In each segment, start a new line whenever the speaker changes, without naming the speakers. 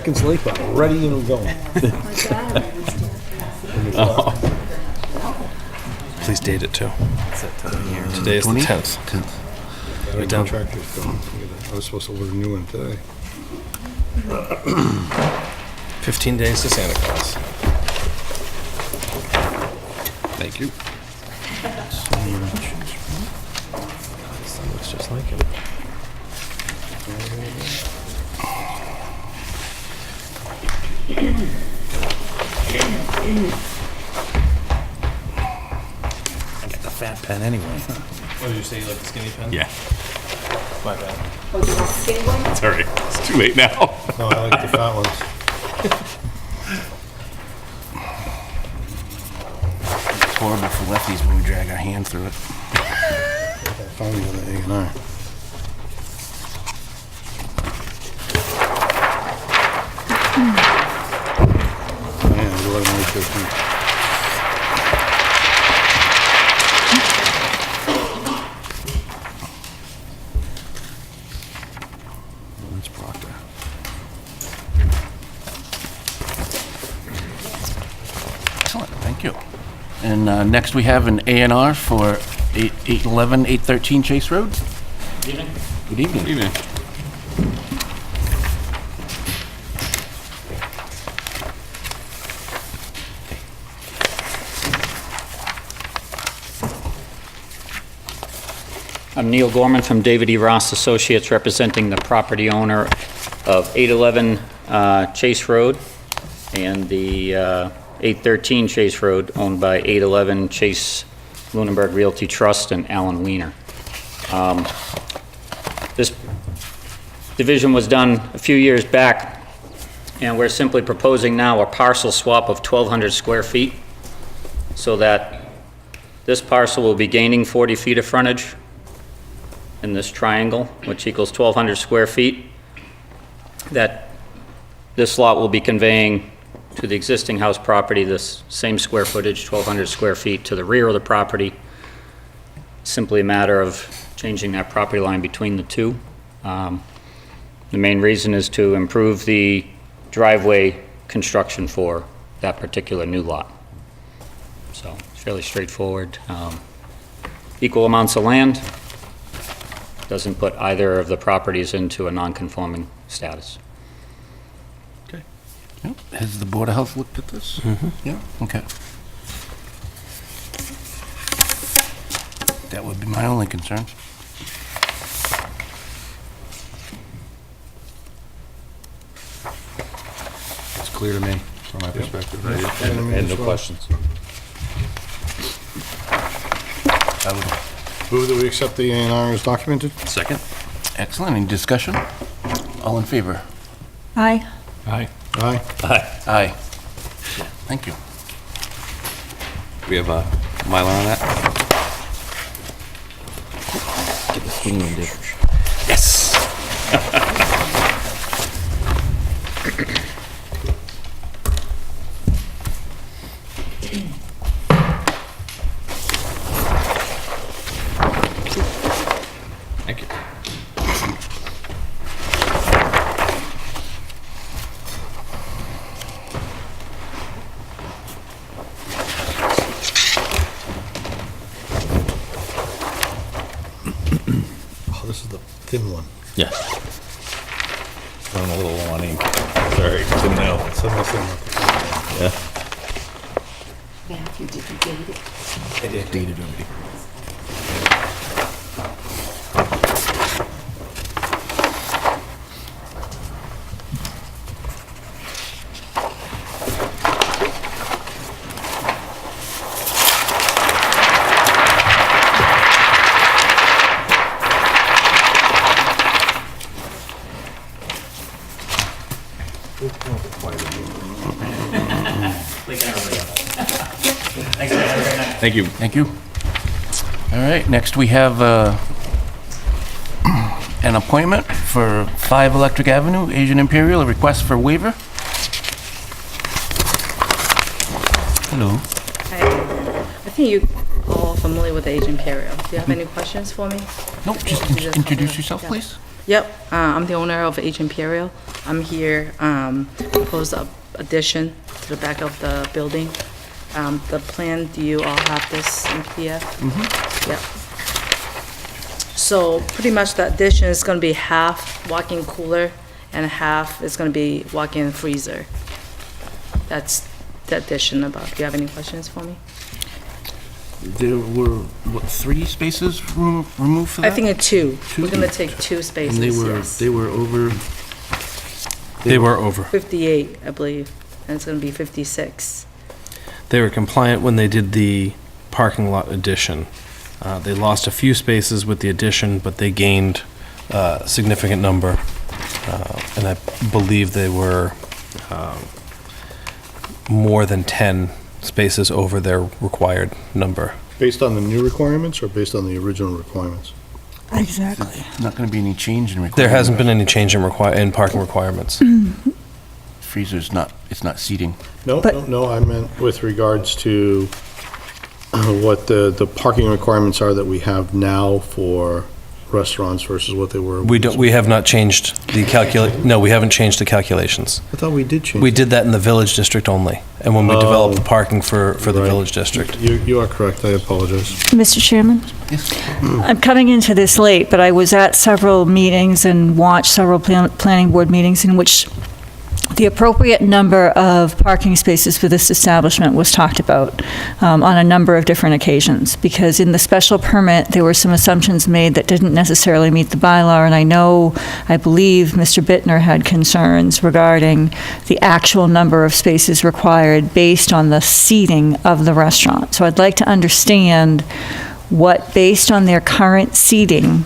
seconds late, but I'm ready and going.
Please date it too. Today is the 10th.
The contractor's gone. I was supposed to order a new one today.
15 days to Santa Claus. Thank you. Looks just like it. I got the fat pen anyway.
What did you say, you like the skinny pen?
Yeah,
My bad.
Oh, you want skinny one?
it's all right. It's too late now.
No, I like the fat ones.
It's horrible for lefties when we drag our hand through it.
I found you on the A&R. Man, 11/15.
That's Proctor. Excellent, thank you. And next we have an A&R for 811, 813 Chase Road. Good evening. Good evening. Good evening.
I'm Neil Gorman from David E. Ross Associates, representing the property owner of 811 Chase Road and the 813 Chase Road, owned by 811 Chase Lunenburg Realty Trust and Alan Weiner. This division was done a few years back, and we're simply proposing now a parcel swap of 1,200 square feet so that this parcel will be gaining 40 feet of frontage in this triangle, which equals 1,200 square feet, that this lot will be conveying to the existing house property this same square footage, 1,200 square feet, to the rear of the property. Simply a matter of changing that property line between the two. The main reason is to improve the driveway construction for that particular new lot. So it's fairly straightforward. Equal amounts of land. Doesn't put either of the properties into a non-conforming status.
Okay. Yep. Has the Board of Health looked at this? Mm-hmm. Yeah, okay. That would be my only concern.
It's clear to me, from my perspective.
And no questions.
I would.
Move that we accept the A&R as documented?
Second. Excellent. Any discussion? All in favor?
Aye.
Aye.
Aye.
Aye. Thank you.
We have a Mylar on that?
Yes!
Thank you.
Oh, this is the thin one.
Yeah. Throwing a little low on ink. Sorry, didn't know.
Send this in.
Yeah.
Matthew, did you date it?
I did. Dated already.
Thank you.
Thank you. All right, next we have an appointment for 5 Electric Avenue, Asian Imperial, a request for waiver. Hello.
I think you all familiar with the Asian Imperial. Do you have any questions for me?
Nope, just introduce yourself,
Yeah.
please.
Yep, I'm the owner of H Imperial. I'm here, propose a addition to the back of the building. The plan, do you all have this in PDF? Mm-hmm. Yep. So pretty much the addition is gonna be half walk-in cooler and half is gonna be walk-in freezer. That's the addition above. Do you have any questions for me?
There were, what, 3 spaces removed for that?
I think it's 2. We're
Two?
gonna take 2 spaces,
And
yes.
they were over,
They were over.
58, I believe, and it's gonna be 56.
They were compliant when they did the parking lot addition. They lost a few spaces with the addition, but they gained a significant number. And I believe they were more than 10 spaces over their required number.
Based on the new requirements or based on the original requirements?
Exactly.
not going to be any change in requirements.
There hasn't been any change in parking requirements.
Freezer's not, it's not seating.
No,
But-
no, I meant with regards to what the parking requirements are that we have now for restaurants versus what they were.
We have not changed the no, we haven't changed the calculations.
I thought we did change.
We did that in the village district only, and when we developed the parking for the
Right.
village district.
You are correct, I apologize.
Mr. Chairman? I'm coming into this late, but I was at several meetings and watched several planning board meetings in which the appropriate number of parking spaces for this establishment was talked about on a number of different occasions, because in the special permit, there were some assumptions made that didn't necessarily meet the bylaw, and I believe Mr. Bittner had concerns regarding the actual number of spaces required based on the seating of the restaurant. So I'd like to understand what, based on their current seating,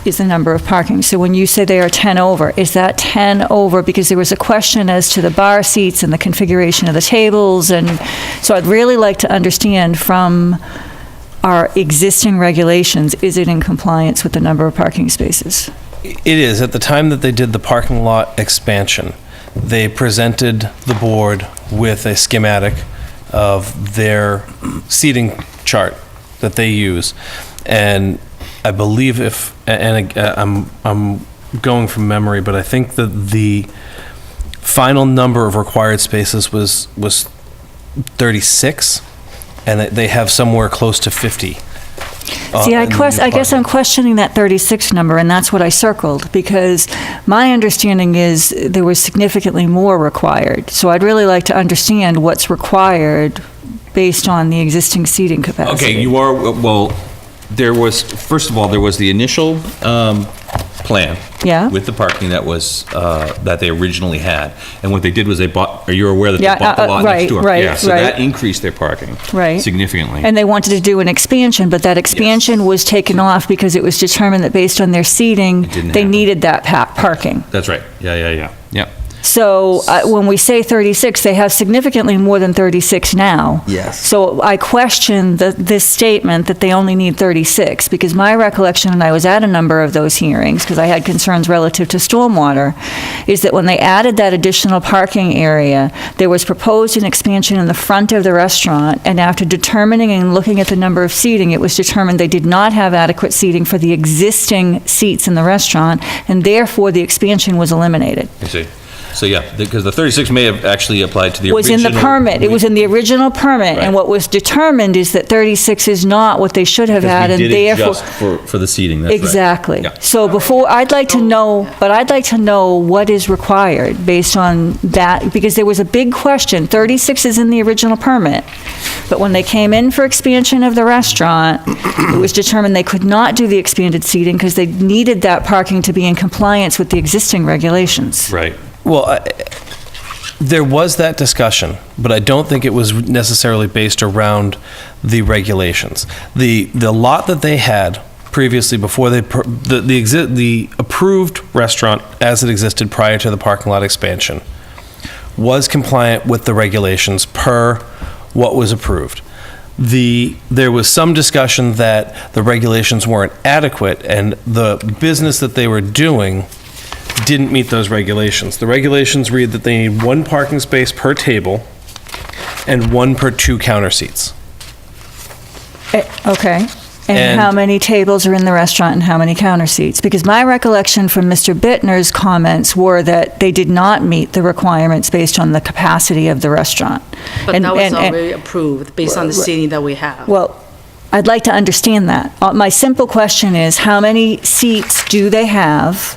is the number of parking. So when you say they are 10 over, is that 10 over because there was a question as to the bar seats and the configuration of the tables? And so I'd really like to understand from our existing regulations, is it in compliance with the number of parking spaces?
It is. At the time that they did the parking lot expansion, they presented the board with a schematic of their seating chart that they use. And I believe I'm going from memory, but I think that the final number of required spaces was 36, and that they have somewhere close to 50.
See, I guess I'm questioning that 36 number, and that's what I circled, because my understanding is there was significantly more required. So I'd really like to understand what's required based on the existing seating capacity.
Okay, you are, well, there was, first of all, there was the initial plan.
Yeah.
With the parking that was, that they originally had. And what they did was they bought, are you aware that they
Yeah,
bought the lot
right,
next door?
right,
Yeah, so
right.
that increased their parking.
Right.
Significantly.
And they wanted to do an expansion, but that expansion was taken off because it was determined that based on their seating,
didn't
they
happen.
needed that parking.
That's right. Yeah.
So when we say 36, they have significantly more than 36 now.
Yes.
So I question this statement that they only need 36, because my recollection, and I was at a number of those hearings, because I had concerns relative to stormwater, is that when they added that additional parking area, there was proposed an expansion in the front of the restaurant, and after determining and looking at the number of seating, it was determined they did not have adequate seating for the existing seats in the restaurant, and therefore the expansion was eliminated.
I see. So, yeah, because the 36 may have actually applied to the
Was
original.
in the permit. It was in the original permit,
Right.
and what was determined is that 36 is not what they should have had,
Because
and
we did it
therefore...
just for the seating, that's right.
Exactly.
Yeah.
So before, I'd like to know what is required based on that, because there was a big question. 36 is in the original permit, but when they came in for expansion of the restaurant, it was determined they could not do the expanded seating because they needed that parking to be in compliance with the existing regulations.
Right.
Well, there was that discussion, but I don't think it was necessarily based around the regulations. The lot that they had previously, before the approved restaurant as it existed prior to the parking lot expansion, was compliant with the regulations per what was approved. There was some discussion that the regulations weren't adequate, and the business that they were doing didn't meet those regulations. The regulations read that they need 1 parking space per table and 1 per 2 counter seats.
Okay. And how many tables are in the restaurant and how many counter seats? Because my recollection from Mr. Bittner's comments were that they did not meet the requirements based on the capacity of the restaurant.
But
And-
that was
and-
already approved based on the seating that we have.
Well, I'd like to understand that. My simple question is, how many seats do they have?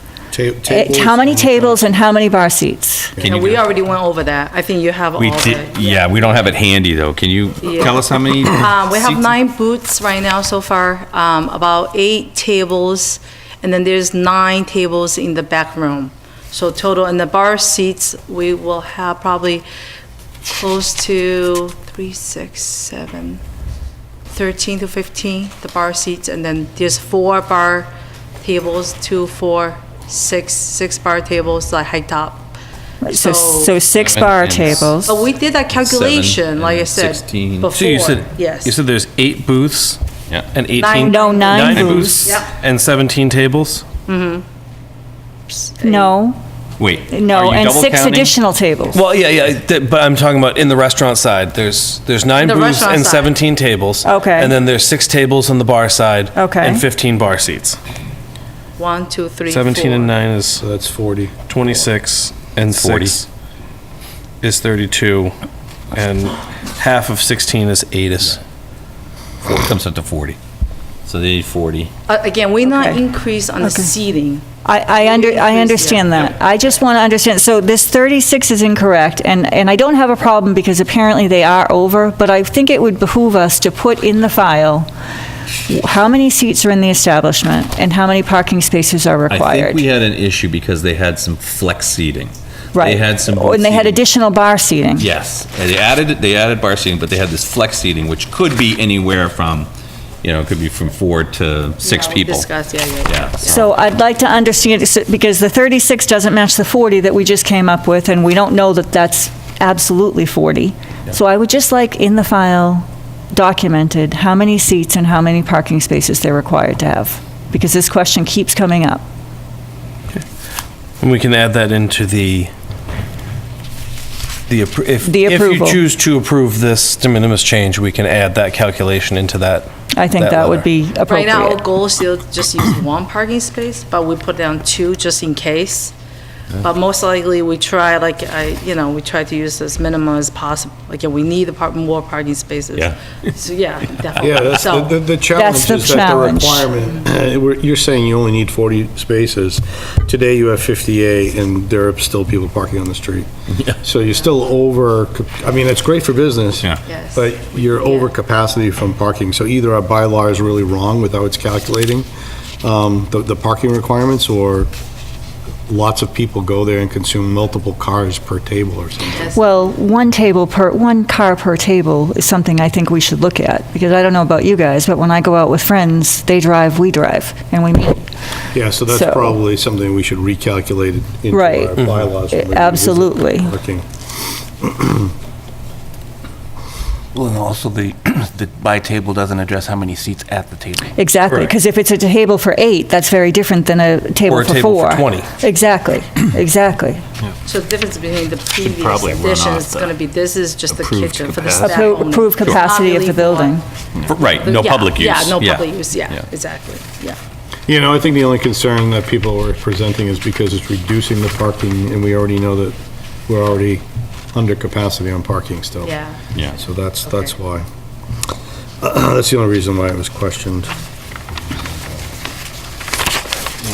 How many tables and how many bar seats?
Can
And
you
we
do-
already went over that. I think you have all
We
the.
did, yeah, we don't have it handy, though. Can you
Yeah.
tell us how many?
We have
seats?
9 booths right now so far, about 8 tables, and then there's 9 tables in the back room. So total, in the bar seats, we will have probably close to 3, 6, 7, 13 to 15, the bar seats, and then there's 4 bar tables, 2, 4, 6 bar tables, like high top.
So
So-
6
Seven
bar
and
tables.
But we did that calculation, like I
and
said,
16.
before.
So you said,
Yes.
you said there's 8 booths
Yeah.
and 18?
No, 9 booths.
Yep.
And 17 tables?
No,
Wait.
no,
are you
and
double
6
counting?
additional tables.
Well, yeah, but I'm talking about in the restaurant side. There's 9
The
booths
restaurant
and
side.
17 tables.
Okay.
And then there's 6 tables on the bar side.
Okay.
And 15 bar seats.
1, 2, 3,
17 and
4.
9 is
So that's 40.
26, and
40.
6 is 32, and half of 16 is 8 is.
It comes up to 40. So they need 40.
Again, we not
Okay.
increase on the
Okay.
seating.
I understand that. I just want to understand, so this 36 is incorrect, and I don't have a problem because apparently they are over, but I think it would behoove us to put in the file how many seats are in the establishment and how many parking spaces are
I think
required.
we had an issue because they had some flex seating.
Right.
They had some.
Oh, and they had
seating.
additional bar seating.
Yes, and they added bar seating, but they had this flex seating, which could be anywhere from, it could be from 4 to 6
Yeah, we
people.
discussed, yeah.
Yeah.
So I'd like to understand, because the 36 doesn't match the 40 that we just came up with, and we don't know that that's absolutely 40. So I would just like in the file documented how many seats and how many parking spaces they're required to have, because this question keeps coming up.
And we can add that into if
The
If you
approval.
choose to approve this de minimis change, we can add that calculation into that.
I think that would
letter.
be
Right now, our
appropriate.
goal is still just use 1 parking space, but we put down 2 just in case. But most likely, we try, we try to use as minimum as possible. Like, we need more parking spaces.
Yeah.
So, yeah, definitely.
Yeah, that's,
So-
the challenge
the
is that the
challenge.
requirement, you're saying you only need 40 spaces. Today you have 58 and there are still people parking on the street. So you're still over, it's great for business.
Yeah.
Yes.
But you're over capacity from parking. So either our bylaw is really wrong with how it's calculating the parking requirements, or lots of people go there and consume multiple cars per table or something.
Yes.
Well, one car per table is something I think we should look at, because I don't know about you guys, but when I go out with friends, they drive, we drive, and we meet.
Yeah, so that's
So-
probably something we should recalculate into
Right.
our bylaws. when we revisit
Absolutely.
parking.
Well, and also the by table doesn't address how many seats at the table.
Exactly,
Correct.
because if it's a table for 8, that's very different than a table
Or a
for 4.
table for 20.
Exactly, exactly.
So the difference between the previous
probably run
addition
off
is going to be, this is just the
approved
kitchen for the
capacity.
staff only.
Approved capacity of the
Not really
building.
Right, no
Yeah,
public use.
Yeah, no public use, yeah,
Yeah.
exactly, yeah.
I think the only concern that people are presenting is because it's reducing the parking, and we already know that we're already under capacity on parking still.
Yeah.
Yeah.
So that's why. That's the only reason why it was questioned.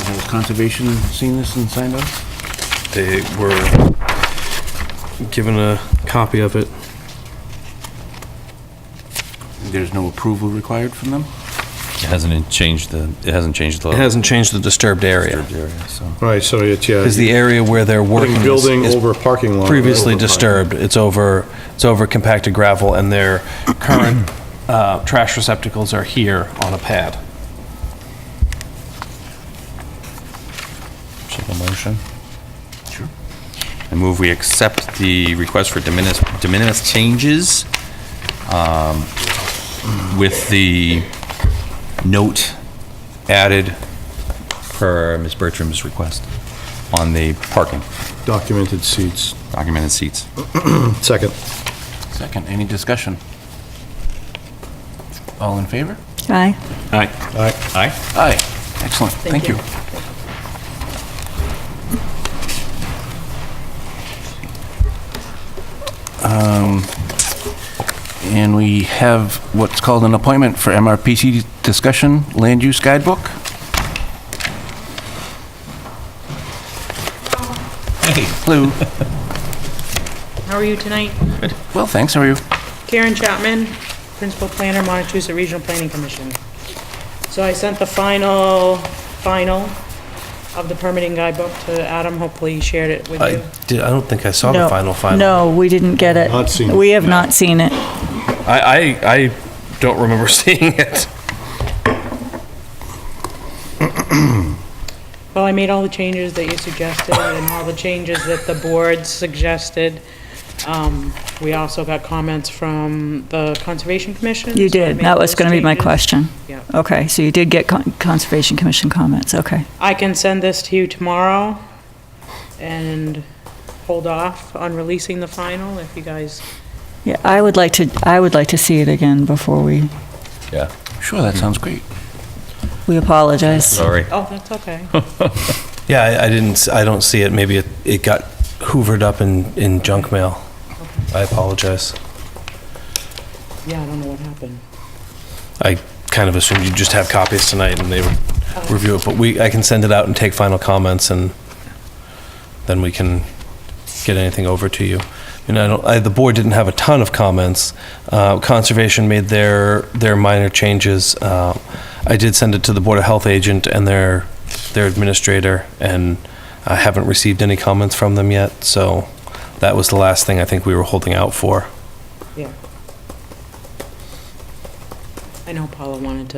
Has Conservation seen this and signed off?
They were given a copy of it.
There's no approval required from them?
It hasn't changed the
It hasn't changed the disturbed area.
area, so.
Right, so it's, yeah.
Because the area where they're working
Putting building
is
over parking lot.
previously
Over parking.
disturbed. It's over compacted gravel, and their current trash receptacles are here on a pad.
Take a motion? Sure. I move we accept the request for de minimis changes with the note added per Ms. Bertram's request on the parking,
Documented seats.
documented seats.
Second.
Second, any discussion? All in favor?
Aye.
Aye.
Aye.
Aye.
Aye. Excellent. Thank you. And we have what's called an appointment for MRPC discussion, land use guidebook.
Hey.
Hello.
How are you tonight?
Well, thanks. How are you?
Karen Chapman, Principal Planner, Montechusett Regional Planning Commission. So I sent the final of the permitting guidebook to Adam. Hopefully he shared it with you.
I don't think I saw the
No.
final.
No, we didn't get it.
Not seen it.
We have not seen it.
I don't remember seeing it.
Well, I made all the changes that you suggested and all the changes that the board suggested. We also got comments from the Conservation Commission.
You
so I
did.
made
That was
those
going to be my
changes.
question.
Yeah.
Okay, so you did get Conservation Commission comments, okay.
I can send this to you tomorrow and hold off on releasing the final if you guys,
Yeah, I would like to see it again before we
Yeah.
Sure, that sounds great.
apologize.
Sorry.
oh, that's okay.
Yeah, I don't see it. Maybe it got hoovered up in junk mail. I apologize.
Yeah, I don't know what happened.
I kind of assumed you'd just have copies tonight and they would review it, but I can send it out and take final comments, and then we can get anything over to you. And the board didn't have a ton of comments. Conservation made their minor changes. I did send it to the Board of Health agent and their administrator, and I haven't received any comments from them yet, so that was the last thing I think we were holding out for.
Yeah. I know Paula wanted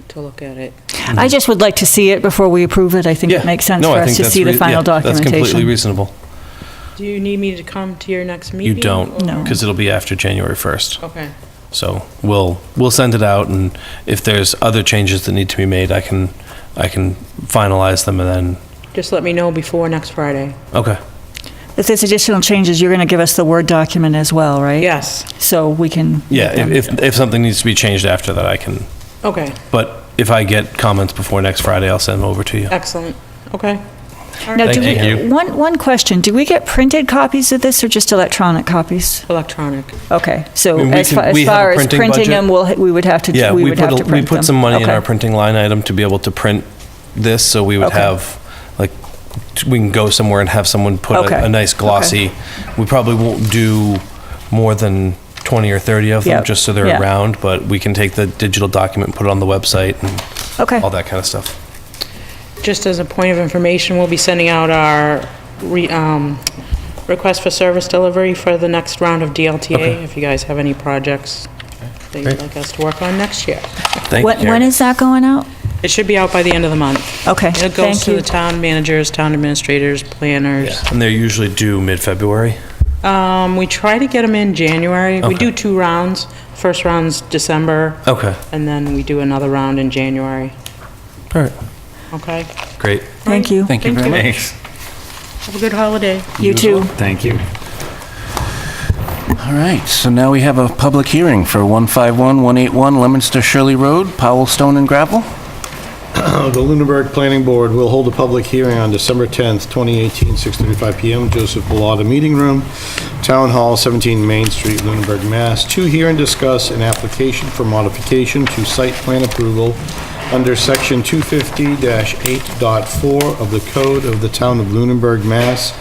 to look at it.
I just would like to see it before we approve it. I think it makes sense
No,
for
I
us
think
to
that's
see the
rea-
final
yeah, That's completely
documentation.
reasonable.
Do you need me to come to your next meeting?
You don't,
No.
because it'll be after January 1st.
Okay.
So we'll send it out, and if there's other changes that need to be made, I can finalize them, and then,
Just let me know before next Friday.
okay.
If there's additional changes, you're going to give us the Word document as well, right?
Yes.
So we can.
Yeah, if something needs to be changed after that, I can,
Okay,
but if I get comments before next Friday, I'll send them over to you.
excellent. Okay.
Now, do
Thank
we,
you.
one question, do we get printed copies of this or just electronic copies?
Electronic.
Okay, so
I mean,
as far
we have a
as
printing
printing
budget.
them, we would have to,
Yeah,
we
we
would have to
put, we
print them.
put some money in
Okay.
our printing line item to be able to print this, so we would
Okay.
have, like, we can go somewhere and have someone put
Okay.
a nice glossy. We probably won't do more than 20 or 30 of them,
Yep.
just so they're
Yeah.
around, but we can take the digital document and put it on the website and
Okay,
all that kind of stuff.
Just as a point of information, we'll be sending out our request for service delivery for the next round of DLTA,
Okay.
if you guys have any projects that you'd
Great.
like us to work on next year.
Thank you,
when
Karen.
is that going out?
It should be out by the end of the month.
Okay,
It goes
thank
to
you.
the town managers, town administrators, planners.
Yeah, and they're usually due mid-February.
We try to get them in January. We
Okay.
do 2 rounds. First round's December,
Okay,
and then we do another round in January.
all right,
Okay?
great.
Thank you.
Thank you very much.
Thanks.
Have a good holiday.
You too.
Thank you.
All right, so now we have a public hearing for 151-181 Leominster Shirley Road, Powell Stone and Gravel.
The Lunenburg Planning Board will hold a public hearing on December 10th, 2018, 6:35 PM, Joseph Pilata Meeting Room, Town Hall, 17 Main Street, Lunenburg, Mass. To hear and discuss an application for modification to site plan approval under Section 250-8.4 of the Code of the Town of Lunenburg, Mass.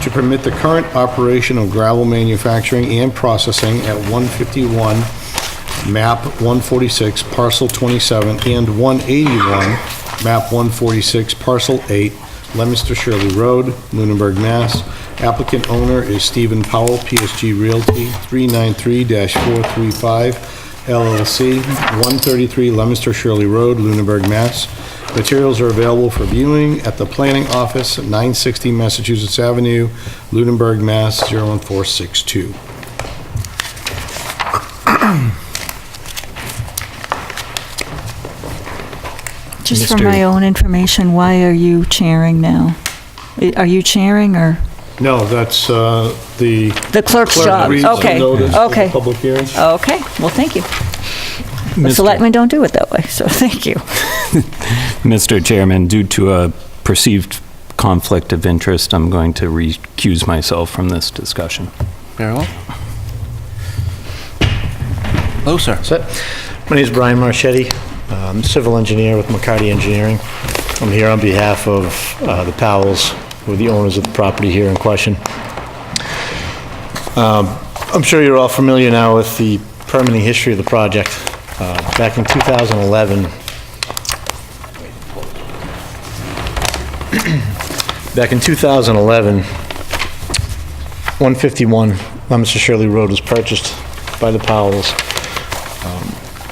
to permit the current operation of gravel manufacturing and processing at 151 MAP 146, Parcel 27, and 181, MAP 146, Parcel 8, Leominster Shirley Road, Lunenburg, Mass. Applicant owner is Stephen Powell, PSG Realty, 393-435 LLC, 133 Leominster Shirley Road, Lunenburg, Mass. Materials are available for viewing at the Planning Office, 960 Massachusetts Avenue, Lunenburg, Mass. 01462.
Just for my own information, why are you chairing now? Are you chairing or?
No, that's the
The clerk's
clerk
job?
reads the
Okay,
notice of the
okay.
public hearings.
Okay, well, thank you. The selectmen don't do it that way, so thank you.
Mr. Chairman, due to a perceived conflict of interest, I'm going to recuse myself from this discussion.
Very well. Hello, sir.
My name is Brian Marchetti. I'm civil engineer with McCarty Engineering. I'm here on behalf of the Powells, who are the owners of the property here in question. I'm sure you're all familiar now with the permitting history of the project. Back in 2011, back in 2011, 151 Leominster Shirley Road was purchased by the Powells.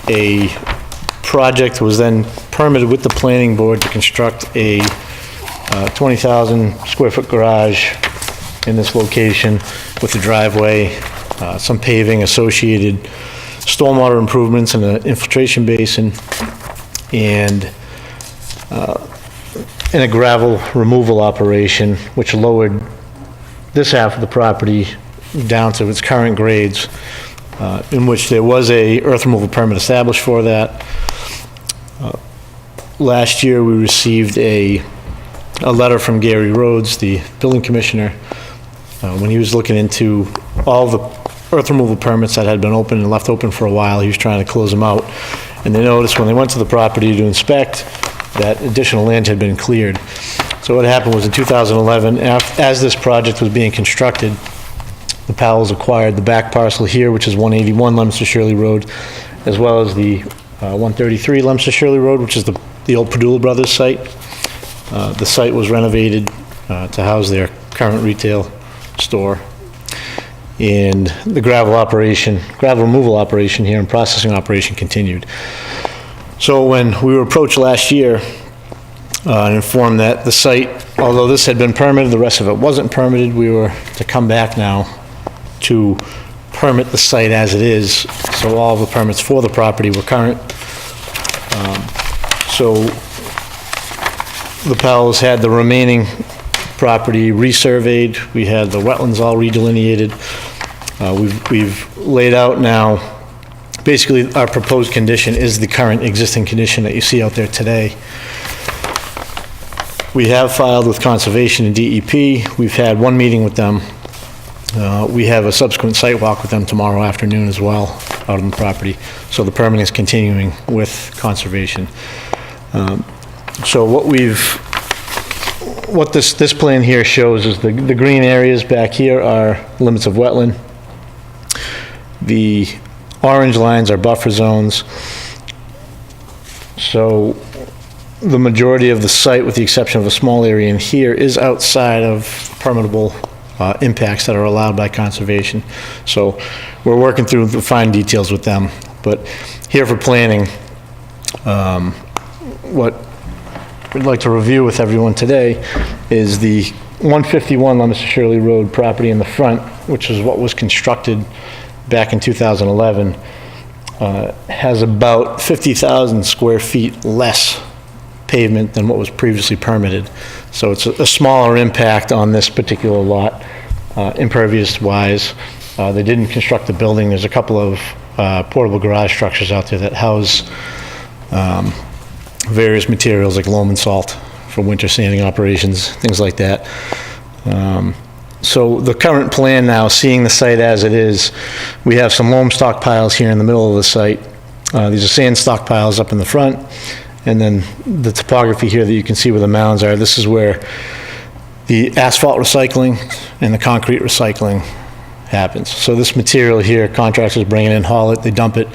A project was then permitted with the planning board to construct a 20,000 square foot garage in this location with a driveway, some paving, associated stormwater improvements and an infiltration basin, and a gravel removal operation, which lowered this half of the property down to its current grades, in which there was a earth removal permit established for that. Last year, we received a letter from Gary Rhodes, the building commissioner, when he was looking into all the earth removal permits that had been open and left open for a while. He was trying to close them out. And they noticed when they went to the property to inspect that additional land had been cleared. So what happened was in 2011, as this project was being constructed, the Powells acquired the back parcel here, which is 181 Leominster Shirley Road, as well as the 133 Leominster Shirley Road, which is the old Padula Brothers site. The site was renovated to house their current retail store. And the gravel removal operation here and processing operation continued. So when we were approached last year and informed that the site, although this had been permitted, the rest of it wasn't permitted, we were to come back now to permit the site as it is. So all the permits for the property were current. So the Powells had the remaining property resurveyed. We had the wetlands all redelineated. We've laid out now, basically our proposed condition is the current existing condition that you see out there today. We have filed with Conservation and DEP. We've had one meeting with them. We have a subsequent site walk with them tomorrow afternoon as well, out on the property. So the permitting is continuing with Conservation. So what this plan here shows is the green areas back here are limits of wetland. The orange lines are buffer zones. So the majority of the site, with the exception of a small area in here, is outside of permittable impacts that are allowed by Conservation. So we're working through the fine details with them. But here for planning, what we'd like to review with everyone today is the 151 Leominster Shirley Road property in the front, which is what was constructed back in 2011, has about 50,000 square feet less pavement than what was previously permitted. So it's a smaller impact on this particular lot, impervious-wise. They didn't construct the building. There's a couple of portable garage structures out there that house various materials like loam and salt for winter sanding operations, things like that. So the current plan now, seeing the site as it is, we have some loam stockpiles here in the middle of the site. These are sand stockpiles up in the front, and then the topography here that you can see where the mounds are, this is where the asphalt recycling and the concrete recycling happens. So this material here, contractors bring it in, haul it, they dump it,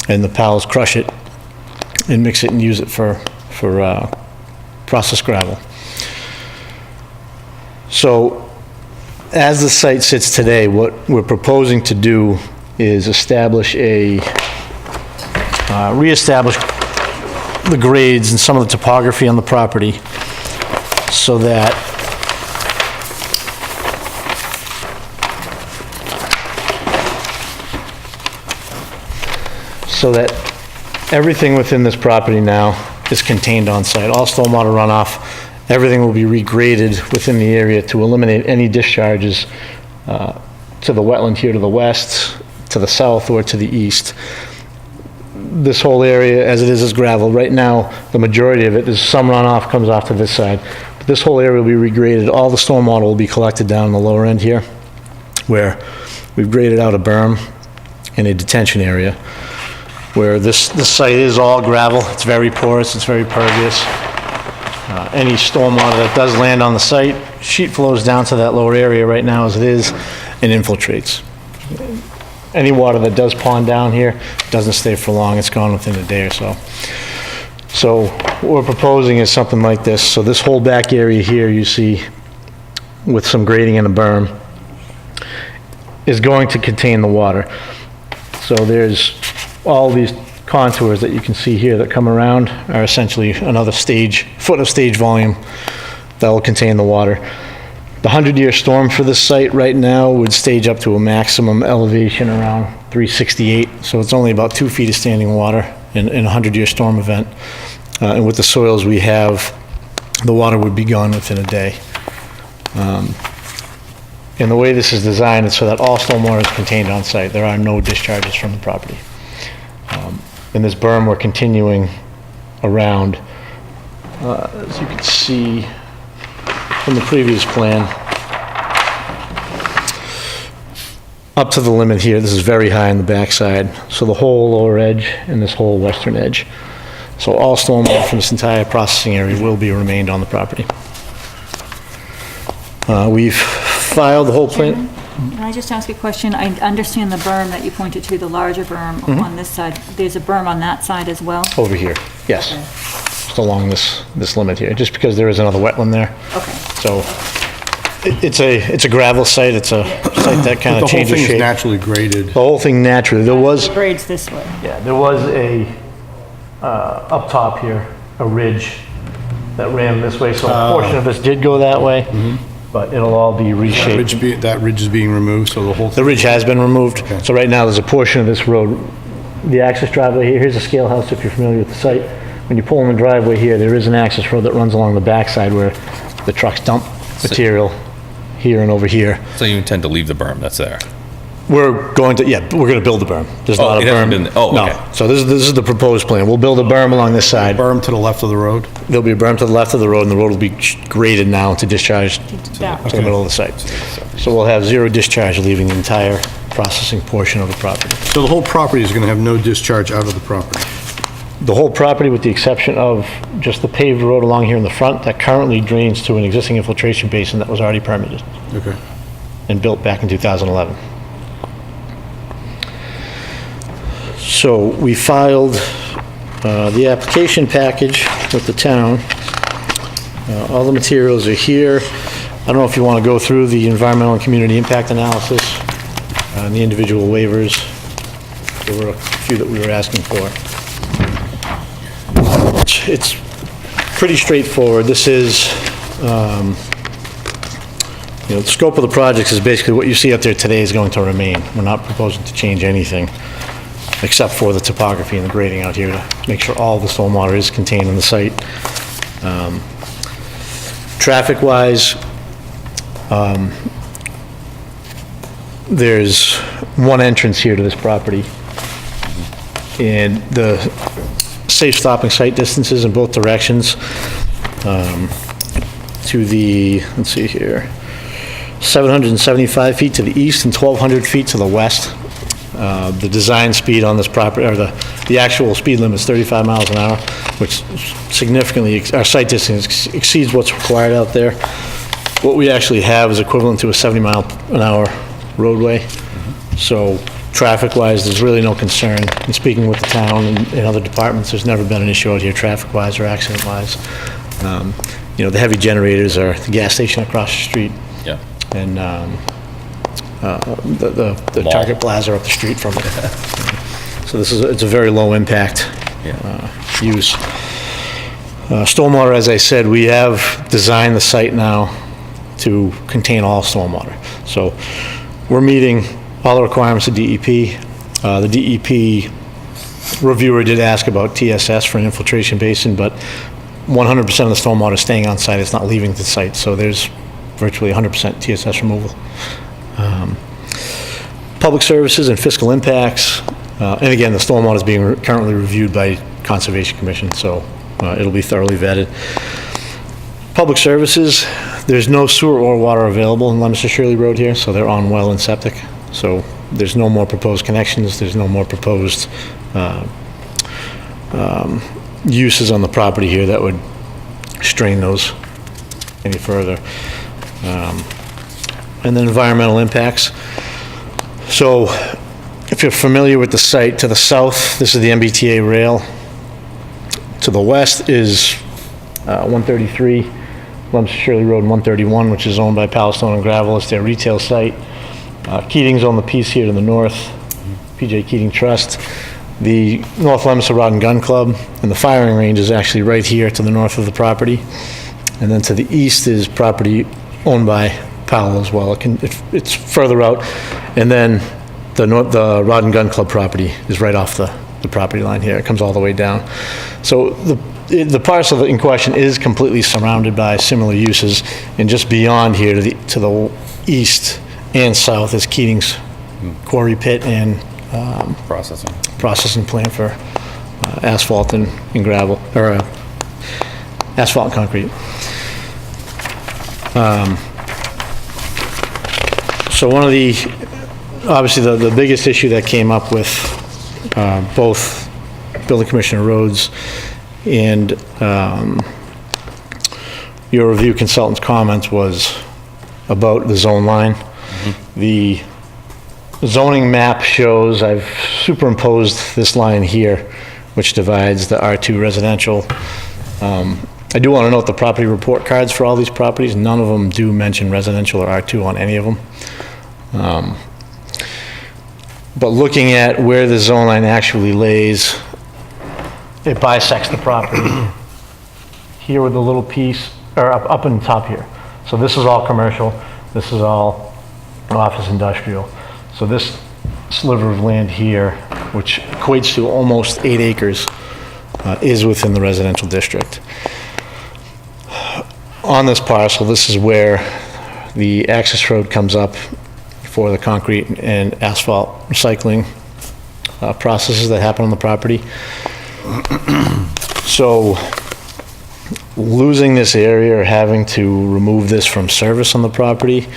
and the Powells crush it and mix it and use it for processed gravel. So as the site sits today, what we're proposing to do is reestablish the grades and some of the topography on the property so that everything within this property now is contained on site. All stormwater runoff, everything will be regraded within the area to eliminate any discharges to the wetland here to the west, to the south, or to the east. this whole area, as it is gravel. Right now, the majority of it, there's some runoff comes off to this side. But this whole area will be regraded. All the stormwater will be collected down in the lower end here, where we've graded out a berm and a detention area, where this site is all gravel. It's very porous, it's very pervious. Any stormwater that does land on the site, sheet flows down to that lower area right now as it is and infiltrates. Any water that does pond down here doesn't stay for long, it's gone within a day or so. So what we're proposing is something like this. So this whole back area here you see with some grading and a berm is going to contain the water. So there's all these contours that you can see here that come around are essentially another foot of stage volume that will contain the water. The 100-year storm for this site right now would stage up to a maximum elevation around 368, so it's only about 2 feet of standing water in a 100-year storm event. And with the soils we have, the water would be gone within a day. And the way this is designed is so that all stormwater is contained on site. There are no discharges from the property. And this berm we're continuing around, as you can see from the previous plan, up to the limit here. This is very high on the backside. So the whole lower edge and this whole western edge. So all stormwater from this entire processing area will be remained on the property. We've filed the whole plan.
Can I just ask a question? I understand the berm that you pointed to, the larger berm on this side. There's a berm on that side as well?
Over here, yes. Just along this limit here, just because there is another wetland there.
Okay.
So it's a gravel site. It's a site that kind
The
of
whole
changes
thing is
shape.
naturally graded.
The whole thing naturally. There was,
It grades this way.
yeah, there was up top here, a ridge that ran this way. So a portion of this did go that way, but it'll all be reshaped.
That ridge is being removed, so the whole
The
thing.
ridge has been removed, so right now there's a portion of this road, the access driveway here, here's a scale house if you're familiar with the site. When you pull in the driveway here, there is an access road that runs along the backside where the trucks dump material here and over here.
So you intend to leave the berm that's there?
We're going to, yeah, we're gonna build a berm. There's
Oh,
not a
it hasn't
berm.
been- oh, okay.
No, so this is the proposed plan. We'll build a berm along this side.
Berm to the left of the road?
There'll be a berm to the left of the road, and the road will be graded now to discharge
That
to the middle of the site. So we'll have zero discharge leaving the entire processing portion of the property.
So the whole property is going to have no discharge out of the property?
The whole property, with the exception of just the paved road along here in the front, that currently drains to an existing infiltration basin that was already permitted
Okay.
and built back in 2011. So we filed the application package with the town. All the materials are here. I don't know if you want to go through the environmental and community impact analysis and the individual waivers. There were a few that we were asking for. It's pretty straightforward. This is, the scope of the project is basically what you see out there today is going to remain. We're not proposing to change anything except for the topography and the grading out here to make sure all the stormwater is contained in the site. Traffic-wise, there's one entrance here to this property, and the safe stopping site distances in both directions to the, let's see here, 775 feet to the east and 1,200 feet to the west. The design speed on this property, or the actual speed limit is 35 miles an hour, which significantly, our site distance exceeds what's required out there. What we actually have is equivalent to a 70-mile-an-hour roadway. So traffic-wise, there's really no concern. In speaking with the town and other departments, there's never been an issue out here traffic-wise or accident-wise. The heavy generators are the gas station across the street.
Yeah.
And the
Mall.
Target Plaza up the street from it. So it's a very low impact use. Stormwater, as I said, we have designed the site now to contain all stormwater. So we're meeting all the requirements of DEP. The DEP reviewer did ask about TSS for an infiltration basin, but 100% of the stormwater is staying on site. It's not leaving the site. So there's virtually 100% TSS removal. Public services and fiscal impacts. And again, the stormwater is being currently reviewed by Conservation Commission, so it'll be thoroughly vetted. Public services, there's no sewer or water available in Leominster Shirley Road here, so they're on well and septic. So there's no more proposed connections, there's no more proposed uses on the property here that would strain those any further. And then environmental impacts. So if you're familiar with the site, to the south, this is the MBTA rail. To the west is 133, Leominster Shirley Road, and 131, which is owned by Palestone and Gravel. It's their retail site. Keating's on the piece here to the north, PJ Keating Trust. The North Leominster Rod and Gun Club, and the firing range is actually right here to the north of the property. And then to the east is property owned by Powell as well. It's further out. And then the Rod and Gun Club property is right off the property line here. It comes all the way down. So the parcel in question is completely surrounded by similar uses, and just beyond here to the east and south is Keating's quarry pit and processing plant for asphalt and gravel, or asphalt and concrete. So one of the, obviously the biggest issue that came up with both Building Commissioner Rhodes and your review consultant's comments was about the zone line. The zoning map shows, I've superimposed this line here, which divides the R2 residential. I do want to note the property report cards for all these properties, none of them do mention residential or R2 on any of them. But looking at where the zone line actually lays, it bisects the property here with a little piece, or up in the top here. So this is all commercial, this is all office industrial. So this sliver of land here, which equates to almost 8 acres, is within the residential district. On this parcel, this is where the access road comes up for the concrete and asphalt recycling processes that happen on the property. So losing this area or having to remove this from service on the property,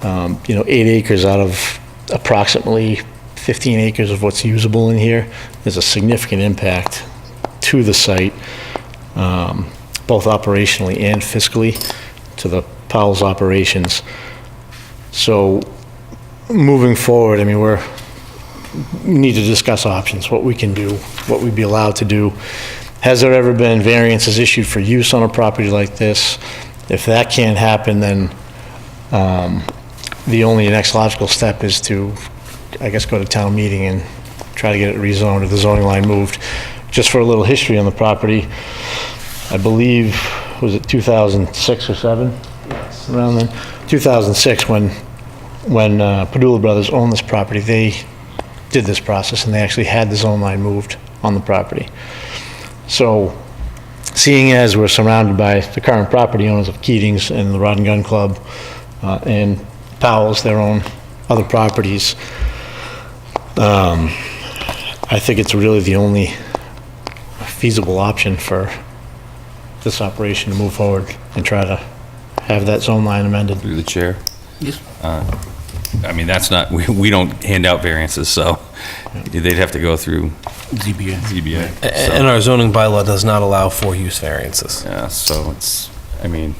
8 acres out of approximately 15 acres of what's usable in here is a significant impact to the site, both operationally and fiscally to the Powell's operations. So moving forward, I mean, we need to discuss options, what we can do, what we'd be allowed to do. Has there ever been variances issued for use on a property like this? If that can't happen, then the only next logical step is to, I guess, go to town meeting and try to get it rezoned or the zoning line moved. Just for a little history on the property, I believe, was it 2006 or 7? Yes. Around then. 2006, when Padula Brothers owned this property, they did this process and they actually had the zone line moved on the property. So, seeing as we're surrounded by the current property owners of Keating's and the Rod and Gun Club and Powell's, their own other properties, I think it's really the only feasible option for this operation to move forward and try to have that zone line amended.
Through the chair.
Yes.
I mean, that's not, we don't hand out variances, so they'd have to go through ZBA.
And our zoning bylaw does not allow for use variances.
Yeah, so it's, I mean,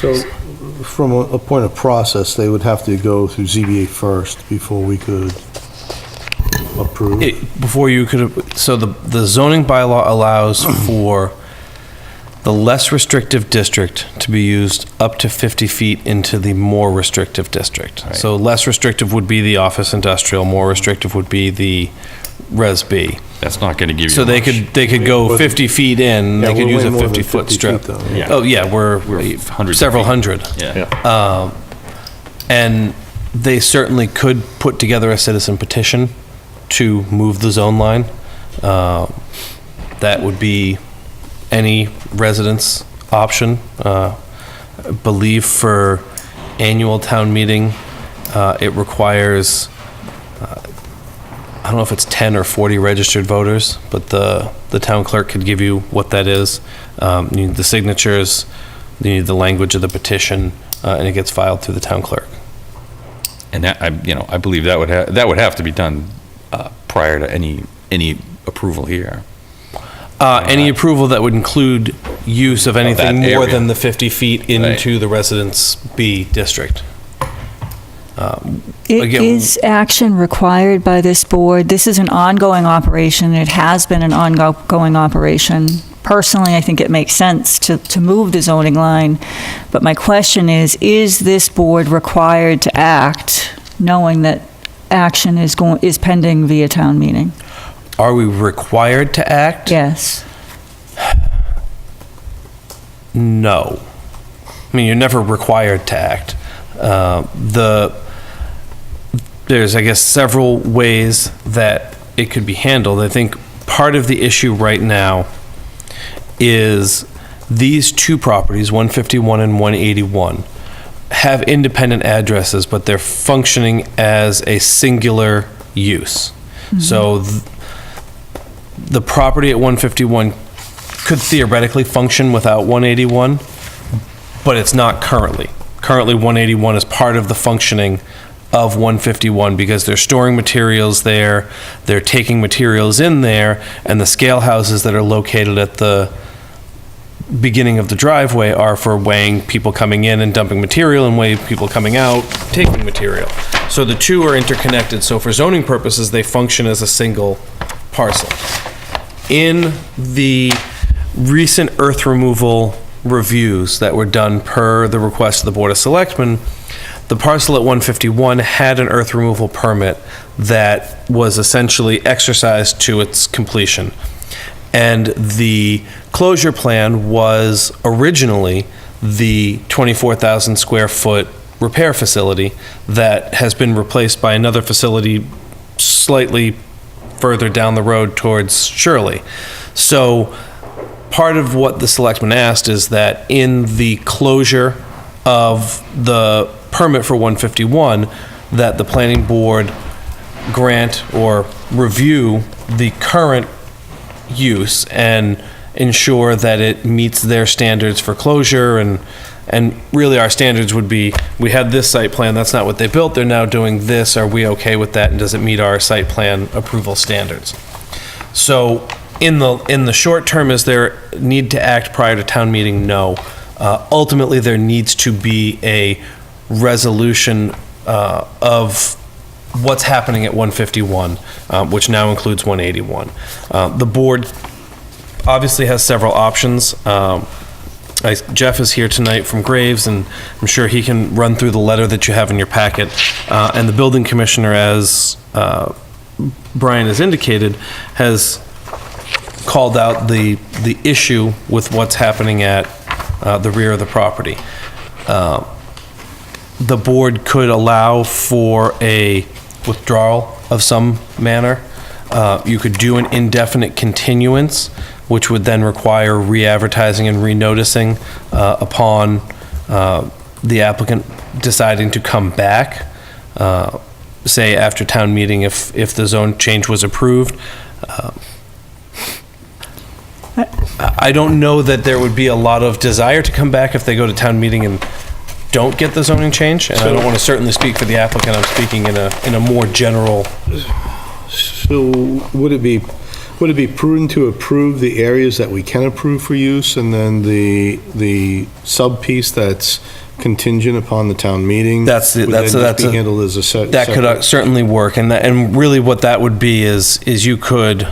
So from a point of process, they would have to go through ZBA first before we could approve?
Before you could, so the zoning bylaw allows for the less restrictive district to be used up to 50 feet into the more restrictive district.
Right.
So less restrictive would be the office industrial, more restrictive would be the Res B.
that's not going to give you
So they could go 50 feet in, they could use a 50-foot strip.
Yeah.
Oh, yeah, we're
hundreds of
several
feet.
hundred.
Yeah.
And they certainly could put together a citizen petition to move the zone line. That would be any resident's option. I believe for annual town meeting, It requires, I don't know if it's 10 or 40 registered voters, but the town clerk could give you what that is. You need the signatures, you need the language of the petition, and it gets filed through the town clerk.
And that, I believe that would have to be done prior to any approval here.
Any approval that would include use of anything
that
more
area.
than the 50 feet into the Residence B district. Again-
Is action required by this board? This is an ongoing operation. It has been an ongoing operation. Personally, I think it makes sense to move the zoning line, but my question is this board required to act knowing that action is pending via town meeting?
Are we required to act?
Yes.
No. I mean, you're never required to act. There's, I guess, several ways that it could be handled. I think part of the issue right now is these two properties, 151 and 181, have independent addresses, but they're functioning as a singular use. So the property at 151 could theoretically function without 181, but it's not currently. Currently, 181 is part of the functioning of 151 because they're storing materials there, they're taking materials in there, and the scale houses that are located at the beginning of the driveway are for weighing people coming in and dumping material and weighing people coming out, taking material. So the two are interconnected, so for zoning purposes, they function as a single parcel. In the recent earth removal reviews that were done per the request of the Board of Selectmen, the parcel at 151 had an earth removal permit that was essentially exercised to its completion. And the closure plan was originally the 24,000 square foot repair facility that has been replaced by another facility slightly further down the road towards Shirley. So part of what the selectmen asked is that in the closure of the permit for 151, that the planning board grant or review the current use and ensure that it meets their standards for closure. And really our standards would be, we had this site plan, that's not what they built, they're now doing this, are we okay with that, and does it meet our site plan approval standards? So in the short term, is there need to act prior to town meeting? No. Ultimately, there needs to be a resolution of what's happening at 151, which now includes 181. The board obviously has several options. Jeff is here tonight from Graves, and I'm sure he can run through the letter that you have in your packet. And the building commissioner, as Brian has indicated, has called out the issue with what's happening at the rear of the property. The board could allow for a withdrawal of some manner. You could do an indefinite continuance, which would then require re-advertising and re-noticing upon the applicant deciding to come back, say after town meeting if the zone change was approved. I don't know that there would be a lot of desire to come back if they go to town meeting and don't get the zoning change, and I don't want to certainly speak for the applicant, I'm speaking in a more general.
So would it be prudent to approve the areas that we can approve for use, and then the sub-piece that's contingent upon the town meeting? Would then just be handled as a separate?
That could certainly work, and really what that would be is you could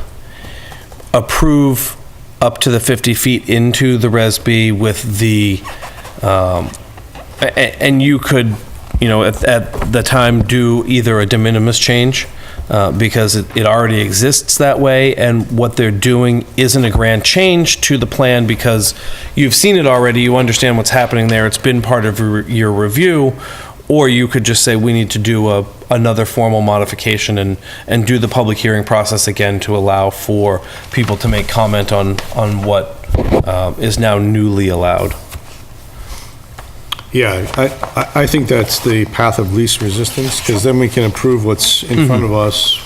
approve up to the 50 feet into the Res B with the, and you could, at the time, do either a de minimis change, because it already exists that way, and what they're doing isn't a grand change to the plan because you've seen it already, you understand what's happening there, it's been part of your review, or you could just say, we need to do another formal modification and do the public hearing process again to allow for people to make comment on what is now newly allowed.
Yeah, I think that's the path of least resistance, because then we can improve what's in front of us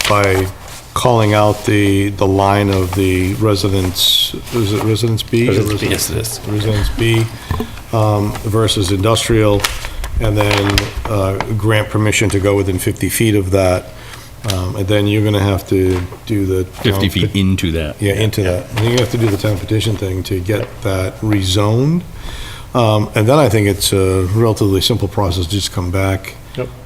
by calling out the line of the residence, is it Residence B?
Residence B.
Yes, it is.
Residence B versus industrial, and then grant permission to go within 50 feet of that. And then you're going to have to do the...
50 feet into that.
Yeah, into that. And you have to do the town petition thing to get that rezoned. And then I think it's a relatively simple process, just come back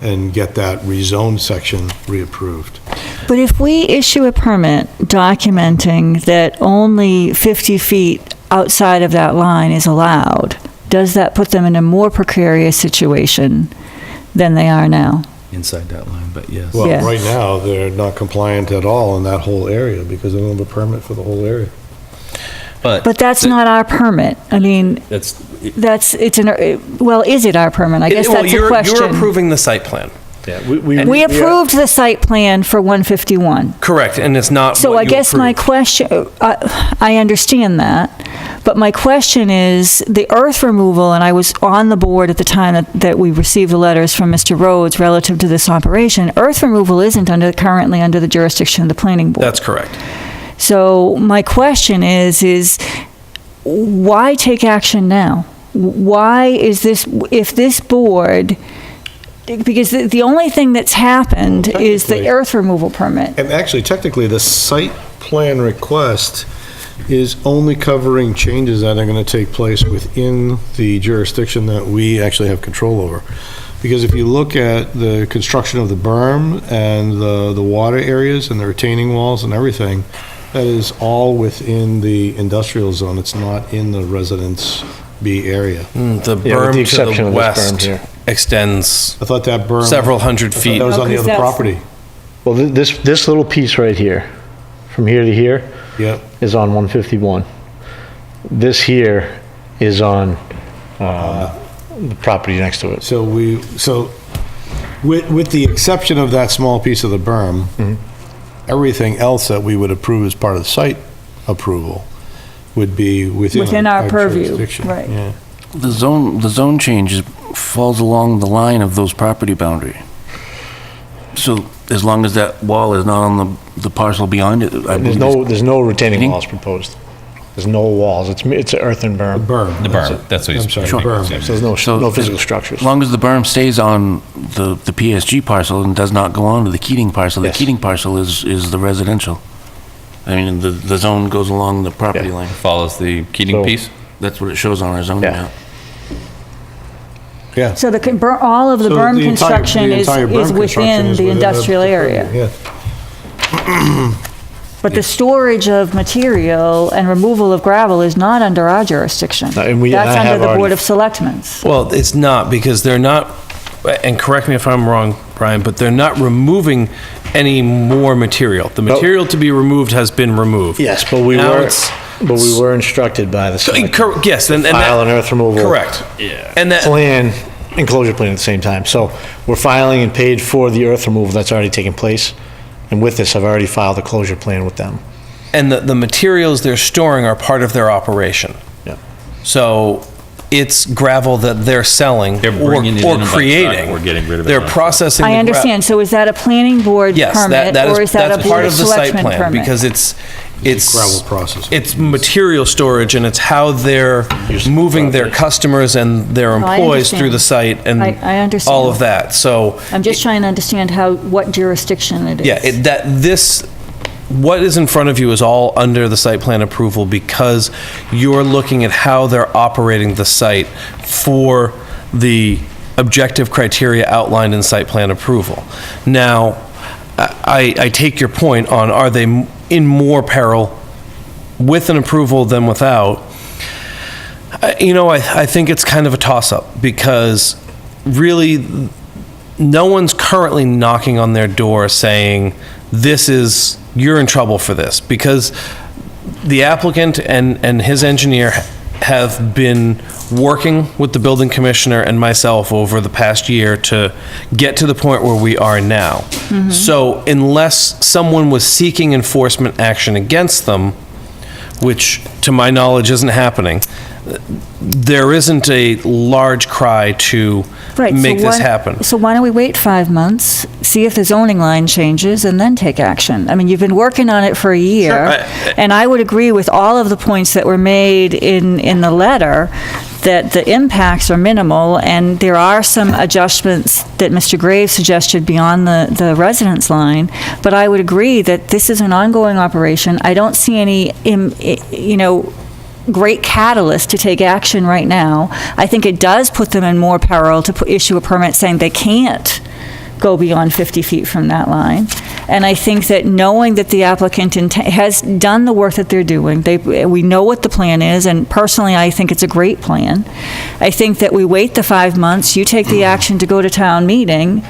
and get that rezoned section reapproved.
But if we issue a permit documenting that only 50 feet outside of that line is allowed, does that put them in a more precarious situation than they are now?
Inside that line, but yes.
Well,
Yeah.
right now, they're not compliant at all in that whole area because they don't have a permit for the whole area.
But that's not our permit. I mean,
That's,
well, is it our permit? I guess
Well,
that's a
You're
question.
approving the site plan.
Yeah,
We approved the site plan for 151.
Correct, and it's not
So
what
I
you
guess my
approved.
question, I understand that, but my question is, the earth removal, and I was on the board at the time that we received the letters from Mr. Rhodes relative to this operation, earth removal isn't currently under the jurisdiction of the planning board.
That's correct.
So my question is why take action now? Why is this, if this board, because the only thing that's happened is the
Technically-
earth removal permit.
And actually, technically, the site plan request is only covering changes that are going to take place within the jurisdiction that we actually have control over. Because if you look at the construction of the berm and the water areas and the retaining walls and everything, that is all within the industrial zone. It's not in the Residence B area.
The
Yeah, with the
berm to
exception
the
of this berm
west
here.
extends
I thought that berm...
several hundred feet.
That was on the
because
other
that's-
property.
Well, this little piece right here, from here to here,
Yep.
is on 151. This here is on the property next to it.
So with the exception of that small piece of the berm, everything else that we would approve as part of the site approval would be
Within our purview,
jurisdiction.
right.
Yeah.
The zone change falls along the line of those property boundary. So as long as that wall is not on the parcel beyond it, I believe
There's no retaining
Retaining?
walls proposed. There's no walls. It's an earthen berm.
Berm.
the berm, that's what he's...
I'm sorry,
Sure.
berm.
So there's
So
no physical structures.
As long as the berm stays on the PSG parcel and does not go on to the Keating parcel, the
Yes.
Keating parcel is the residential. I mean, the zone goes along the property
Yeah.
line.
Follows the Keating
So-
piece?
That's what it shows on our zoning
Yeah.
map.
Yeah.
So all of the
So
berm
the entire-
construction
the
is
entire berm construction
within
is
the
within
industrial area.
Yeah.
But the storage of material and removal of gravel is not under our jurisdiction.
No, and I
That's
have
under the Board
already-
of Selectmen's.
Well, it's not, because they're not, and correct me if I'm wrong, Brian, but they're not removing any more material. The material to be removed has been removed.
Yes, but we
Now
were,
it's-
but we were instructed by the select
Yes, and
file an
that,
earth removal.
correct. And that,
Plan, enclosure plan at the same time. So we're filing and paid for the earth removal that's already taken place. And with this, I've already filed a closure plan with them.
and the materials they're storing are part of their operation.
Yeah.
So it's gravel that they're selling
They're
or
bringing it in by truck
creating.
or getting rid of it
They're
by truck.
processing.
I
the gra-
understand. So is that a planning board
Yes,
permit,
that
or is that a
that's
Board
part
of
of the site
Selectmen
plan,
permit?
because it's
Gravel processing.
It's material storage, and it's how they're moving their customers and their
No, I
employees through the
understand.
site and
I understand.
all of that. So,
I'm just trying to understand what jurisdiction it is.
yeah, what is in front of you is all under the site plan approval, because you're looking at how they're operating the site for the objective criteria outlined in site plan approval. Now, I take your point on, are they in more peril with an approval than without? I think it's kind of a toss-up, because really, no one's currently knocking on their door saying, you're in trouble for this, because the applicant and his engineer have been working with the building commissioner and myself over the past year to get to the point where we are now. So unless someone was seeking enforcement action against them, which to my knowledge isn't happening, there isn't a large cry to
Right, so
make this
why-
happen.
So why don't we wait 5 months, see if the zoning line changes, and then take action? I mean, you've been working on it for a year,
Sure,
and I would agree with all of the points that were made in the letter, that the impacts are minimal, and there are some adjustments that Mr. Graves suggested beyond the residence line, but I would agree that this is an ongoing operation. I don't see any, great catalyst to take action right now. I think it does put them in more peril to issue a permit saying they can't go beyond 50 feet from that line. And I think that knowing that the applicant has done the work that they're doing, we know what the plan is, and personally, I think it's a great plan. I think that we wait the 5 months, you take the action to go to town meeting,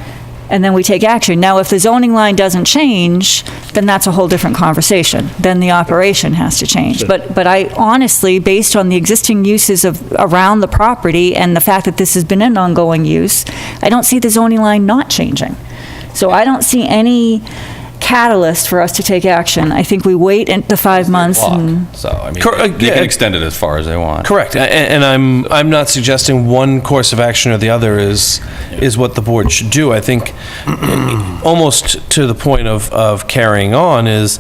and then we take action. Now, if the zoning line doesn't change, then that's a whole different conversation. Then the operation has to change. But I honestly, based on the existing uses around the property and the fact that this has been an ongoing use, I don't see the zoning line not changing. So I don't see any catalyst for us to take action. I think we wait the 5 months and...
So, I mean,
Correct,
they
yeah.
can extend it as far as they want.
Correct, and I'm not suggesting one course of action or the other is what the board should do. I think almost to the point of carrying on is,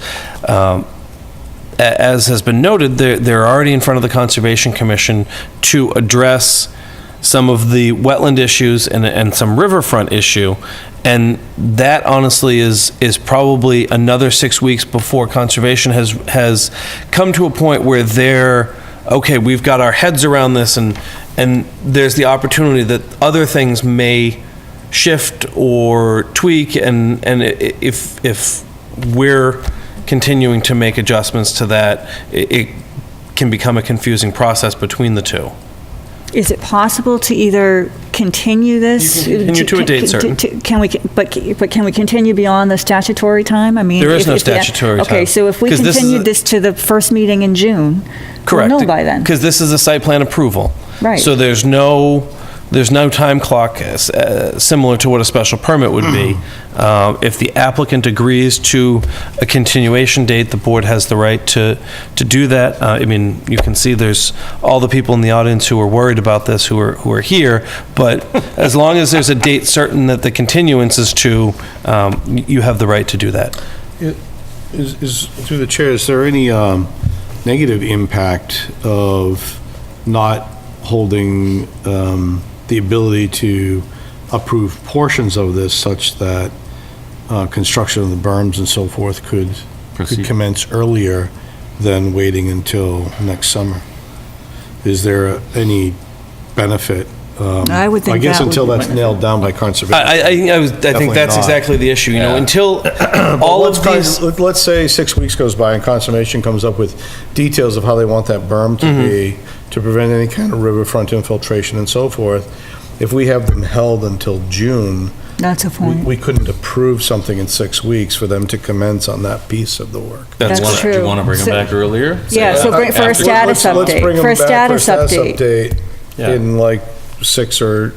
as has been noted, they're already in front of the Conservation Commission to address some of the wetland issues and some riverfront issue. And that honestly is probably another 6 weeks before Conservation has come to a point where they're, okay, we've got our heads around this, and there's the opportunity that other things may shift or tweak, and if we're continuing to make adjustments to that, it can become a confusing process between the two.
Is it possible to either continue this?
You can continue to a date certain.
Can we, but can we continue beyond the statutory time? I mean,
There is
if-
no
if the-
statutory time.
Okay, so if we
'Cause this is
continued
a-
this to the first meeting in June, we'll
Correct.
know by then.
Because this is a site plan approval.
Right.
So there's no time clock similar to what a special permit would be. If the applicant agrees to a continuation date, the board has the right to do that. I mean, you can see there's all the people in the audience who are worried about this who are here, but as long as there's a date certain that the continuance is to, you have the right to do that.
Through the chair, is there any negative impact of not holding the ability to approve portions of this such that construction of the berms and so forth could commence earlier than waiting until next summer? Is there any benefit?
I would think
I guess
that would
until
be
that's
one of
nailed down by conservation.
I think
Definitely
that's
not.
exactly the issue, until
Well,
all of these.
Let's say 6 weeks goes by and Conservation comes up with details of how they want that berm to be, to prevent any kind of riverfront infiltration and so forth. If we have them held until June,
That's a point.
we couldn't approve something in 6 weeks for them to commence on that piece of the work.
That's true.
Do you want to bring them
So-
back earlier?
Yeah, so bring, for a status
Let's bring
update,
them
for a
back
status update.
in like 6 or,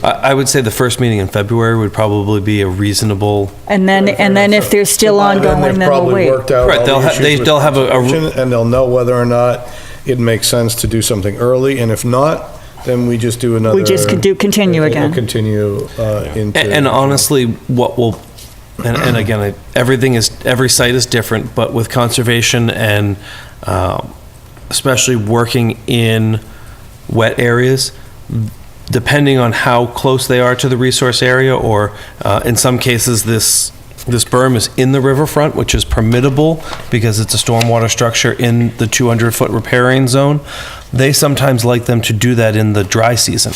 I would say the first meeting in February would probably be a reasonable.
And then if they're still
by then
ongoing,
they've
then we'll
probably
wait.
worked out
Right,
all
they'll
the
ha- they-
issues with
they'll have a-
Conservation, and they'll know whether or not it makes sense to do something early, and if not, then we just do another.
We just could continue
we'll
again.
Continue into.
And honestly, what will, and again, every site is different, but with conservation and especially working in wet areas, depending on how close they are to the resource area, or in some cases, this berm is in the riverfront, which is permittable because it's a stormwater structure in the 200-foot riparian zone. They sometimes like them to do that in the dry season.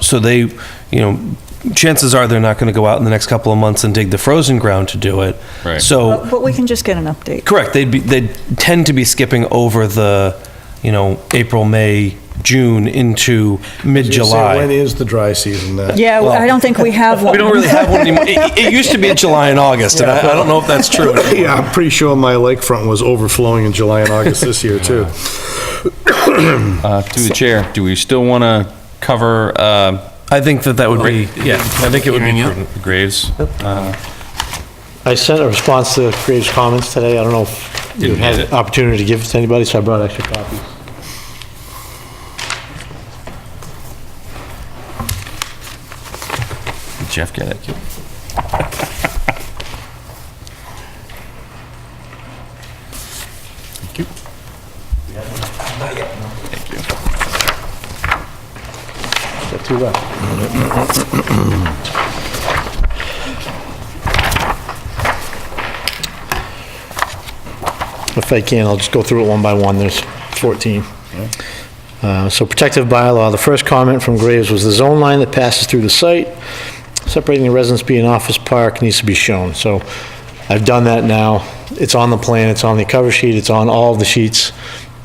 So they, chances are they're not going to go out in the next couple of months and dig the frozen ground to do it.
Right.
So,
But we can just get an update.
correct, they'd tend to be skipping over the, April, May, June into
When
mid-July.
is the dry season then?
Yeah, I don't think we have one.
We don't really have one anymore. It used to be July and August, and I don't know if that's true anymore.
Yeah, I'm pretty sure my lakefront was overflowing in July and August this year, too.
Through the chair, do we still want to cover
I think that would be, yeah, I think it would be
Hearing you.
prudent.
Graves?
I sent a response to Graves' comments today. I don't know if you
Didn't
had
get
an
it.
opportunity to give it to anybody, so I brought extra copies.
Jeff get it?
Thank you.
Thank you.
Got two left. If I can, I'll just go through it one by one. There's 14. So protective bylaw, the first comment from Graves was the zone line that passes through the site, separating the residence B and office park needs to be shown. So I've done that now. It's on the plan, it's on the cover sheet, it's on all of the sheets.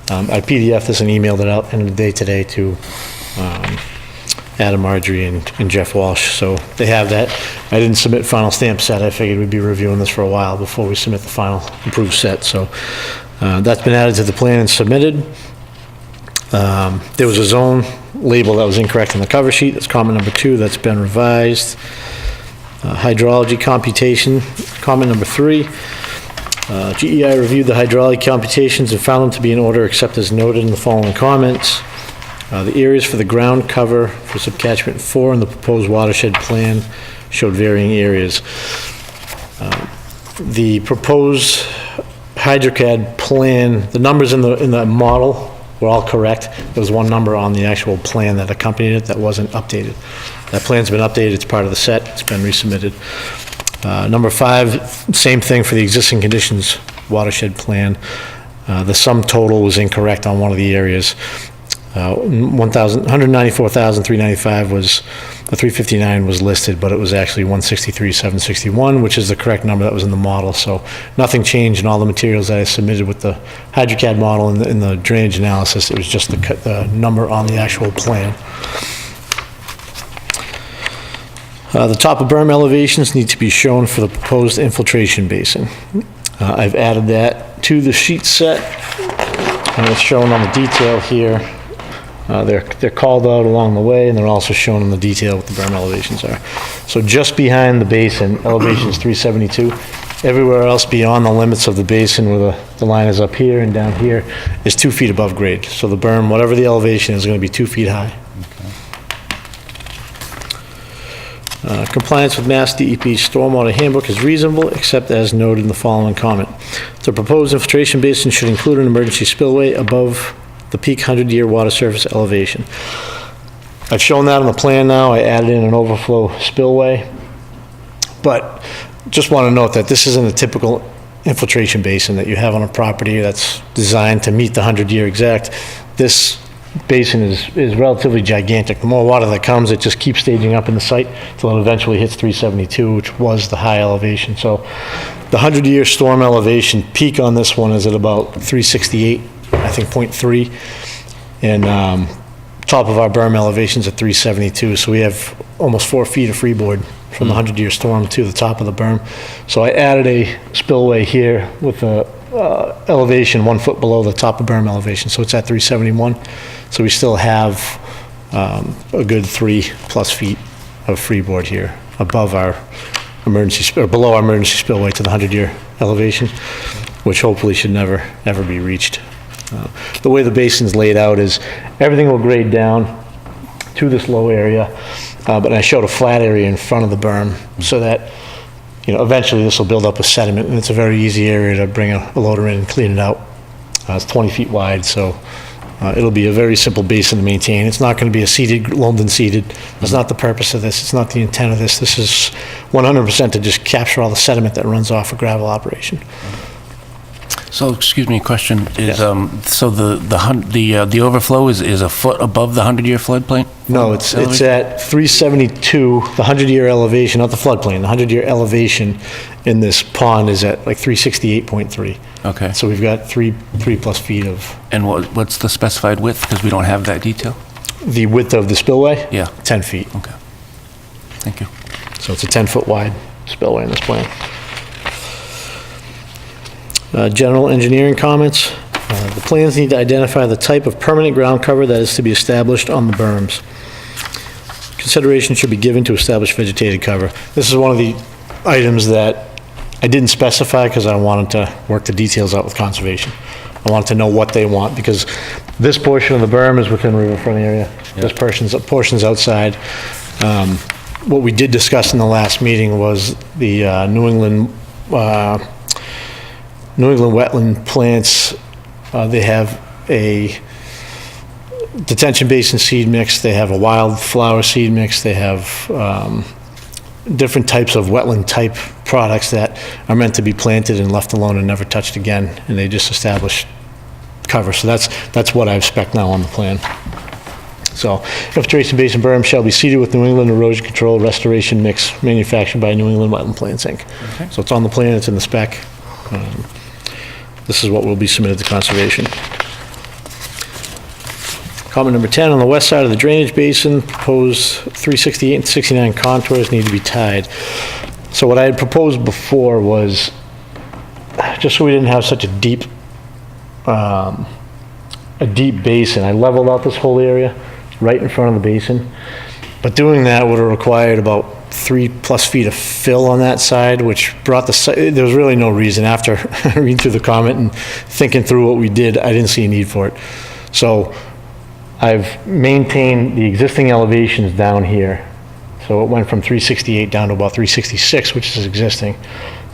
I PDF this and emailed it out end of the day today to Adam Marjorie and Jeff Walsh, so they have that. I didn't submit final stamp set. I figured we'd be reviewing this for a while before we submit the final approved set, so that's been added to the plan and submitted. There was a zone label that was incorrect in the cover sheet. That's comment number 2. That's been revised. Hydrology computation, comment number 3. GEI reviewed the hydrology computations and found them to be in order except as noted in the following comments. The areas for the ground cover for subcatchment 4 in the proposed watershed plan showed varying areas. The proposed HydroCAD plan, the numbers in the model were all correct. There was one number on the actual plan that accompanied it that wasn't updated. That plan's been updated, it's part of the set, it's been resubmitted. Number 5, same thing for the existing conditions watershed plan. The sum total was incorrect on one of the areas. 194,395 was, the 359 was listed, but it was actually 163,761, which is the correct number that was in the model. So nothing changed in all the materials that I submitted with the HydroCAD model and in the drainage analysis. It was just the number on the actual plan. The top of berm elevations need to be shown for the proposed infiltration basin. I've added that to the sheet set, and it's shown on the detail here. They're called out along the way, and they're also shown in the detail what the berm elevations are. So just behind the basin, elevation is 372. Everywhere else beyond the limits of the basin, where the line is up here and down here, is 2 feet above grade. So the berm, whatever the elevation is, going to be 2 feet high. Compliance with Mass DEP Stormwater Handbook is reasonable, except as noted in the following comment. The proposed infiltration basin should include an emergency spillway above the peak 100-year water surface elevation. I've shown that on the plan now. I added in an overflow spillway. But just want to note that this isn't a typical infiltration basin that you have on a property that's designed to meet the 100-year exact. This basin is relatively gigantic. The more water that comes, it just keeps staging up in the site until it eventually hits 372, which was the high elevation. So the 100-year storm elevation peak on this one is at about 368, I think 0.3. And top of our berm elevation's at 372. So we have almost 4 feet of freeboard from the 100-year storm to the top of the berm. So I added a spillway here with the elevation 1 foot below the top of berm elevation, so it's at 371. So we still have a good 3+ feet of freeboard here above our emergency, or below our emergency spillway to the 100-year elevation, which hopefully should never, ever be reached. The way the basin's laid out is everything will grade down to this low area, but I showed a flat area in front of the berm so that, you know, eventually this will build up with sediment, and it's a very easy area to bring a loader in and clean it out. It's 20 feet wide, so it'll be a very simple basin to maintain. It's not going to be a seeded, loamed and seeded. That's not the purpose of this. It's not the intent of this. This is 100% to just capture all the sediment that runs off a gravel operation.
So, excuse me, question is, so the overflow is a foot above the 100-year floodplain?
No, it's at 372, the 100-year elevation, not the floodplain. The 100-year elevation in this pond is at like 368.3.
Okay.
So we've got 3+ feet of.
And what's the specified width? Because we don't have that detail.
The width of the spillway?
Yeah.
10 feet.
Okay. Thank you.
So it's a 10-foot wide spillway in this plan. General engineering comments. The plans need to identify the type of permanent ground cover that is to be established on the berms. Consideration should be given to establish vegetated cover. This is one of the items that I didn't specify because I wanted to work the details out with conservation. I wanted to know what they want, because this portion of the berm is within riverfront area. This portion's outside. what we did discuss in the last meeting was the New England wetland plants. They have a detention basin seed mix, they have a wildflower seed mix, they have different types of wetland type products that are meant to be planted and left alone and never touched again, and they just establish cover. So that's what I've spec'd now on the plan. So, infiltration basin berm shall be seeded with New England erosion control restoration mix manufactured by New England Wetland Plants, Inc. So it's on the plan, it's in the spec. This is what will be submitted to conservation. Comment number 10, on the west side of the drainage basin, proposed 368 and 69 contours need to be tied. So what I had proposed before was, just so we didn't have such a deep basin, I leveled out this whole area right in front of the basin. But doing that would have required about 3+ feet of fill on that side, which brought the site, there was really no reason. After reading through the comment and thinking through what we did, I didn't see a need for it. So I've maintained the existing elevations down here. So it went from 368 down to about 366, which is existing.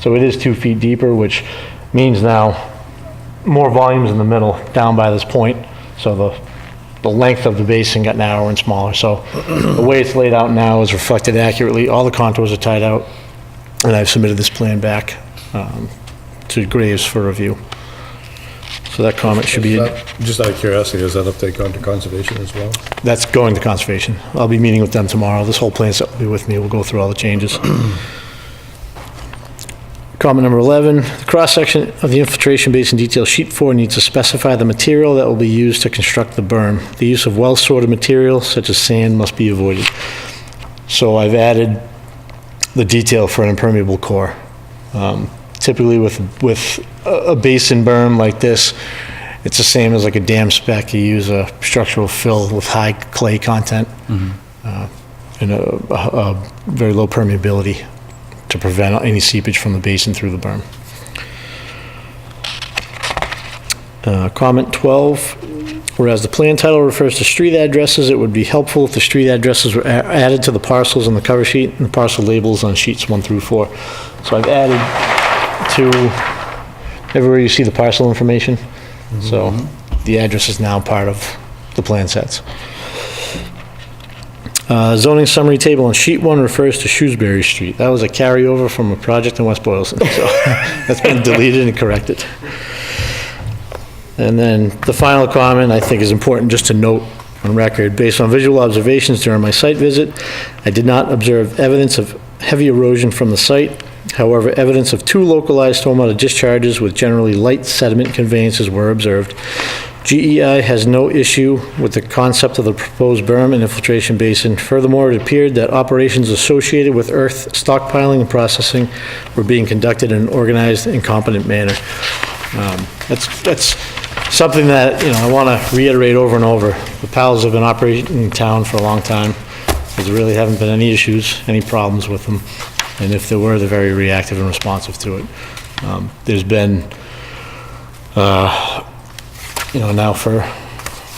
So it is 2 feet deeper, which means now more volumes in the middle down by this point. So the length of the basin got narrower and smaller. So the way it's laid out now is reflected accurately. All the contours are tied out, and I've submitted this plan back to Graves for review. So that comment should be,
Just out of curiosity, does that update go to conservation as well?
that's going to conservation. I'll be meeting with them tomorrow. This whole plan set will be with me. We'll go through all the changes. Comment number 11, the cross-section of the infiltration basin detail sheet 4 needs to specify the material that will be used to construct the berm. The use of well-sorted material such as sand must be avoided. So I've added the detail for an impermeable core. Typically with a basin berm like this, it's the same as like a dam spec. You use a structural fill with high clay content and a very low permeability to prevent any seepage from the basin through the berm. Comment 12, whereas the plan title refers to street addresses, it would be helpful if the street addresses were added to the parcels on the cover sheet and the parcel labels on sheets 1 through 4. So I've added to everywhere you see the parcel information. So the address is now part of the plan sets. Zoning summary table on sheet 1 refers to Shrewsbury Street. That was a carryover from a project in West Boylston, so that's been deleted and corrected. And then the final comment I think is important just to note on record. Based on visual observations during my site visit, I did not observe evidence of heavy erosion from the site. However, evidence of 2 localized stormwater discharges with generally light sediment conveyances were observed. GEI has no issue with the concept of the proposed berm and infiltration basin. Furthermore, it appeared that operations associated with earth stockpiling and processing were being conducted in an organized and competent manner. That's something that, I want to reiterate over and over. The PALs have been operating in town for a long time. There really haven't been any issues, any problems with them. And if there were, they're very reactive and responsive to it. There's been, now for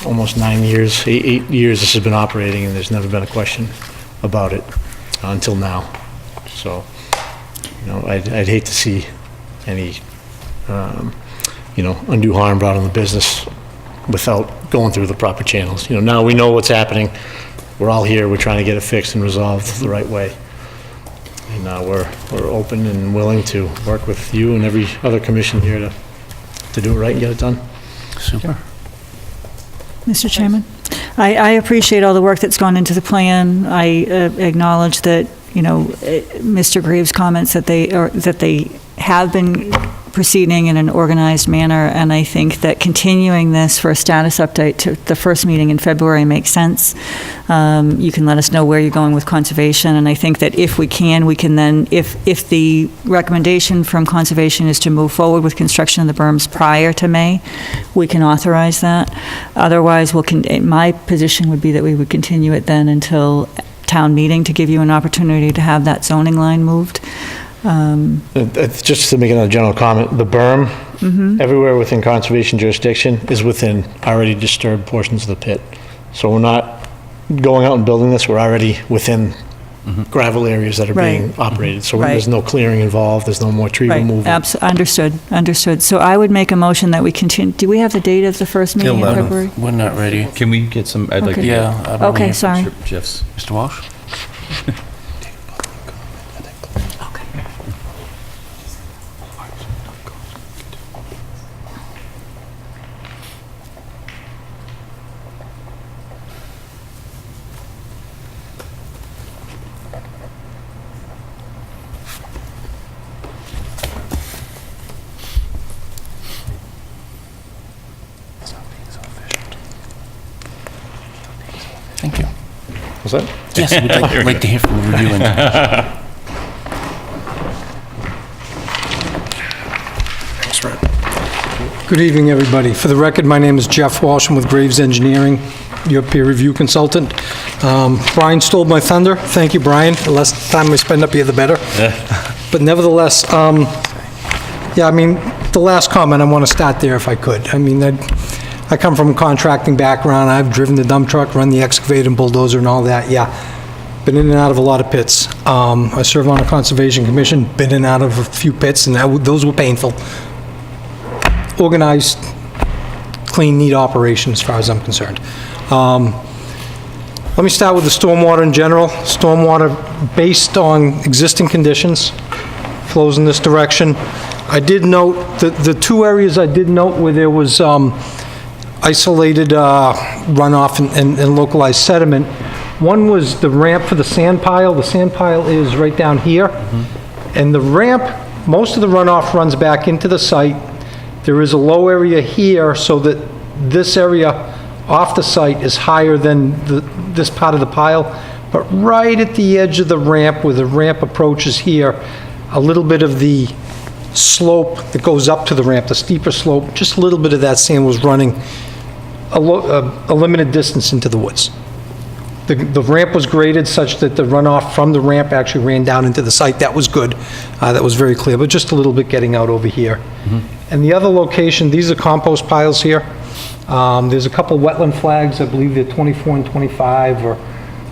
almost 9 years, 8 years this has been operating, and there's never been a question about it until now. So, I'd hate to see any, undue harm brought on the business without going through the proper channels. Now we know what's happening. We're all here. We're trying to get it fixed and resolved the right way. And we're open and willing to work with you and every other commission here to do it right and get it done.
Super.
Mr. Chairman, I appreciate all the work that's gone into the plan. I acknowledge that, Mr. Graves' comments that they have been proceeding in an organized manner, and I think that continuing this for a status update to the first meeting in February makes sense. You can let us know where you're going with conservation, and I think that if we can then, if the recommendation from conservation is to move forward with construction of the berms prior to May, we can authorize that. Otherwise, my position would be that we would continue it then until town meeting to give you an opportunity to have that zoning line moved.
Just to make another general comment, the berm, everywhere within conservation jurisdiction is within already disturbed portions of the pit. So we're not going out and building this, we're already within gravel areas that are being
Right.
operated. So
Right.
there's no clearing involved, there's no more tree
Right,
removal.
understood, understood. So I would make a motion that we continue, do we have the date of the first meeting in
11th.
February?
We're not ready.
Can we get some, I'd like to
Okay.
get
Yeah. I don't
Okay,
know.
sorry.
Jeff's.
Mr. Walsh? Thank you.
Was that?
Yes, we'd like to hear from the review engineer.
Good evening, everybody. For the record, my name is Jeff Walsh. I'm with Graves Engineering, your peer review consultant. Brian stole my thunder. Thank you, Brian. The less time I spend up here, the better. But nevertheless, yeah, I mean, the last comment, I want to start there if I could. I mean, I come from a contracting background. I've driven the dump truck, run the excavator and bulldozer and all that, yeah. Been in and out of a lot of pits. I serve on a conservation commission, been in and out of a few pits, and those were painful. Organized, clean, neat operation as far as I'm concerned. Let me start with the stormwater in general. Stormwater based on existing conditions, flows in this direction. I did note, the two areas I did note where there was isolated runoff and localized sediment. One was the ramp for the sand pile. The sand pile is right down here. And the ramp, most of the runoff runs back into the site. There is a low area here so that this area off the site is higher than this part of the pile. But right at the edge of the ramp, where the ramp approaches here, a little bit of the slope that goes up to the ramp, the steeper slope, just a little bit of that sand was running a limited distance into the woods. The ramp was graded such that the runoff from the ramp actually ran down into the site. That was good. That was very clear, but just a little bit getting out over here. And the other location, these are compost piles here. There's a couple wetland flags, I believe they're 24 and 25, or,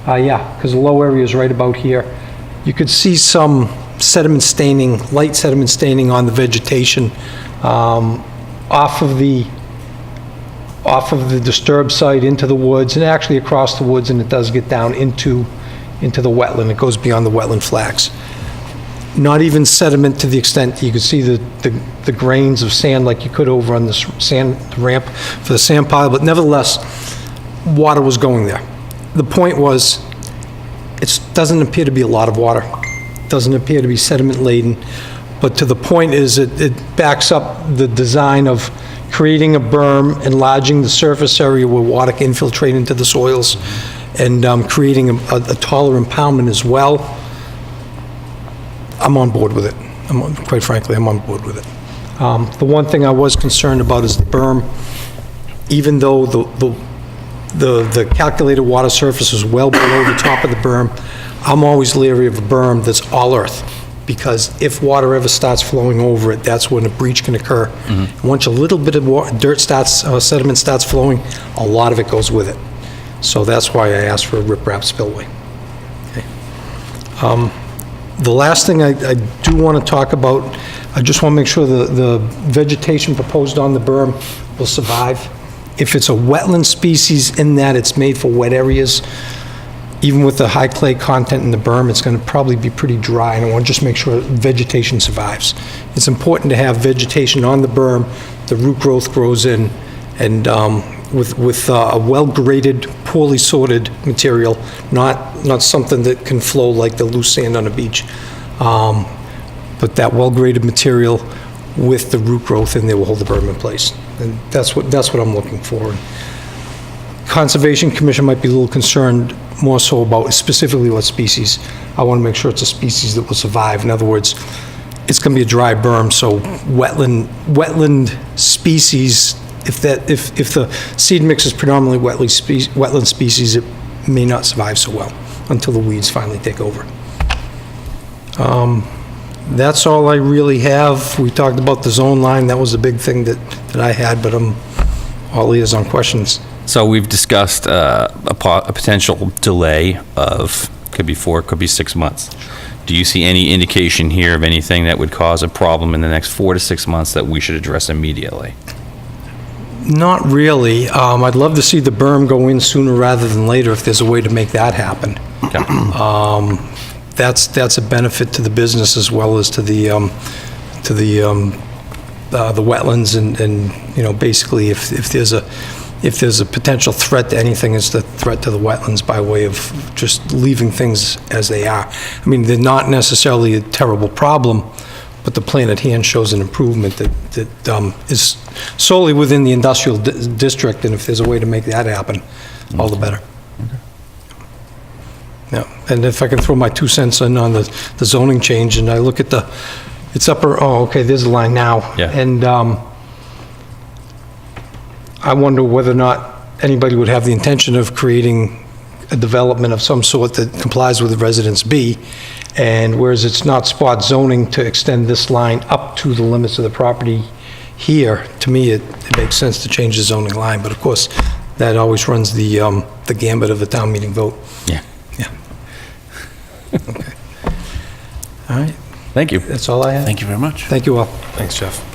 yeah, because the low area is right about here. You could see some sediment staining, light sediment staining on the vegetation off of the disturbed site into the woods, and actually across the woods, and it does get down into the wetland. It goes beyond the wetland flags. Not even sediment to the extent that you could see the grains of sand like you could over on the sand ramp for the sand pile, but nevertheless, water was going there. The point was, it doesn't appear to be a lot of water. It doesn't appear to be sediment laden, but to the point is it backs up the design of creating a berm, enlarging the surface area where water can infiltrate into the soils, and creating a taller impoundment as well. I'm on board with it. Quite frankly, I'm on board with it. The one thing I was concerned about is the berm. Even though the calculated water surface is well below the top of the berm, I'm always leery of a berm that's all earth, because if water ever starts flowing over it, that's when a breach can occur. Once a little bit of sediment starts flowing, a lot of it goes with it. So that's why I asked for a riprap spillway. Okay. The last thing I do want to talk about, I just want to make sure the vegetation proposed on the berm will survive. If it's a wetland species in that it's made for wet areas, even with the high clay content in the berm, it's going to probably be pretty dry, and I want to just make sure vegetation survives. It's important to have vegetation on the berm, the root growth grows in, and with a well-graded, poorly sorted material, not something that can flow like the loose sand on a beach, but that well-graded material with the root growth in there will hold the berm in place. And that's what I'm looking for. Conservation Commission might be a little concerned more so about specifically what species. I want to make sure it's a species that will survive. In other words, it's going to be a dry berm, so wetland species, if the seed mix is predominantly wetland species, it may not survive so well until the weeds finally take over. That's all I really have. We talked about the zone line. That was a big thing that I had, but I'm all ears on questions.
So we've discussed a potential delay of could be 4, could be 6 months. Do you see any indication here of anything that would cause a problem in the next 4 to 6 months that we should address immediately?
Not really. I'd love to see the berm go in sooner rather than later if there's a way to make that happen. That's a benefit to the business as well as to the wetlands and, you know, basically if there's a potential threat to anything, it's the threat to the wetlands by way of just leaving things as they are. I mean, they're not necessarily a terrible problem, but the plan at hand shows an improvement that is solely within the industrial district, and if there's a way to make that happen, all the better. Yeah, and if I can throw my 2 cents in on the zoning change, and I look at it's upper, oh, okay, there's a line now.
Yeah.
And I wonder whether or not anybody would have the intention of creating a development of some sort that complies with Residence B, and whereas it's not spot zoning to extend this line up to the limits of the property here, to me, it makes sense to change the zoning line, but of course, that always runs the gambit of a town meeting vote.
Yeah.
Yeah. Okay. All right,
Thank you.
that's all I have.
Thank you very much.
Thank you all.
Thanks, Jeff.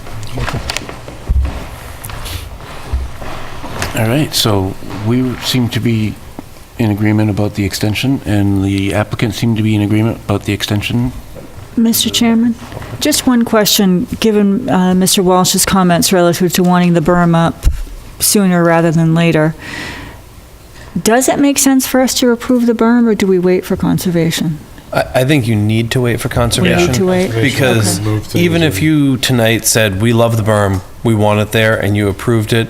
All right, so we seem to be in agreement about the extension, and the applicant seemed to be in agreement about the extension.
Mr. Chairman, just one question, given Mr. Walsh's comments relative to wanting the berm up sooner rather than later. Does it make sense for us to approve the berm, or do we wait for conservation?
I think you need to wait for conservation.
We need to wait?
Because
Okay. Move to
even
the
if you tonight said, we love the berm, we want it there, and you approved it,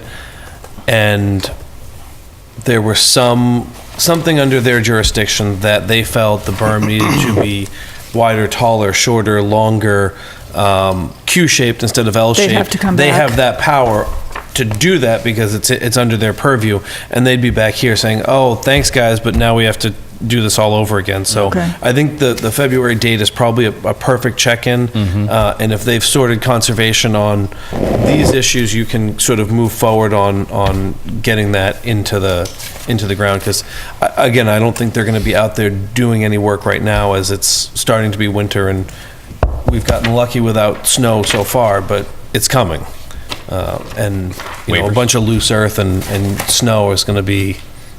and there was something under their jurisdiction that they felt the berm needed to be wider, taller, shorter, longer, Q-shaped instead of L-shaped.
They'd have to come
They
back.
have that power to do that because it's under their purview, and they'd be back here saying, oh, thanks, guys, but now we have to do this all over again. So
Okay.
I think the February date is probably a perfect check-in, and if they've sorted conservation on these issues, you can sort of move forward on getting that into the ground, because, again, I don't think they're going to be out there doing any work right now as it's starting to be winter, and we've gotten lucky without snow so far, but it's coming. And, you know, a
Waivers.
bunch of loose earth and snow is going to be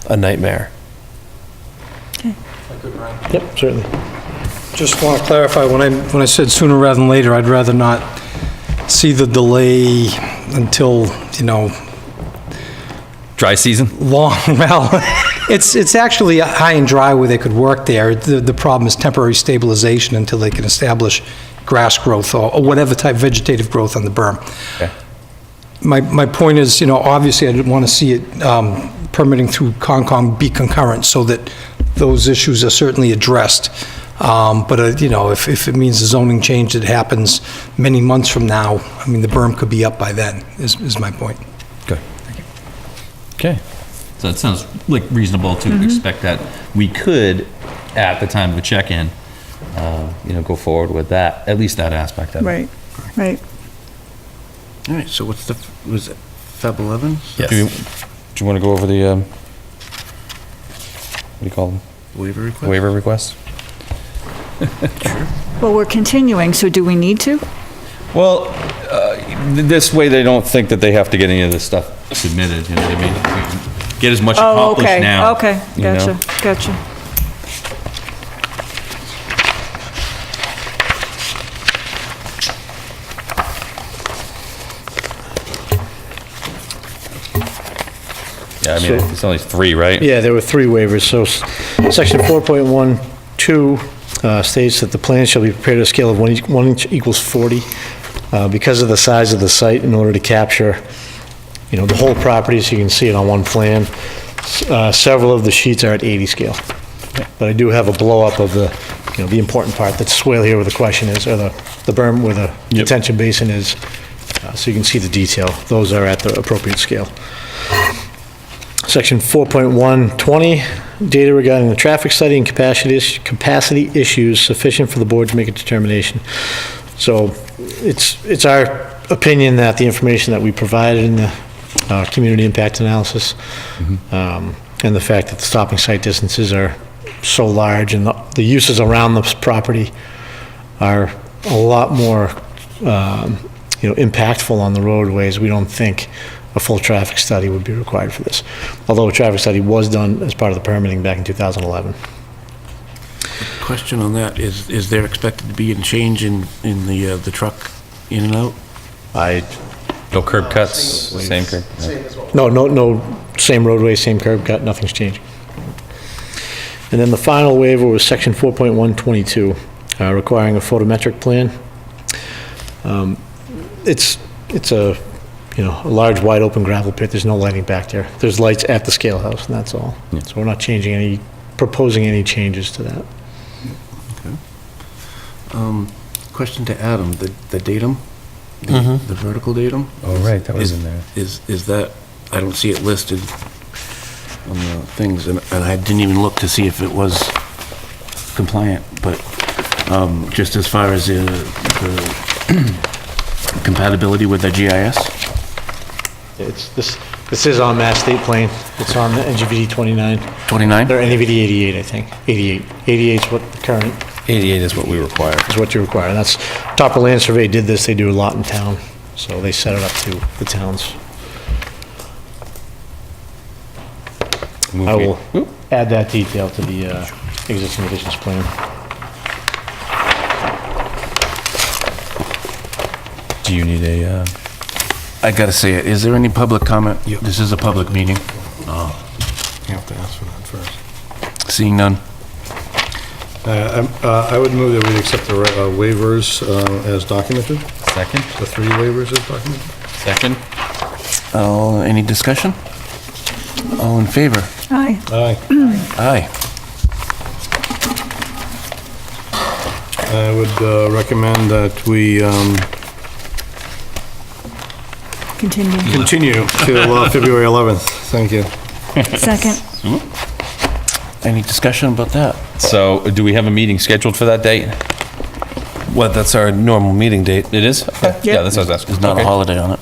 a nightmare.
Yep, certainly.
Just want to clarify, when I said sooner rather than later, I'd rather not see the delay until, you know,
Dry season?
long, well, it's actually high and dry where they could work there. The problem is temporary stabilization until they can establish grass growth or whatever type vegetative growth on the berm.
Okay.
My point is, you know, obviously I didn't want to see it permitting through Concom be concurrent so that those issues are certainly addressed. But, you know, if it means a zoning change that happens many months from now, I mean, the berm could be up by then, is my point.
Good. Okay. So it sounds like reasonable to expect that we could, at the time of a check-in, go forward with that, at least that aspect of it.
Right, right.
All right, so what's was it Feb 11?
Yes.
Do you want to go over the, what do you call them?
Waiver request?
Waiver requests?
Well, we're continuing, so do we need to?
Well, this way they don't think that they have to get any of this stuff submitted, you know what I mean? We can get as much
Oh,
accomplished
okay,
now.
okay,
you know?
gotcha.
Yeah, I mean, it's only 3, right?
Yeah, there were 3 waivers. So section 4.12 states that the plan shall be prepared at a scale of 1 inch equals 40. Because of the size of the site, in order to capture, you know, the whole property, so you can see it on one plan, several of the sheets are at 80 scale. But I do have a blow-up of the, you know, the important part, that's swale here where the question is, or the berm where the detention basin is, so you can see the detail. Those are at the appropriate scale. Section 4.120, data regarding the traffic study and capacity issues sufficient for the board to make a determination. So it's our opinion that the information that we provided in the community impact analysis, and the fact that the stopping site distances are so large, and the uses around this property are a lot more, impactful on the roadways. We don't think a full traffic study would be required for this, although a traffic study was done as part of the permitting back in 2011.
Question on that, is there expected to be a change in the truck in and out?
No curb cuts, same curb?
No, same roadway, same curb cut, nothing's changing. And then the final waiver was section 4.122, requiring a photometric plan. It's a, a large, wide open gravel pit. There's no lighting back there. There's lights at the scale house, and that's all. So we're not proposing any changes to that.
Question to Adam, the datum, the vertical datum?
Oh, right, that was in there.
Is that, I don't see it listed on the things, and I didn't even look to see if it was compliant, but just as far as the compatibility with the GIS?
This is on Mass State Plane. It's on the NGVD 29.
29?
Or NGVD 88, I think. 88. 88 is what the current
88 is what we require.
is what you require. That's, Topper Land Survey did this, they do a lot in town, so they set it up to the towns. I will add that detail to the existing conditions plan.
Do you need a,
I gotta say it, is there any public comment? This is a public meeting.
You have to ask for that first.
Seeing none.
I would move that we accept the waivers as documented,
second?
the 3 waivers as documented.
Second?
Any discussion? All in favor?
Aye.
Aye.
Aye.
I would recommend that we
Continue.
continue till February 11th. Thank you.
Second.
Any discussion about that?
So, do we have a meeting scheduled for that date?
What, that's our normal meeting date?
It is? Okay. Yeah, that's what I was asking.
There's not a
Okay.
holiday on it.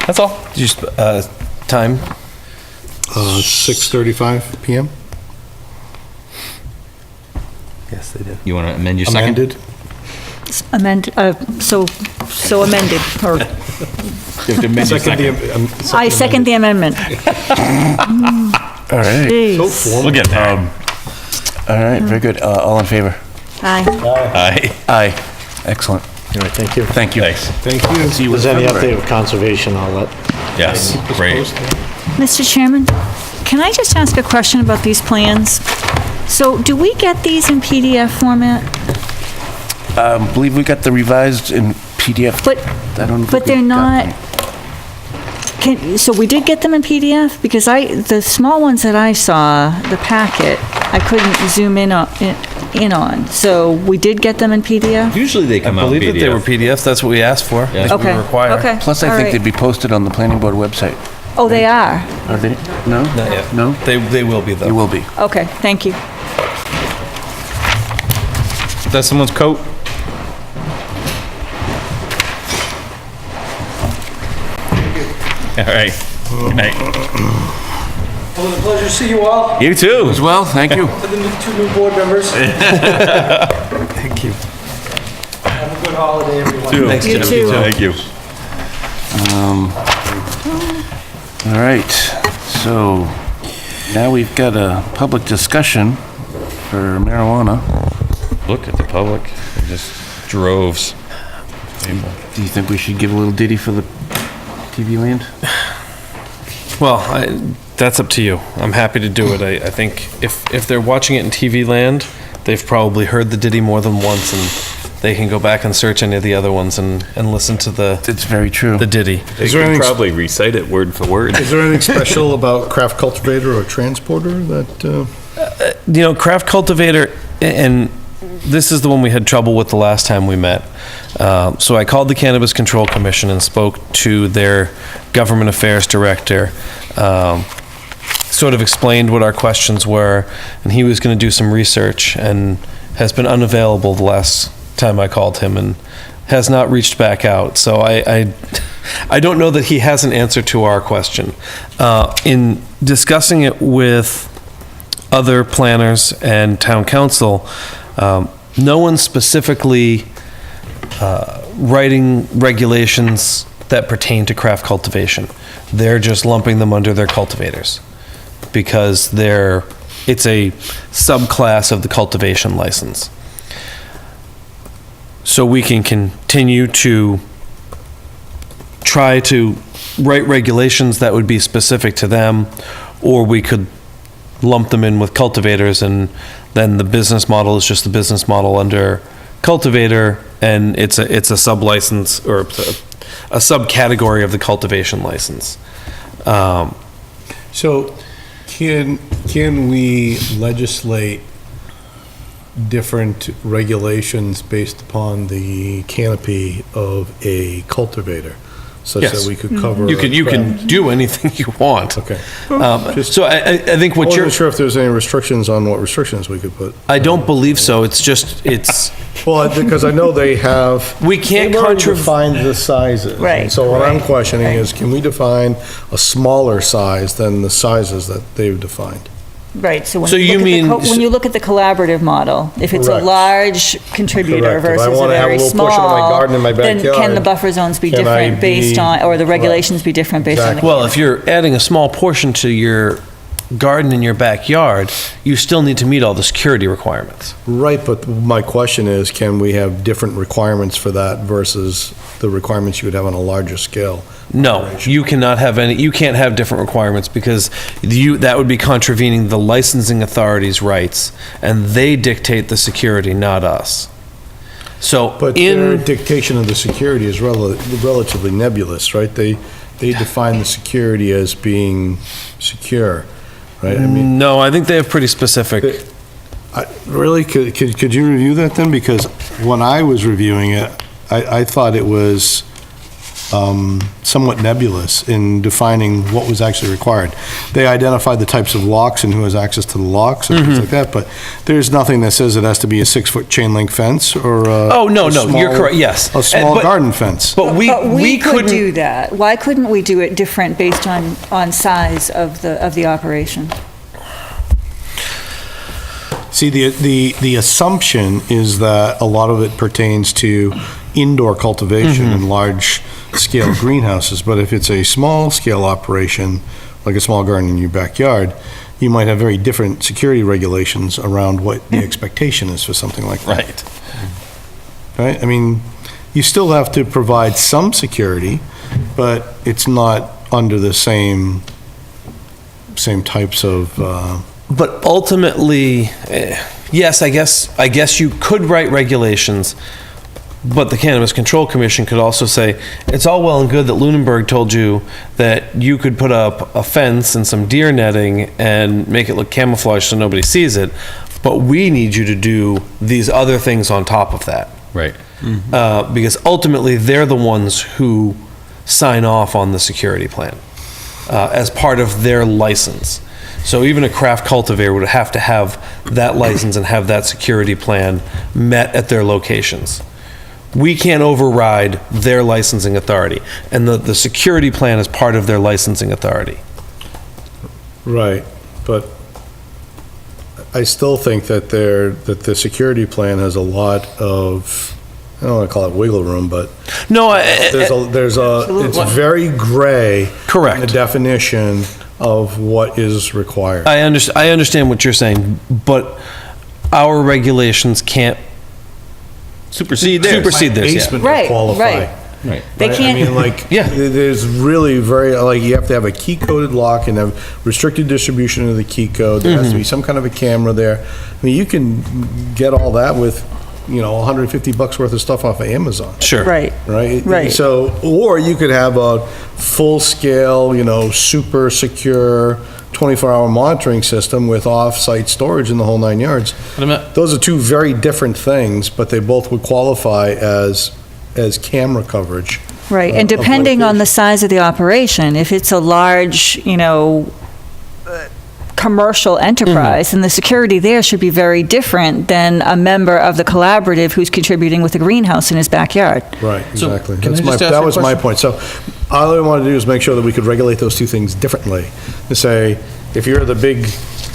That's all.
Just, time?
6:35 PM.
Yes, they do.
You want to amend your second?
Amended.
So amended, or,
You have to amend your second.
I second the amendment.
All right.
Jeez.
We'll get there.
All right, very good. All in favor?
Aye.
Aye.
Aye. Excellent.
All right, thank you.
Thank you.
Thanks.
Thank you.
See you
If
in
there's any
February.
update with conservation, I'll let.
Yes, great.
Mr. Chairman, can I just ask a question about these plans? So do we get these in PDF format?
I believe we got the revised in PDF.
But,
I don't think
but they're
we got
not,
them.
so we did get them in PDF? Because the small ones that I saw, the packet, I couldn't zoom in on. So we did get them in PDF?
Usually they
I
come out
believe that they were
PDF.
PDFs, that's what we asked for.
Yeah.
that's what we
Okay,
require.
okay.
Plus, I
all
think
right.
they'd be posted on the planning board website.
Oh, they are?
Are they? No?
Not yet.
No?
They will be, though.
They will be.
Okay, thank you.
That's someone's coat? All right. Good night.
Well, it was a pleasure to see you all,
You too.
As well, thank you.
to the 2 new board members.
Thank you.
Have a good holiday, everyone.
Thanks,
You
Jim.
too.
Thank you.
All right, so now we've got a public discussion for marijuana.
Look at the public. They're just droves.
Do you think we should give a little ditty for the TV land?
Well, that's up to you. I'm happy to do it. I think if they're watching it in TV land, they've probably heard the ditty more than once, and they can go back and search any of the other ones and listen to
It's very true.
the ditty.
Is there anything,
Probably recite it word for word.
is there anything special about craft cultivator or transporter that,
Craft cultivator, and this is the one we had trouble with the last time we met. So I called the Cannabis Control Commission and spoke to their government affairs director, sort of explained what our questions were, and he was going to do some research and has been unavailable the last time I called him and has not reached back out. So I don't know that he has an answer to our question. In discussing it with other planners and town council, no one's specifically writing regulations that pertain to craft cultivation. They're just lumping them under their cultivators because it's a subclass of the cultivation license. So we can continue to try to write regulations that would be specific to them, or we could lump them in with cultivators, and then the business model is just the business model under cultivator, and it's a sub-license or a subcategory of the cultivation license.
So can we legislate different regulations based upon the canopy of a cultivator? Such
Yes.
that we could cover.
You can do anything you want.
Okay.
So I think
I
what you're,
wasn't sure if there's any restrictions on what restrictions we could put.
I don't believe so. It's,
Well, because I know they have.
we can't
They've already
control.
defined the sizes.
Right,
And so what I'm
right,
questioning
right.
is, can we define a smaller size than the sizes that they've defined?
Right, so when
So
you
you
look at the
mean-
when you look at the collaborative model, if it's a
Correct.
large contributor
Correct. If I
versus a
wanna have a
very
little portion of my
small,
garden in my
then can
backyard,
the buffer zones be
can I
different based
be-
on, or the
Correct.
regulations be different based on the?
Exactly.
Well, if you're adding a small portion to your garden in your backyard, you still need to meet all the security requirements.
Right, but my question is, can we have different requirements for that versus the requirements you would have on a larger scale?
No, you cannot have any, you can't have different requirements because that would be contravening the licensing authority's rights, and they dictate the security, not us. So
But their
in,
dictation of the security is relatively nebulous, right? They define the security as being secure, right? I mean,
no, I think they have pretty specific,
really, could you review that then? Because when I was reviewing it, I thought it was somewhat nebulous in defining what was actually required. They identified the types of locks and who has access to the locks and things like that, but there's nothing that says it has to be a 6-foot chain link fence or a.
Oh, no,
a
no, you're
small-
correct, yes.
A small
But-
garden fence.
but we
could
couldn't.
do that. Why couldn't we do it different based on size of the operation?
See, the assumption is that a lot of it pertains to indoor cultivation and large-scale greenhouses, but if it's a small-scale operation, like a small garden in your backyard, you might have very different security regulations around what the expectation is for something like that.
Right.
Right? I mean, you still have to provide some security, but it's not under the same types of,
But ultimately, yes, I guess you could write regulations, but the Cannabis Control Commission could also say, it's all well and good that Lunenburg told you that you could put up a fence and some deer netting and make it look camouflaged so nobody sees it, but we need you to do these other things on top of that.
Right.
Because ultimately, they're the ones who sign off on the security plan as part of their license. So even a craft cultivator would have to have that license and have that security plan met at their locations. We can't override their licensing authority, and the security plan is part of their licensing authority.
right, but I still think that the security plan has a lot of, I don't want to call it wiggle room, but
No,
it's very gray.
Correct.
in the definition of what is required.
I understand what you're saying, but our regulations can't
Supersede theirs.
supersede this, yeah.
Basement would
Right,
qualify.
right.
Right.
They
Right?
can't.
I mean, like,
Yeah.
there's really like, you have to have a key-coded lock and have restricted distribution of the key code. There has to be some kind of a camera there. I mean, you can get all that with, $150 worth of stuff off of Amazon.
Sure.
Right.
Right?
Right.
So, or you could have a full-scale, super secure 24-hour monitoring system with off-site storage in the whole 9 yards. Those are two very different things, but they both would qualify as camera coverage.
Right, and
of
depending on
location.
the size of the operation, if it's a large, commercial enterprise, then the security there should be very different than a member of the collaborative who's contributing with a greenhouse in his backyard.
Right,
So,
exactly.
can I
That's
just ask
that
a
was my
question?
point. So all I wanted to do is make sure that we could regulate those two things differently. To say, if you're the big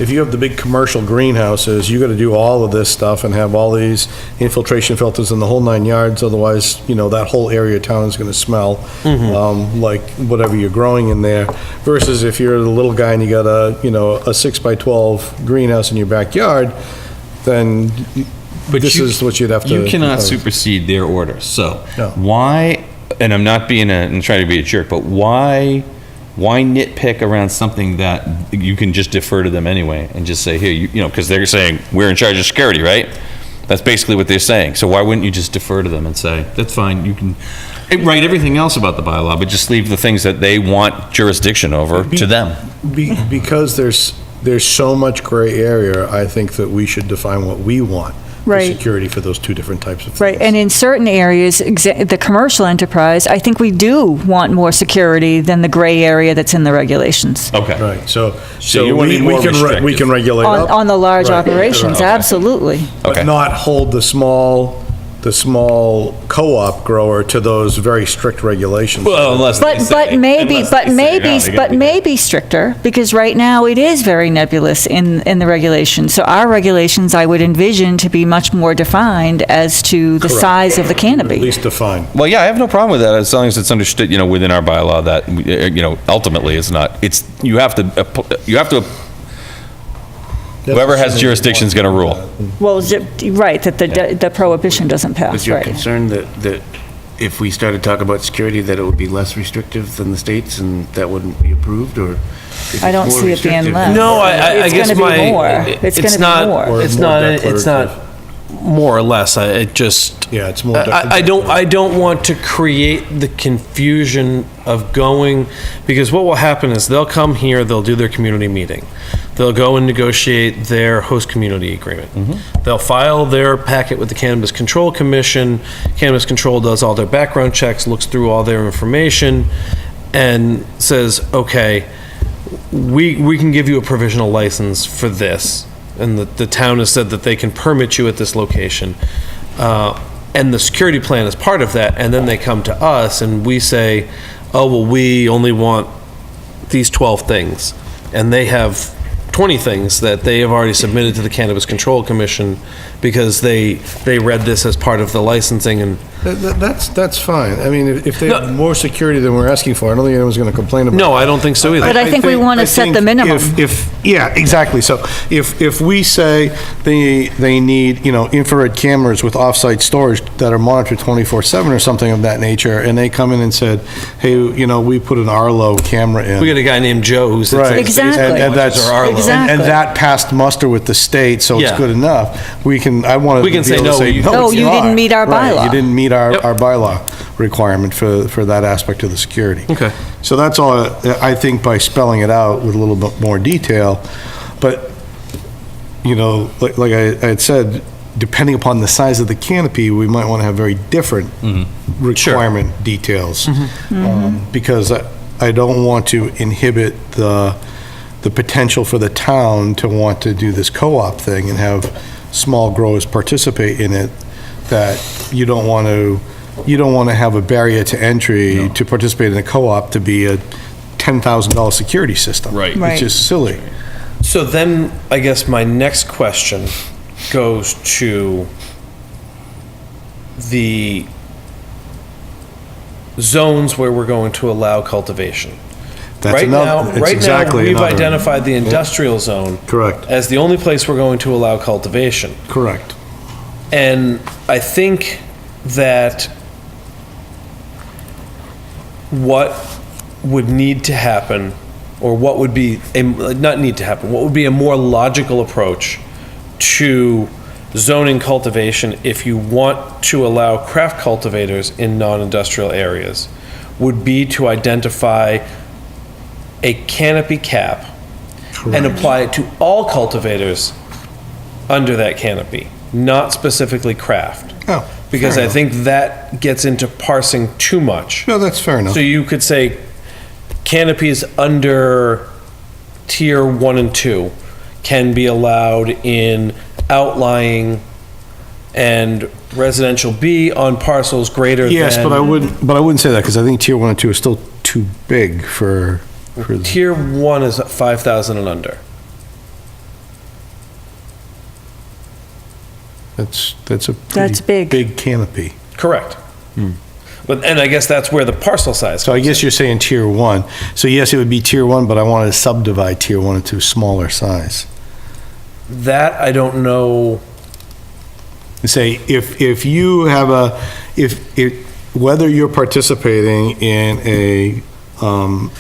if you have the big commercial greenhouses, you gotta do all of this stuff and have all these infiltration filters in the whole 9 yards, otherwise, that whole area of town is gonna smell, like whatever you're growing in there, versus if you're the little guy and you got a 6x12 greenhouse in your backyard, then this is what you'd have to.
You cannot
propose.
supersede their orders, so
No.
why, and I'm not and trying to be a jerk, but why nitpick around something that you can just defer to them anyway and just say, here, because they're saying, we're in charge of security, right? That's basically what they're saying. So why wouldn't you just defer to them and say, that's fine, you can write everything else about the bylaw, but just leave the things that they want jurisdiction over to them?
Because there's so much gray area, I think that we should define what we want. For
Right.
security for those two different types of things.
Right, and in certain areas, the commercial enterprise, I think we do want more security than the gray area that's in the regulations.
Okay.
Right, so
you wanna be more
we
restrictive.
can regulate up.
On the large
Right.
operations,
Okay.
absolutely.
Okay.
But not hold the small co-op grower to those very strict regulations.
Well, unless they say.
But maybe,
unless they say, no, they gotta be-
maybe stricter, because right now it is very nebulous in the regulations. So our regulations, I would envision to be much more defined as to the
Correct.
size of the
At
canopy.
least define.
Well, yeah, I have no problem with that, as long as it's understood, within our bylaw that, ultimately it's not, you have to, whoever has jurisdiction is gonna rule.
Well, right, that the prohibition doesn't pass,
Was your
right.
concern that if we started talking about security, that it would be less restrictive than the states and that wouldn't be approved, or? if
I
it's
don't
more
see it being
restrictive,
less.
No, I
It's
guess
gonna be more. It's gonna be
not,
more.
it's
Or
not,
more
it's not more or less. It just.
Yeah, it's more.
I don't want to create the confusion of going, because what will happen is they'll come here, they'll do their community meeting. They'll go and negotiate their host community agreement. They'll file their packet with the Cannabis Control Commission. Cannabis Control does all their background checks, looks through all their information, and says, okay, we can give you a provisional license for this. And the town has said that they can permit you at this location. And the security plan is part of that, and then they come to us and we say, oh, well, we only want these 12 things. And they have 20 things that they have already submitted to the Cannabis Control Commission because they read this as part of the licensing and.
That's fine. I mean, if they have more security than we're asking for, I don't think anyone's gonna complain about it.
No, I don't think so either.
But I think we want to set the minimum.
Yeah, exactly. So if we say they need, infrared cameras with off-site storage that are monitored 24/7 or something of that nature, and they come in and said, hey, we put an Arlo camera in.
We got a guy named Joe who sits
Right.
in his basement
Exactly.
and watches our Arlo.
Exactly.
And that passed muster with the state, so it's
Yeah.
good enough. We can
say,
say,
no,
no,
you-
No,
it's
you
not.
didn't meet our
Right,
bylaw.
You didn't meet our
Yep.
bylaw requirement for that aspect of the security.
Okay.
So that's all, I think, by spelling it out with a little bit more detail. But, like I had said, depending upon the size of the canopy, we might want to have very different requirement details. Because I don't want to inhibit the potential for the town to want to do this co-op thing and have small growers participate in it, that you don't want to have a barrier to entry to participate in a co-op to be a $10,000 security system.
Right.
Right.
It's just silly.
So then, I guess my next question goes to the zones where we're going to allow cultivation.
That's
Right now,
another, it's exactly
we've
another-
identified the industrial zone
Correct,
as the only place we're going to allow cultivation.
correct.
And I think that what would need to happen, or what would be, not need to happen, what would be a more logical approach to zoning cultivation if you want to allow craft cultivators in non-industrial areas, would be to identify a canopy cap and apply it to all cultivators under that canopy, not specifically craft.
Oh,
Because
fair
I
enough.
think that gets into parsing too much.
No, that's fair enough.
So you could say canopies under tier 1 and 2 can be allowed in outlying and residential B on parcels greater than.
Yes, but I wouldn't say that, because I think tier 1 and 2 is still too big for the-
Tier 1 is 5,000 and under.
That's a
That's
pretty
big.
big canopy.
Correct. But, and I guess that's where the parcel size.
So I guess you're saying tier one. So yes, it would be tier one, but I wanted to subdivide tier one into smaller size.
That, I don't know.
Say, if you have whether you're participating in a,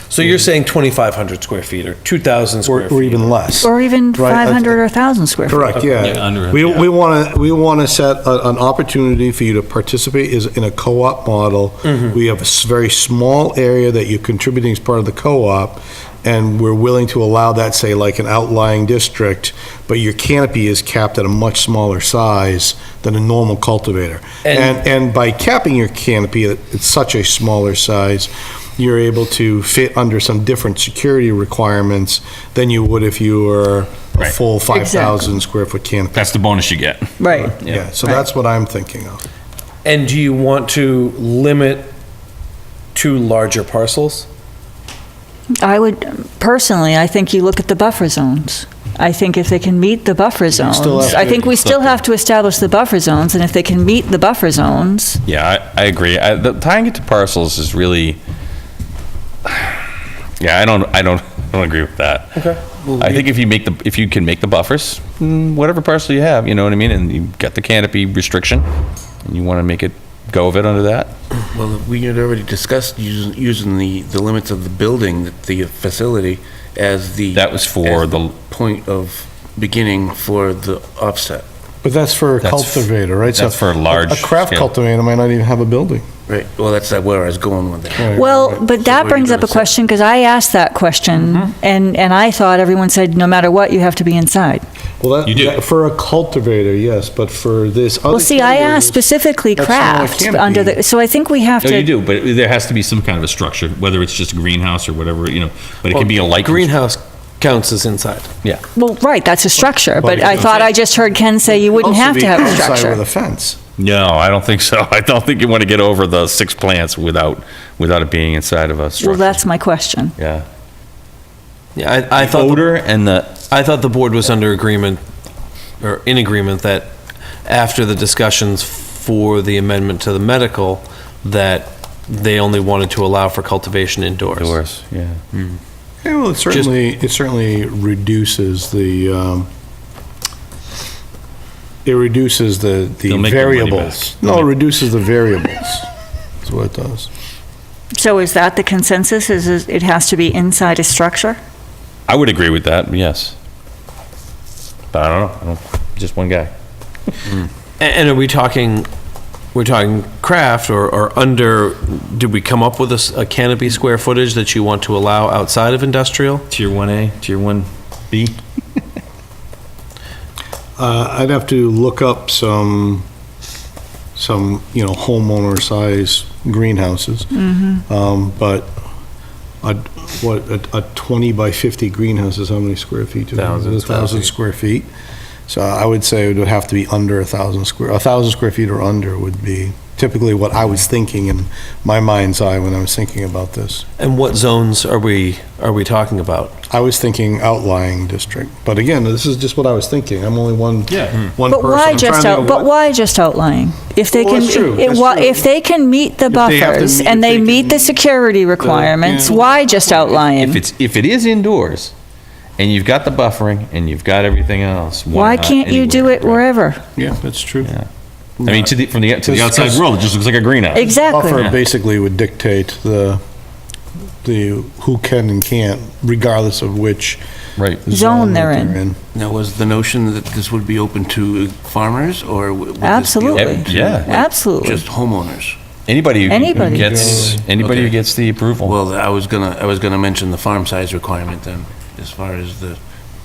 So you're saying 2,500 square feet or 2,000 square feet?
or even less.
Or even
Right,
500 or 1,000 square feet.
Correct,
Yeah,
yeah.
under-
We
yeah.
want to set an opportunity for you to participate in a co-op model. We have a very small area that you're contributing as part of the co-op, and we're willing to allow that, say, like an outlying district, but your canopy is capped at a much smaller size than a normal cultivator. And by capping your canopy at such a smaller size, you're able to fit under some different security requirements than you would if you were a
Right.
full 5,000
Exactly.
square foot canopy.
That's the bonus you get.
Right.
Yeah, so that's what I'm thinking of.
And do you want to limit to larger parcels?
I would, personally, I think you look at the buffer zones. I think if they can meet the buffer zones, I think we still have to establish the buffer zones, and if they can meet the buffer zones,
Yeah, I agree. Tying it to parcels is really, yeah, I don't agree with that.
Okay.
I think if you can make the buffers, whatever parcel you have, you know what I mean, and you got the canopy restriction, and you want to make it go of it under that.
Well, we had already discussed using the limits of the building, the facility, as the...
That was for
as
the-
point of beginning for the offset.
But that's for a cultivator, right?
that's for a large
A craft
scale.
cultivator might not even have a building.
Right, well, that's where I was going with it.
well, but
So
that
where you
brings up
gonna
a
sit?
question, because I asked that question, and I thought everyone said, no matter what, you have to be inside.
Well,
You do.
for a cultivator, yes, but for this other...
Well, see, I asked specifically
That's smaller
craft
canopy.
under the, so I think we have
No, you
to,
do, but there has to be some kind of a structure, whether it's just a greenhouse or whatever, but it can be a light.
Greenhouse counts as inside.
Yeah.
well, right, that's a structure,
Well,
but
you
I
can
thought
say-
I just heard Ken say you wouldn't have to have a
Outside
structure.
with a fence.
No, I don't think so. I don't think you want to get over the 6 plants without it being inside of a structure.
Well, that's my question.
Yeah.
Yeah, I thought,
Odor and
I thought the board was under agreement, or in agreement, that after the discussions for the amendment to the medical, that they only wanted to allow for cultivation indoors.
doors, yeah.
Yeah, well, it certainly reduces the, it reduces the
They'll make their money
variables.
back.
No, it reduces the variables. That's what it does.
So is that the consensus, is it has to be inside a structure?
I would agree with that, yes. But I don't know, just one guy.
And are we talking, we're talking craft or under, did we come up with a canopy square footage that you want to allow outside of industrial?
Tier 1A, Tier 1B?
I'd have to look up some homeowner size greenhouses. But a 20 by 50 greenhouse is how many square feet? 1,000 square feet. So I would say it would have to be under 1,000 square feet or under would be typically what I was thinking in my mind's eye when I was thinking about this.
And what zones are we talking about?
I was thinking outlying district, but again, this is just what I was thinking. I'm only one person.
But why
I'm trying
just
to think of
but
what-
why just outlying? If they
Well,
can,
that's true. That's true.
if they can meet the
they have to
buffers
meet-
and
if
they
they
meet
can-
the security requirements,
yeah.
why just outlying?
If it is indoors, and you've got the buffering, and you've got everything else,
Why
not
can't you do
anywhere,
it
right?
wherever?
Yeah, that's true.
Yeah. I mean, to the
Because-
outside
because-
world, it just looks like a greenhouse.
Exactly.
Buffer basically would dictate the who can and can't, regardless of which
Right.
Zone
that
they're in.
Now, was the notion that this would be open to farmers, or would this be
Absolutely.
open to,
Yeah.
like,
Absolutely.
just homeowners?
Anybody who
Anybody.
gets
Okay.
who gets the approval.
Well, I was gonna mention the farm size requirement then, as far as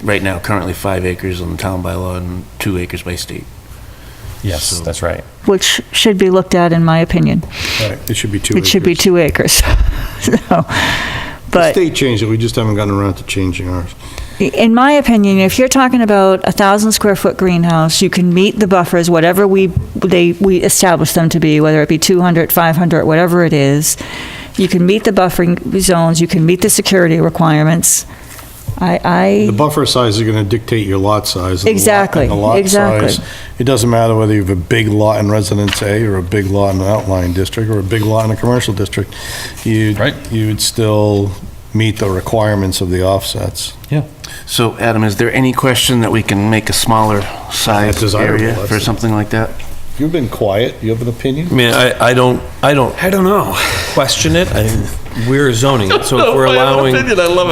right now, currently 5 acres on the town bylaw and 2 acres by state.
yes,
so-
that's right.
Which should be looked at, in my opinion.
Right, it should be 2
It should be
acres.
2 acres. So,
The
but
state changed it, we just haven't gotten around to changing ours.
in my opinion, if you're talking about 1,000 square foot greenhouse, you can meet the buffers, whatever we establish them to be, whether it be 200, 500, whatever it is. You can meet the buffering zones, you can meet the security requirements.
The buffer size is going to dictate your lot size. And the lot-
Exactly,
and the lot
exactly.
size, it doesn't matter whether you have a big lot in Residence A, or a big lot in an outlying district, or a big lot in a commercial district. You would still meet the requirements of the offsets.
So Adam, is there any question that we can make a smaller size
desirable,
area
that's
for
it.
something like that?
You've been quiet. You have an opinion?
I mean, I don't know. Question it. We're zoning it, so if we're allowing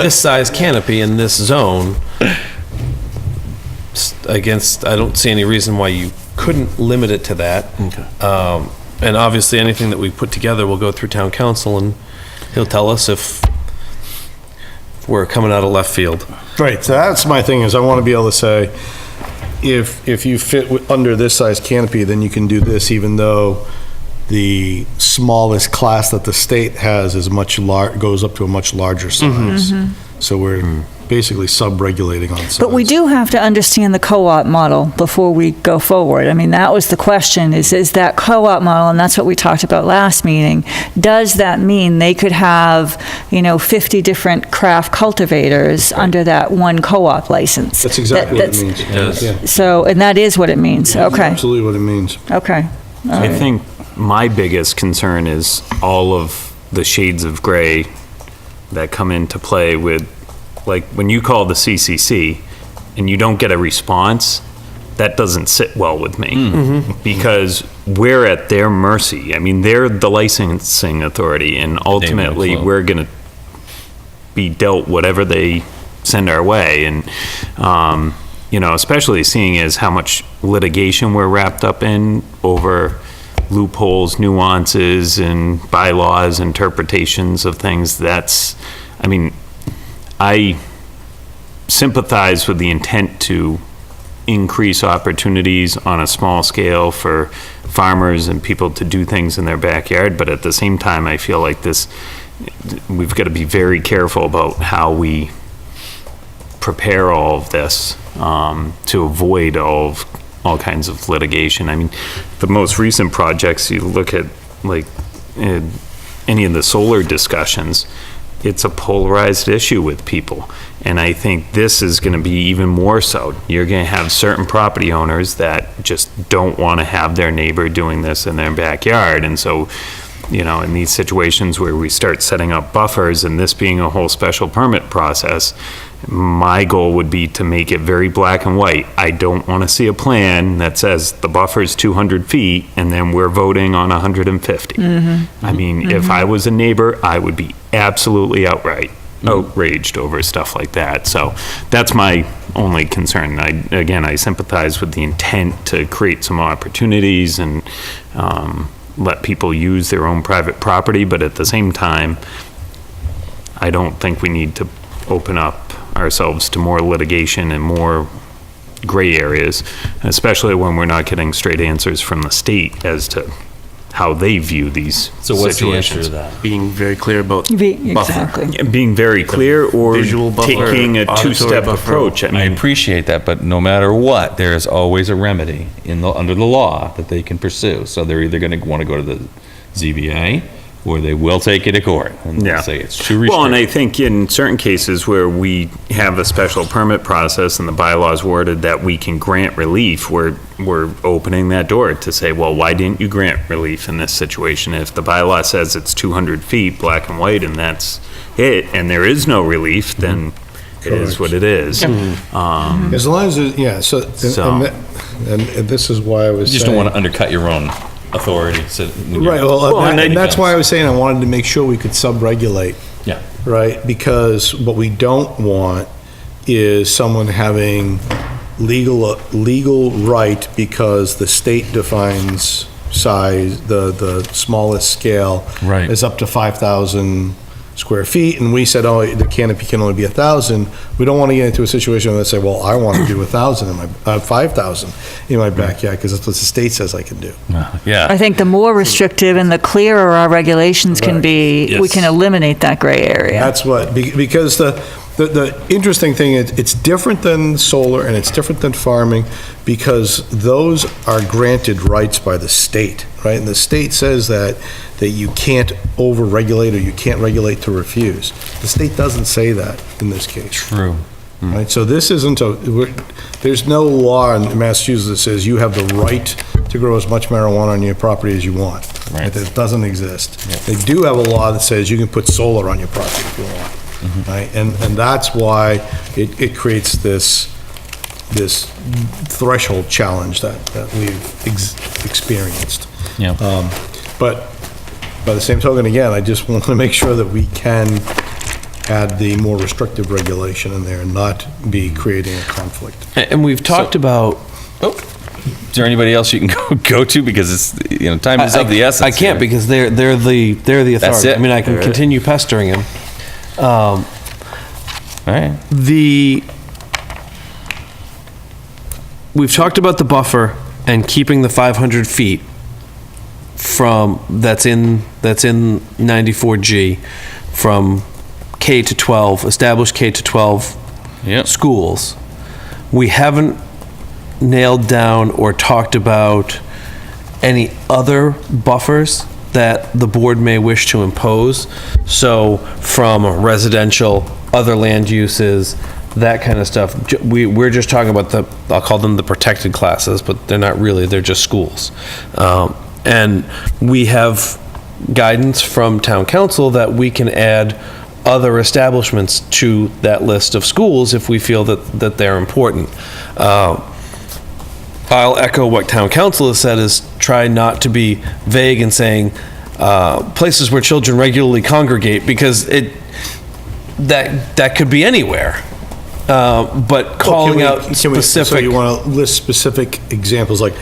this size canopy in this zone, I don't see any reason why you couldn't limit it to that. And obviously, anything that we put together will go through town council, and he'll tell us if we're coming out of left field.
Right, so that's my thing, is I want to be able to say, if you fit under this size canopy, then you can do this, even though the smallest class that the state has is goes up to a much larger size. So we're basically sub-regulating on size.
But we do have to understand the co-op model before we go forward. I mean, that was the question, is that co-op model, and that's what we talked about last meeting, does that mean they could have, 50 different craft cultivators under that one co-op license?
That's exactly what it means. Yeah.
So, and that is what it means, okay,
Absolutely what it means.
okay. All
I
right.
think my biggest concern is all of the shades of gray that come into play with, like, when you call the CCC and you don't get a response, that doesn't sit well with me. Because we're at their mercy. I mean, they're the licensing authority, and ultimately, we're going to be dealt whatever they send our way. And, especially seeing as how much litigation we're wrapped up in over loopholes, nuances, and bylaws, interpretations of things. I sympathize with the intent to increase opportunities on a small scale for farmers and people to do things in their backyard, but at the same time, I feel like we've got to be very careful about how we prepare all of this to avoid all kinds of litigation. I mean, the most recent projects, you look at, like, any of the solar discussions, it's a polarized issue with people. And I think this is going to be even more so. You're going to have certain property owners that just don't want to have their neighbor doing this in their backyard. And so, in these situations where we start setting up buffers, and this being a whole special permit process, my goal would be to make it very black and white. I don't want to see a plan that says the buffer's 200 feet and then we're voting on 150. I mean, if I was a neighbor, I would be absolutely outraged over stuff like that. So that's my only concern. I sympathize with the intent to create some opportunities and let people use their own private property, but at the same time, I don't think we need to open up ourselves to more litigation and more gray areas, especially when we're not getting straight answers from the state as to how they view these
So what's the answer
situations.
to that?
Being very clear about
Exactly.
Being very clear, or
visual buffer,
taking a
auditory
two-step
buffer.
approach. I
I
mean,
appreciate that, but no matter what, there is always a remedy under the law that they can pursue. So they're either going to want to go to the ZBA, or they will take it to court and
Yeah.
say it's too
well, and
restrictive.
I think in certain cases where we have a special permit process and the bylaws worded that we can grant relief, we're opening that door to say, well, why didn't you grant relief in this situation? If the bylaw says it's 200 feet, black and white, and that's it, and there is no relief, then it is what it is.
As long as, and this is why I was
You just
saying.
don't want to undercut your own authority. So when you're-
Right, well,
Well,
and that's why I was saying I wanted to make sure we could sub-regulate,
Yeah.
right? Because what we don't want is someone having legal right because the state defines size, the smallest scale
Right.
is up to 5,000 square feet, and we said, oh, the canopy can only be 1,000. We don't want to get into a situation where they say, well, I want to do 1,000 in my, 5,000 in my backyard, because that's what the state says I can do.
Yeah.
I think the more restrictive and the clearer our regulations can be, we
Yes.
can eliminate that gray area.
That's what, because the interesting thing is, it's different than solar and it's different than farming, because those are granted rights by the state, right? And the state says that you can't over-regulate or you can't regulate to refuse. The state doesn't say that in this case.
True.
right? So this isn't there's no law in Massachusetts that says you have the right to grow as much marijuana on your property as you want.
Right.
That doesn't exist. They do have a law that says you can put solar on your property if you want, right? And that's why it creates this threshold challenge that we've experienced.
Yeah.
But by the same token, again, I just want to make sure that we can add the more restrictive regulation in there and not be creating a conflict.
And we've talked about,
Is there anybody else you can go to? Because it's, time is of the essence.
I can't
here.
because they're the authority.
That's it.
I mean, I can continue pestering him.
All right.
We've talked about the buffer and keeping the 500 feet that's in 94G from K to 12, established K to 12 schools. We haven't nailed down or talked about any other buffers that the board may wish to impose. So from residential, other land uses, that kind of stuff. We're just talking about I'll call them the protected classes, but they're not really, they're just schools. And we have guidance from town council that we can add other establishments to that list of schools if we feel that they're important. I'll echo what town council has said, is try not to be vague in saying places where children regularly congregate, because that could be anywhere. But calling out specific.
So you want to list specific examples, like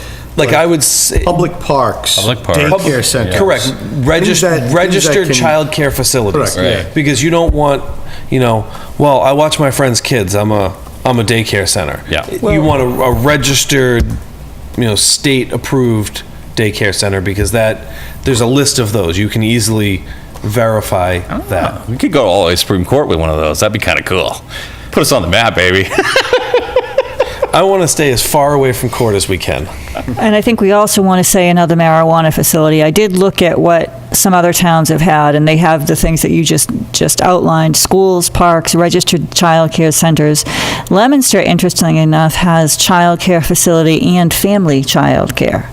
I would say.
Public parks. Daycare centers.
Correct. Registered childcare facilities.
Correct, yeah.
Because you don't want, well, I watch my friends' kids. I'm a daycare center.
Yeah.
You want a registered, state-approved daycare center, because there's a list of those. You can easily verify that.
We could go all the way to Supreme Court with one of those. That'd be kind of cool. Put us on the map, baby.
I want to stay as far away from court as we can.
And I think we also want to say another marijuana facility. I did look at what some other towns have had, and they have the things that you just outlined: schools, parks, registered childcare centers. Leominster, interestingly enough, has childcare facility and family childcare.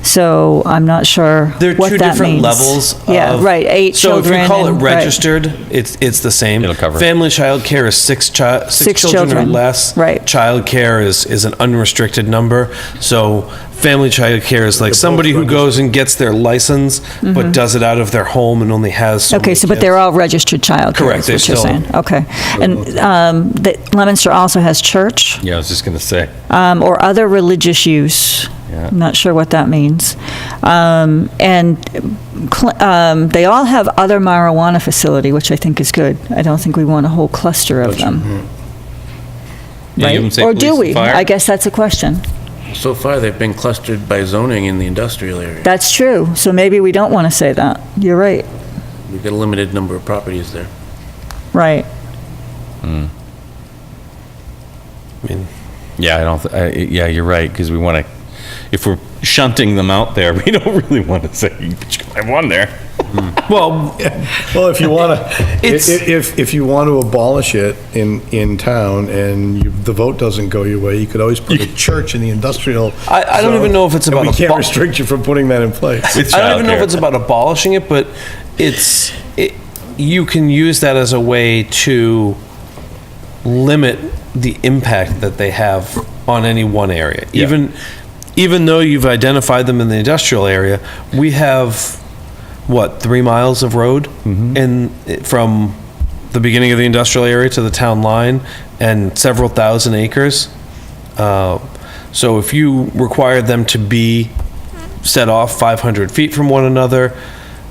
So I'm not sure what that means.
There are two different levels.
Yeah, right. 8 children.
So if you call it
and-
registered, it's the same.
It'll cover it.
Family child care is six children or less.
Right.
Child care is an unrestricted number. So family child care is like somebody who goes and gets their license, but does it out of their home and only has so
Okay,
many
so but
kids.
they're all registered childcare.
Correct,
Is what you're
they're
saying. Okay, and Leominster also has church.
Yeah, I was just going to say.
Or other religious use.
Yeah.
I'm not sure what that means. And they all have other marijuana facility, which I think is good. I don't think we want a whole cluster of them.
Yeah, you
Right?
can say
Or
police
do
and
we?
fire.
I guess that's a question.
So far, they've been clustered by zoning in the industrial area.
That's true, so maybe we don't want to say that. You're right,
We've got a limited number of properties there.
right.
Yeah, you're right, because we want to, if we're shunting them out there, we don't really want to say, but you can have one there.
Well,
Well, if you want to,
It's-
if you want to abolish it in town and the vote doesn't go your way, you could always put a church in the industrial.
I don't
zone,
even know if it's
and
about
we can't
abo-
restrict you from putting that in place.
I don't even know if it's about abolishing it, but you can use that as a way to limit the impact that they have on any one area. Even though you've identified them in the industrial area, we have, 3 miles of road from the beginning of the industrial area to the town line, and several thousand acres. So if you required them to be set off 500 feet from one another,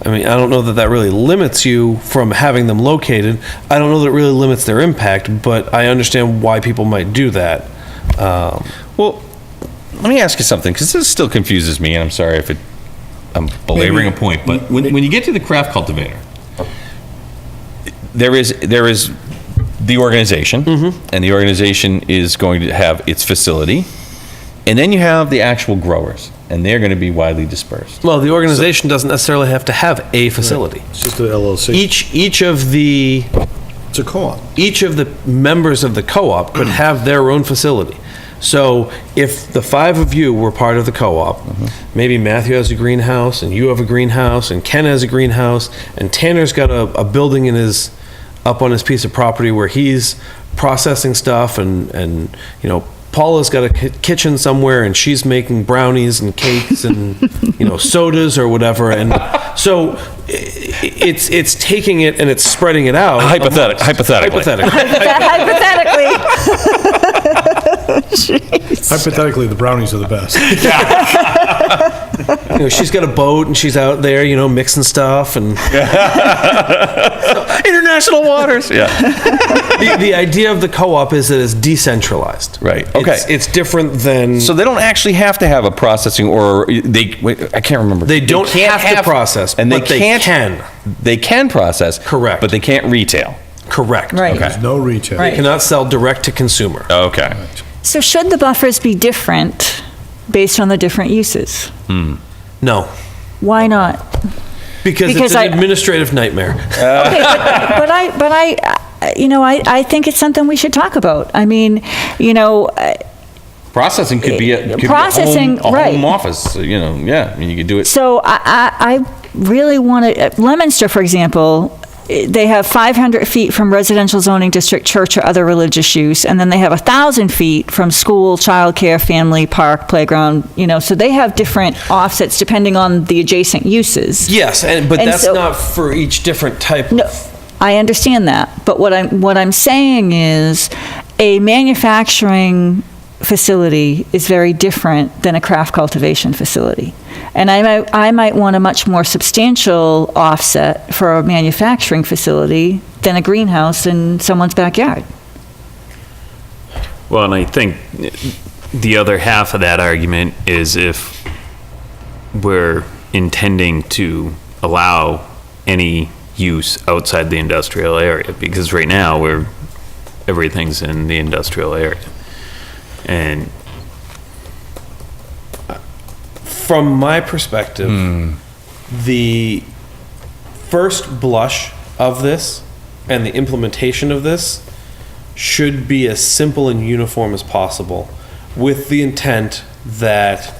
I mean, I don't know that really limits you from having them located. I don't know that it really limits their impact, but I understand why people might do that.
Well, let me ask you something, because this still confuses me, and I'm sorry if I'm belaboring a point, but when you get to the craft cultivator, there is the organization, and the organization is going to have its facility, and then you have the actual growers, and they're going to be widely dispersed.
Well, the organization doesn't necessarily have to have a facility.
It's just an LLC.
Each of the
It's a co-op.
each of the members of the co-op could have their own facility. So if the 5 of you were part of the co-op, maybe Matthew has a greenhouse, and you have a greenhouse, and Ken has a greenhouse, and Tanner's got a building up on his piece of property where he's processing stuff, and Paula's got a kitchen somewhere, and she's making brownies and cakes and sodas or whatever, and so it's taking it and it's spreading it out.
Hypothetically.
Hypothetically.
Hypothetically, the brownies are the best.
She's got a boat and she's out there, mixing stuff and
International waters. Yeah.
the idea of the co-op is that it's decentralized.
Right. Okay.
It's different than.
So they don't actually have to have a processing, or I can't remember.
They don't have to process,
and
but they can.
They can process.
Correct.
But they can't retail.
Correct.
Right.
Okay.
No retail.
Right.
They cannot sell direct to consumer.
Okay.
So should the buffers be different based on the different uses?
No,
Why not?
because
Because
it's an
I-
administrative nightmare.
Okay, but I think it's something we should talk about. I mean,
Processing could be a
Processing,
home
right.
office. Yeah. I mean, you could do it.
so I really want to, Leominster, for example, they have 500 feet from residential zoning district, church, or other religious use, and then they have 1,000 feet from school, childcare, family, park, playground, so they have different offsets depending on the adjacent uses.
Yes, but
And
that's
so-
not for each different type.
No, I understand that, but what I'm saying is a manufacturing facility is very different than a craft cultivation facility. And I might want a much more substantial offset for a manufacturing facility than a greenhouse in someone's backyard.
Well, and I think the other half of that argument is if we're intending to allow any use outside the industrial area, because right now everything's in the industrial area. And
From my perspective, the first blush of this and the implementation of this should be as simple and uniform as possible, with the intent that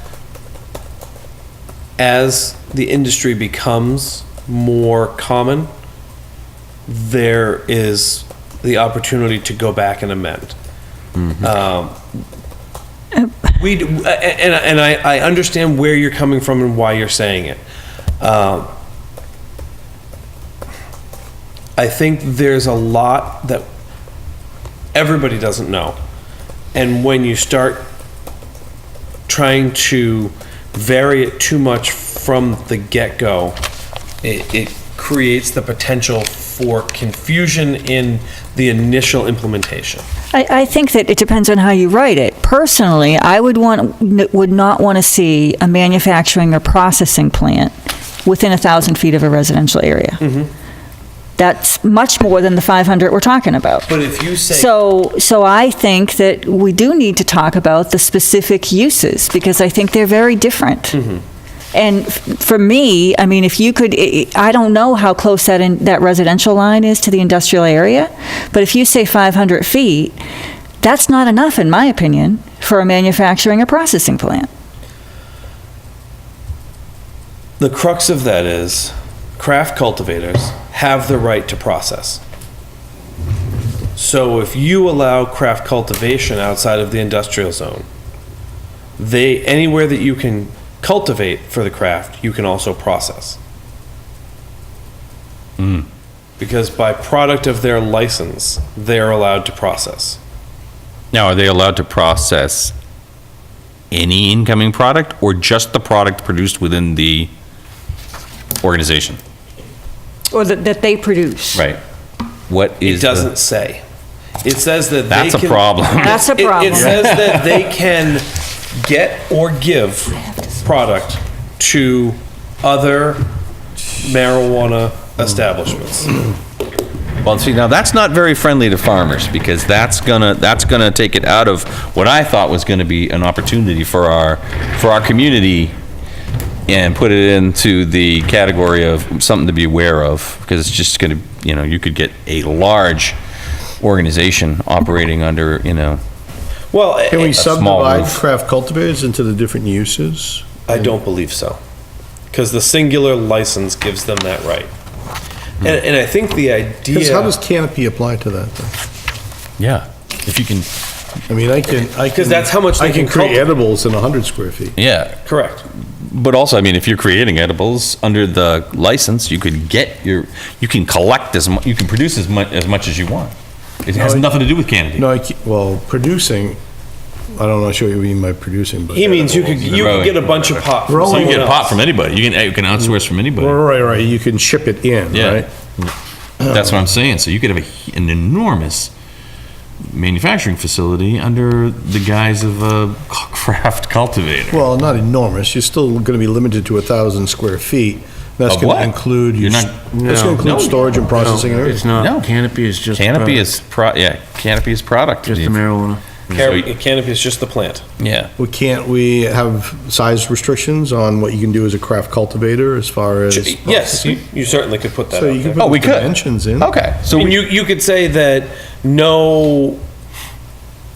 as the industry becomes more common, there is the opportunity to go back and amend. I understand where you're coming from and why you're saying it. I think there's a lot that everybody doesn't know. And when you start trying to vary it too much from the get-go, it creates the potential for confusion in the initial implementation.
I think that it depends on how you write it. Personally, I would not want to see a manufacturing or processing plant within 1,000 feet of a residential area. That's much more than the 500 we're talking about.
But if you say...
So I think that we do need to talk about the specific uses, because I think they're very different. And for me, I mean, if you could, I don't know how close that residential line is to the industrial area, but if you say 500 feet, that's not enough, in my opinion, for a manufacturing or processing plant.
The crux of that is craft cultivators have the right to process. So if you allow craft cultivation outside of the industrial zone, anywhere that you can cultivate for the craft, you can also process. Because by product of their license, they're allowed to process.
Now, are they allowed to process any incoming product or just the product produced within the organization?
Or that they produce.
Right. What is
It doesn't say. It says that
That's
they
a
can...
problem.
That's a problem.
It says that they can get or give product to other marijuana establishments.
Well, see, now that's not very friendly to farmers, because that's gonna take it out of what I thought was gonna be an opportunity for our community, and put it into the category of something to be aware of, because it's just gonna, you could get a large organization operating under,
Well,
Can we
small
subdivide
roof.
craft cultivators into the different uses?
I don't believe so. Because the singular license gives them that right. And I think the
Because how does
idea,
canopy apply to that then?
Yeah, if you can,
I mean, I can.
Because that's how much
I
they
can
can
create
cultivate.
edibles in 100 square feet.
yeah.
correct.
But also, I mean, if you're creating edibles under the license, you could you can collect you can produce as much as you want. It has nothing to do with canopy.
No, well, producing, I don't know sure what you mean by producing, but.
He means you could get a bunch of pot from
Growing
So you can
someone
get pot
else.
from anybody. You can outsource from anybody.
Right, you can ship it in,
Yeah.
right?
That's what I'm saying. So you could have an enormous manufacturing facility under the guise of a craft cultivator.
Well, not enormous, you're still gonna be limited to 1,000 square feet. That's
Of
gonna
what?
include,
You're not-
that's gonna include storage and processing and
It's
everything.
not,
No.
canopy is just.
Canopy
product.
is canopy is product.
Just the marijuana.
Canopy is just the plant.
Yeah.
Well, can't we have size restrictions on what you can do as a craft cultivator as far as?
Yes, you certainly could put that
So
out
you can
there.
put
we
the
could.
dimensions in.
Okay. So
I mean, you could say that no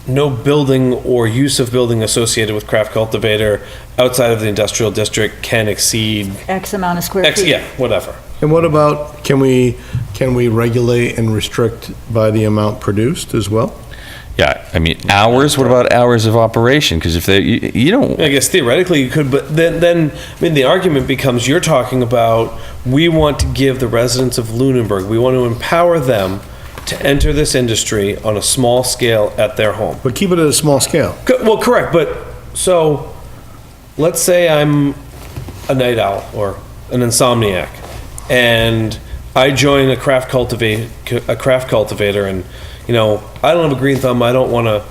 building or use of building associated with craft cultivator outside of the industrial district can exceed
X amount of square
X,
feet.
yeah, whatever.
And what about, can we regulate and restrict by the amount produced as well?
yeah, I mean hours. What about hours of operation? Because if they you don't.
I guess theoretically you could, but then, I mean, the argument becomes you're talking about, we want to give the residents of Lunenburg, we want to empower them to enter this industry on a small scale at their home.
But keep it at a small scale.
Well, correct, but, so, let's say I'm a night owl or an insomniac, and I join a craft cultivator, and, you know, I don't have a green thumb, I don't wanna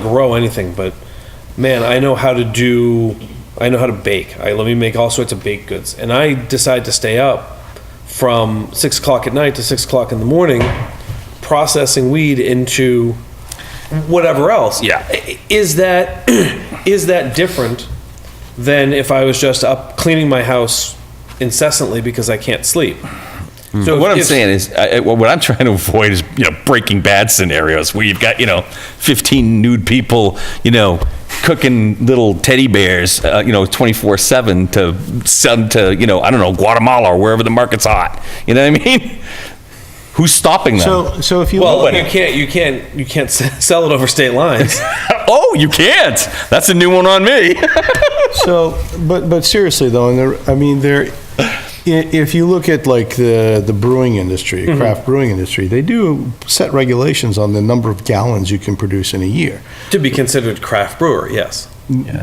grow anything, but, man, I know how to bake. Let me make all sorts of baked goods, and I decide to stay up from 6 o'clock at night to 6 o'clock in the morning, processing weed into whatever else.
Yeah.
Is that different than if I was just up cleaning my house incessantly because I can't sleep?
So what I'm saying is, what I'm trying to avoid is, Breaking Bad scenarios where you've got, 15 nude people, cooking little teddy bears, 24/7 to send to, I don't know, Guatemala or wherever the market's hot. You know what I mean? Who's stopping them?
So if you.
Well,
look-
you can't sell it over state lines.
Oh, you can't. That's a new one on me.
So, but seriously though, if you look at like the brewing industry, craft brewing industry, they do set regulations on the number of gallons you can produce in a year.
To be considered craft brewer, yes.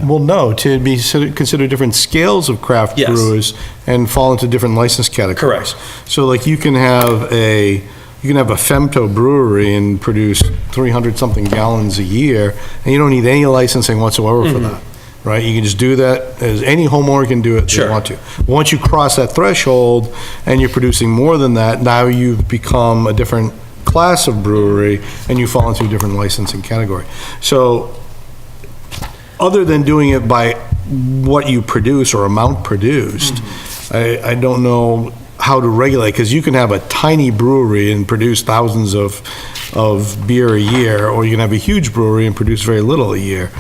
Well, no, to be considered different scales of craft
Yes.
brewers and fall into different license categories.
Correct.
So like you can have a Femto brewery and produce 300-something gallons a year, and you don't need any licensing whatsoever for that, right? You can just do that, as any homeowner can do it if they
Sure.
want to. Once you cross that threshold and you're producing more than that, now you've become a different class of brewery and you fall into a different licensing category. So other than doing it by what you produce or amount produced, I don't know how to regulate, because you can have a tiny brewery and produce thousands of beer a year, or you can have a huge brewery and produce very little a year.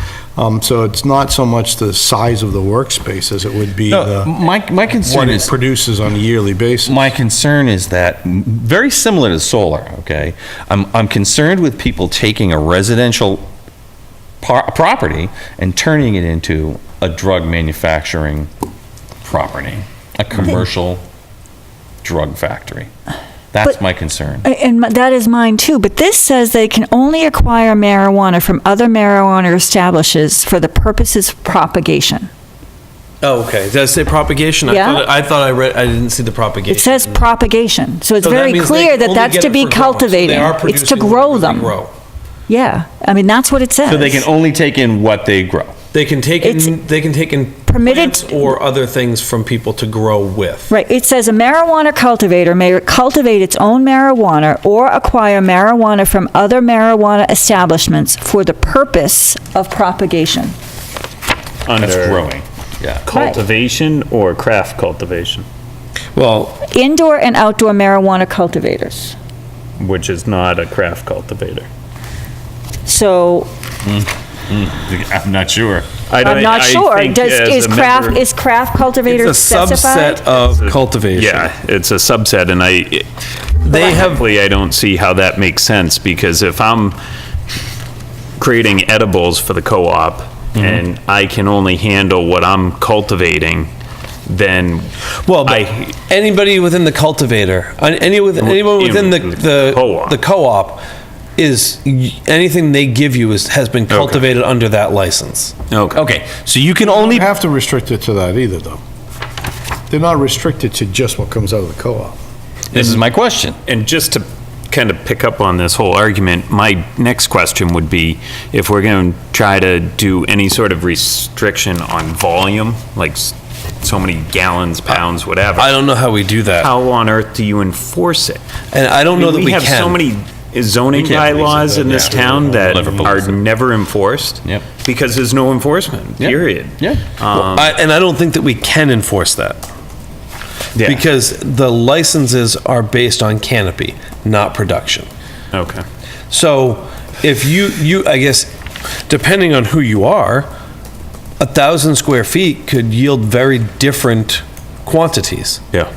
So it's not so much the size of the workspace as it would be
my concern
what
is
it produces on a yearly basis.
My concern is that, very similar to solar, okay? I'm concerned with people taking a residential property and turning it into a drug manufacturing property, a commercial drug factory. That's
But-
my concern.
And that is mine too, but this says they can only acquire marijuana from other marijuana establishments for the purposes of propagation.
Oh, okay. Does it say propagation?
Yeah.
I thought I didn't see the propagation.
It says propagation, so it's
So that
very
means they
clear
can
that
only
that's
get
to
it
be
for growing. So they
cultivating.
are
It's to
producing
grow
whatever they
them.
grow.
Yeah, I mean, that's what it says.
So they can only take in what they grow.
They can take
It's
in
permitted-
plants or other things from people to grow with.
Right, it says a marijuana cultivator may cultivate its own marijuana or acquire marijuana from other marijuana establishments for the purpose of propagation.
That's
Under
growing. Yeah.
cultivation or craft cultivation?
Well,
Indoor and outdoor marijuana cultivators.
which is not a craft cultivator.
So
I'm not sure.
I'm not sure. Is craft cultivator
It's a
specified?
subset of cultivation.
Yeah, it's a subset, and technically, I don't see how that makes sense, because if I'm creating edibles for the co-op, and I can only handle what I'm cultivating, then
Well, but anybody within the cultivator, anyone within the co-op is, anything they give you has been cultivated under that license.
Okay, so you can
You
only,
don't have to restrict it to that either, though. They're not restricted to just what comes out of the co-op.
this is my question.
And just to kind of pick up on this whole argument, my next question would be, if we're going to try to do any sort of restriction on volume, like so many gallons, pounds, whatever,
I don't know how we do that.
how on earth do you enforce it?
And I don't know that we
have
can.
so many zoning
We can't police it,
bylaws in
but
this
yeah,
town that
we'll never police
are
it.
never enforced.
Yep.
Because there's no enforcement, period.
Yeah.
And I don't think that we can enforce that.
Yeah.
Because the licenses are based on canopy, not production.
Okay.
So if I guess, depending on who you are, 1,000 square feet could yield very different quantities.
Yeah.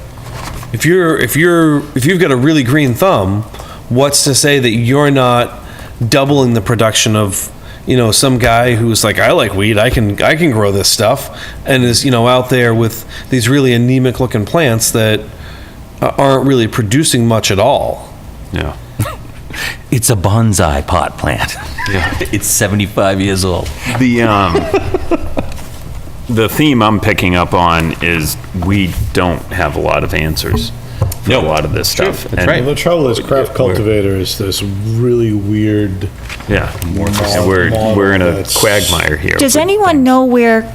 If you've got a really green thumb, what's to say that you're not doubling the production of, some guy who's like, I like weed, I can grow this stuff, and is, out there with these really anemic looking plants that aren't really producing much at all.
Yeah.
It's a bonsai pot plant.
Yeah.
It's 75 years old.
The theme I'm picking up on is we don't have a lot of answers for a lot of this stuff.
That's right.
Well, the trouble is craft cultivator is this really weird.
Yeah. And we're in a quagmire here.
Does anyone know where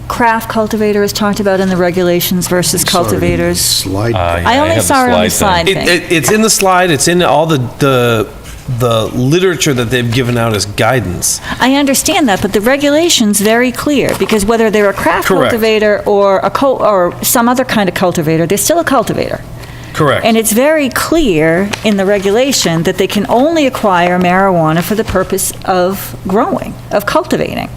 craft cultivator is talked about in the regulations versus cultivators?
Slide.
I only saw it on the slide thing.
It's in the slide, it's in all the literature that they've given out as guidance.
I understand that, but the regulation's very clear, because whether they're a craft
Correct.
cultivator or or some other kind of cultivator, they're still a cultivator.
Correct.
And it's very clear in the regulation that they can only acquire marijuana for the purpose of growing, of cultivating.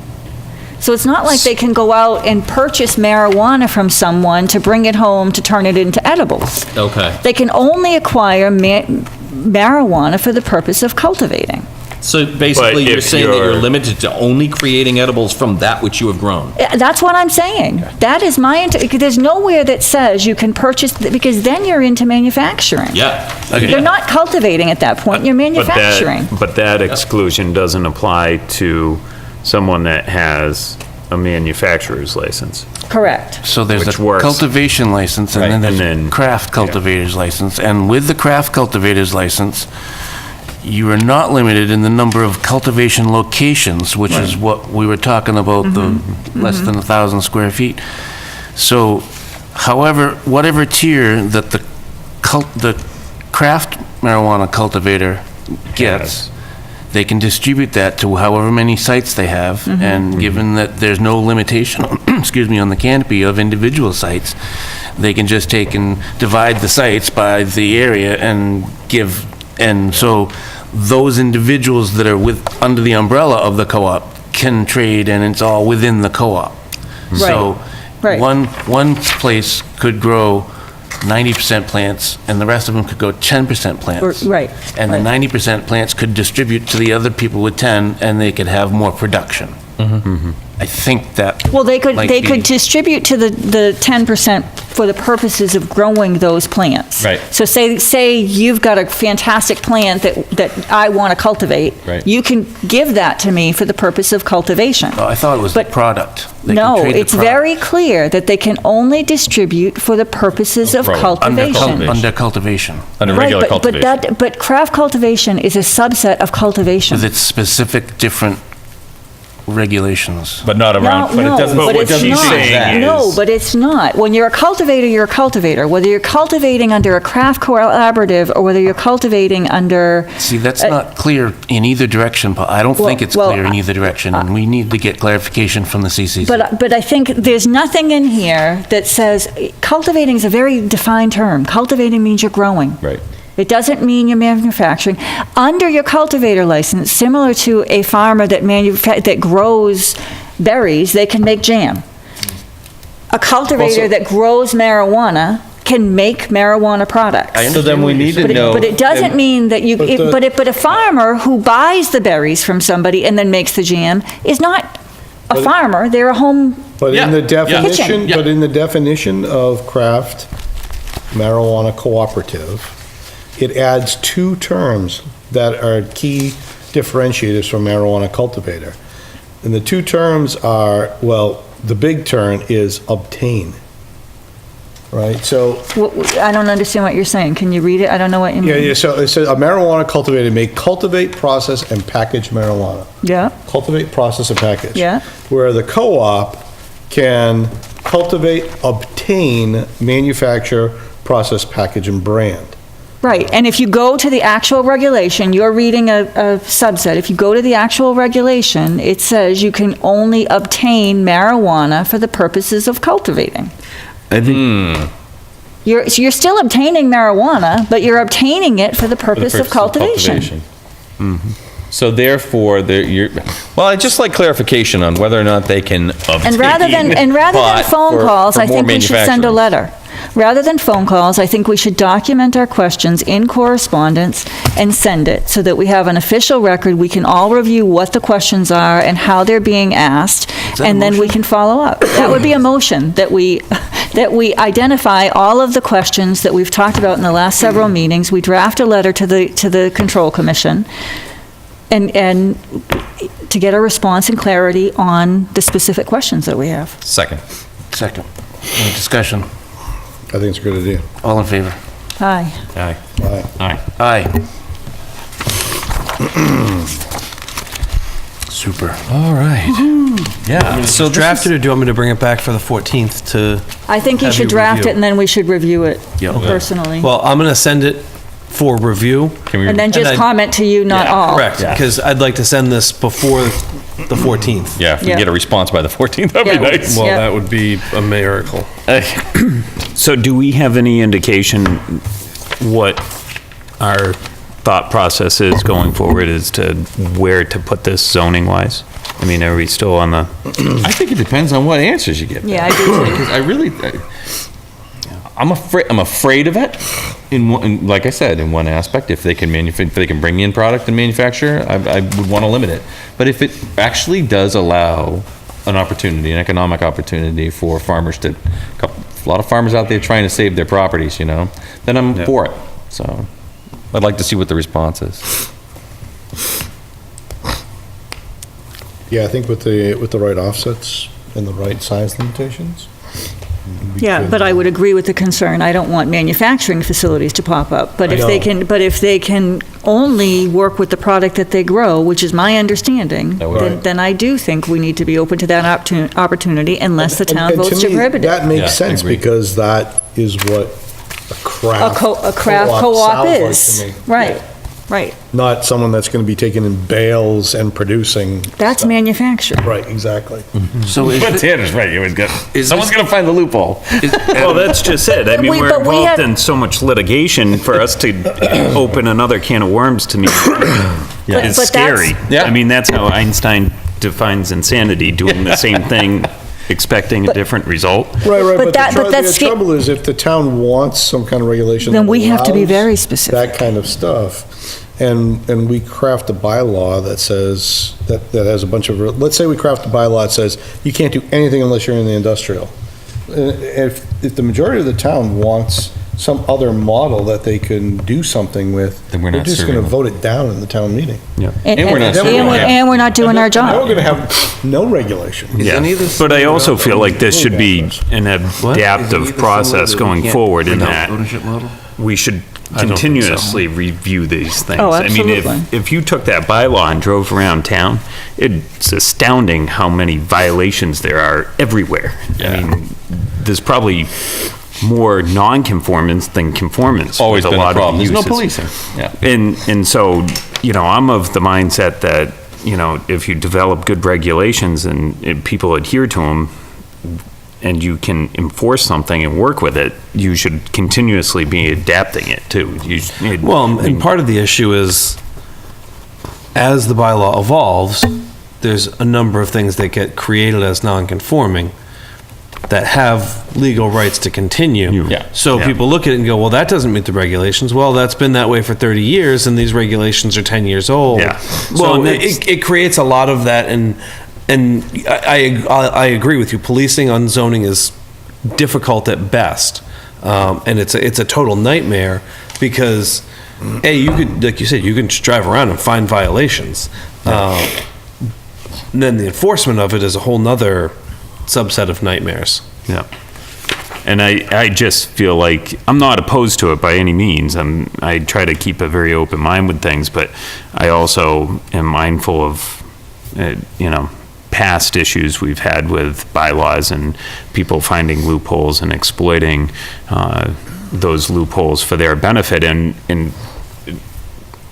So it's not like they can go out and purchase marijuana from someone to bring it home to turn it into edibles.
Okay.
They can only acquire marijuana for the purpose of cultivating.
So
But
basically, you're
if
saying that you're
you're-
limited to only creating edibles from that which you have grown?
That's what I'm saying. That is there's nowhere that says you can purchase, because then you're into manufacturing.
Yeah.
You're not cultivating at that point, you're manufacturing.
But that exclusion doesn't apply to someone that has a manufacturer's license.
Correct.
So there's
Which
a
works.
cultivation license, and then
Right,
there's
and
a
then-
craft cultivator's license. And with the craft cultivator's license, you are not limited in the number of cultivation locations, which is what we were talking about, the less than 1,000 square feet. So, however, whatever tier that the craft marijuana cultivator gets, they can distribute that to however many sites they have, and given that there's no limitation, excuse me, on the canopy of individual sites, they can just take and divide the sites by the area and give, and so those individuals that are under the umbrella of the co-op can trade, and it's all within the co-op. So,
Right.
one place could grow 90% plants, and the rest of them could go 10% plants.
Right.
And the
right.
90% plants could distribute to the other people with 10, and they could have more production. I think that
Well, they could
might
they
be-
could distribute to the 10% for the purposes of growing those plants.
Right.
So say you've got a fantastic plant that I want to cultivate.
Right.
You can give that to me for the purpose of cultivation.
Oh, I thought it was the
But-
product. They can
No,
trade the
it's
product.
very clear that they can only distribute for the purposes of
growing.
cultivation.
Under cultivation,
Under
Right,
regular
but
cultivation.
but craft cultivation is a subset of cultivation.
with its specific different regulations.
But not around, but it doesn't,
But
but
what
it's
she's
not.
saying is-
No, but it's not. When you're a cultivator, you're a cultivator. Whether you're cultivating under a craft collaborative or whether you're cultivating under,
See, that's not clear in either direction, Paul. I don't think it's
well,
clear in either direction, and we need to get clarification from the CCC.
but I think there's nothing in here that says, cultivating is a very defined term. Cultivating means you're growing.
right.
It doesn't mean you're manufacturing. Under your cultivator license, similar to a farmer that grows berries, they can make jam. A cultivator that grows marijuana can make marijuana products.
So then we need to know.
But it doesn't mean that you, but a farmer who buys the berries from somebody and then makes the jam is not a farmer, they're a home,
But in the definition,
Kitchen.
but in the definition of craft marijuana cooperative, it adds two terms that are key differentiators from marijuana cultivator. And the two terms are, well, the big term is obtain. Right, so,
I don't understand what you're saying. Can you read it? I don't know what you mean.
yeah, so it says a marijuana cultivator may cultivate, process, and package marijuana.
Yeah,
Cultivate, process, and package.
Yeah.
Where the co-op can cultivate, obtain, manufacture, process, package, and brand.
right. And if you go to the actual regulation, you're reading a subset. If you go to the actual regulation, it says you can only obtain marijuana for the purposes of cultivating.
I think,
You're still obtaining marijuana, but you're obtaining it for the purpose of cultivation.
So therefore, well, I'd just like clarification on whether or not they can obtain.
And rather than
pot
phone
for-
calls,
for
I
more
think we should send a
manufacturing.
letter. Rather than phone calls, I think we should document our questions in correspondence and send it so that we have an official record. We can all review what the questions are and how they're being asked, and then we can follow up. That would be a motion, that we identify all of the questions that we've talked about in the last several meetings. We draft a letter to the Control Commission and to get a response and clarity on the specific questions that we have.
Second.
Second. Any discussion?
I think it's a good idea.
All in favor?
Aye.
Aye.
Aye.
Aye.
Aye. Super.
All right. Yeah.
So
So drafted, or do you want me to bring it back for the 14th to?
I think you
Have
should
you
draft
review.
it, and then we should review it
Yeah.
personally.
Well, I'm going to send it for review.
Can we?
And then just
I-
comment to you, not all.
Correct, because I'd like to send this before the 14th.
Yeah, if we
Yeah.
get a response by the 14th, that'd be
Yeah.
nice.
Well,
Yeah.
that would be a miracle.
so do we have any indication what our thought process is going forward as to where to put this zoning-wise? I mean, are we still on the,
I think it depends on what answers you get.
Yeah, I do too.
Because I really, I'm afraid of it. Like I said, in one aspect, if they can if they can bring in product and manufacture, I would want to limit it. But if it actually does allow an opportunity, an economic opportunity for farmers to, a lot of farmers out there trying to save their properties, then I'm for it. So I'd like to see what the response is.
Yeah, I think with the right offsets and the right size limitations. we
Yeah,
could-
but I would agree with the concern. I don't want manufacturing facilities to pop up. But
I
if they
know.
if they can only work with the product that they grow, which is my understanding,
That would-
Right.
then I do think we need to be open to that opportunity unless the town
And
votes to
me,
prohibit it.
That
Yeah,
makes
I
sense,
agree.
because that is what a craft.
A craft co-op
sounds like
is.
to me.
Right, right.
Not someone that's gonna be taken in bales and producing.
That's
stuff.
manufacturing.
Right, exactly.
So is,
but Tanner's right, you always got, someone's
this-
gonna find the loophole. Well, that's just it. I mean, we're
But we
involved
have-
in so much litigation, for us to open another can of worms to me is
But that's-
scary.
Yeah.
I mean, that's how Einstein defines insanity, doing the same thing, expecting a different result.
Right, right, but
but that's
the trouble is, if the town wants some kind of regulation.
Then
that
we have to be
allows
very specific.
That kind of stuff, and we craft a bylaw that says, that has a bunch of, let's say we craft a bylaw that says, you can't do anything unless you're in the industrial. If the majority of the town wants some other model that they can do something with,
Then we're
we're
not
just
serving
gonna
them.
vote it down in the town meeting.
And
we're not doing it.
and we're not doing our
Now we're
job.
gonna have no regulation.
Yeah,
any of this-
but I also feel like this should be an
What?
adaptive process going forward in that
Ownership model?
we should
I don't think so.
continuously review these things.
Oh,
I mean,
absolutely.
if you took that bylaw and drove around town, it's astounding how many violations there are everywhere. I mean, there's probably more non-conformance than conformance
Always
with
been
a
a
lot
problem.
of
There's no
uses.
policing. Yeah.
And so, I'm of the mindset that, if you develop good regulations and people adhere to them, and you can enforce something and work with it, you should continuously be adapting it too.
Well, and part of the issue is, as the bylaw evolves, there's a number of things that get created as non-conforming that have legal rights to continue.
Yeah.
So
Yeah.
people look at it and go, well, that doesn't meet the regulations. Well, that's been that way for 30 years, and these regulations are 10 years old.
Yeah.
Well,
So it's-
it creates a lot of that, and I agree with you. Policing on zoning is difficult at best, and it's a total nightmare because, A, you could, like you said, you can just drive around and find violations. And then the enforcement of it is a whole nother subset of nightmares.
Yeah. And I just feel like, I'm not opposed to it by any means. I try to keep a very open mind with things, but I also am mindful of, past issues we've had with bylaws and people finding loopholes and exploiting those loopholes for their benefit. And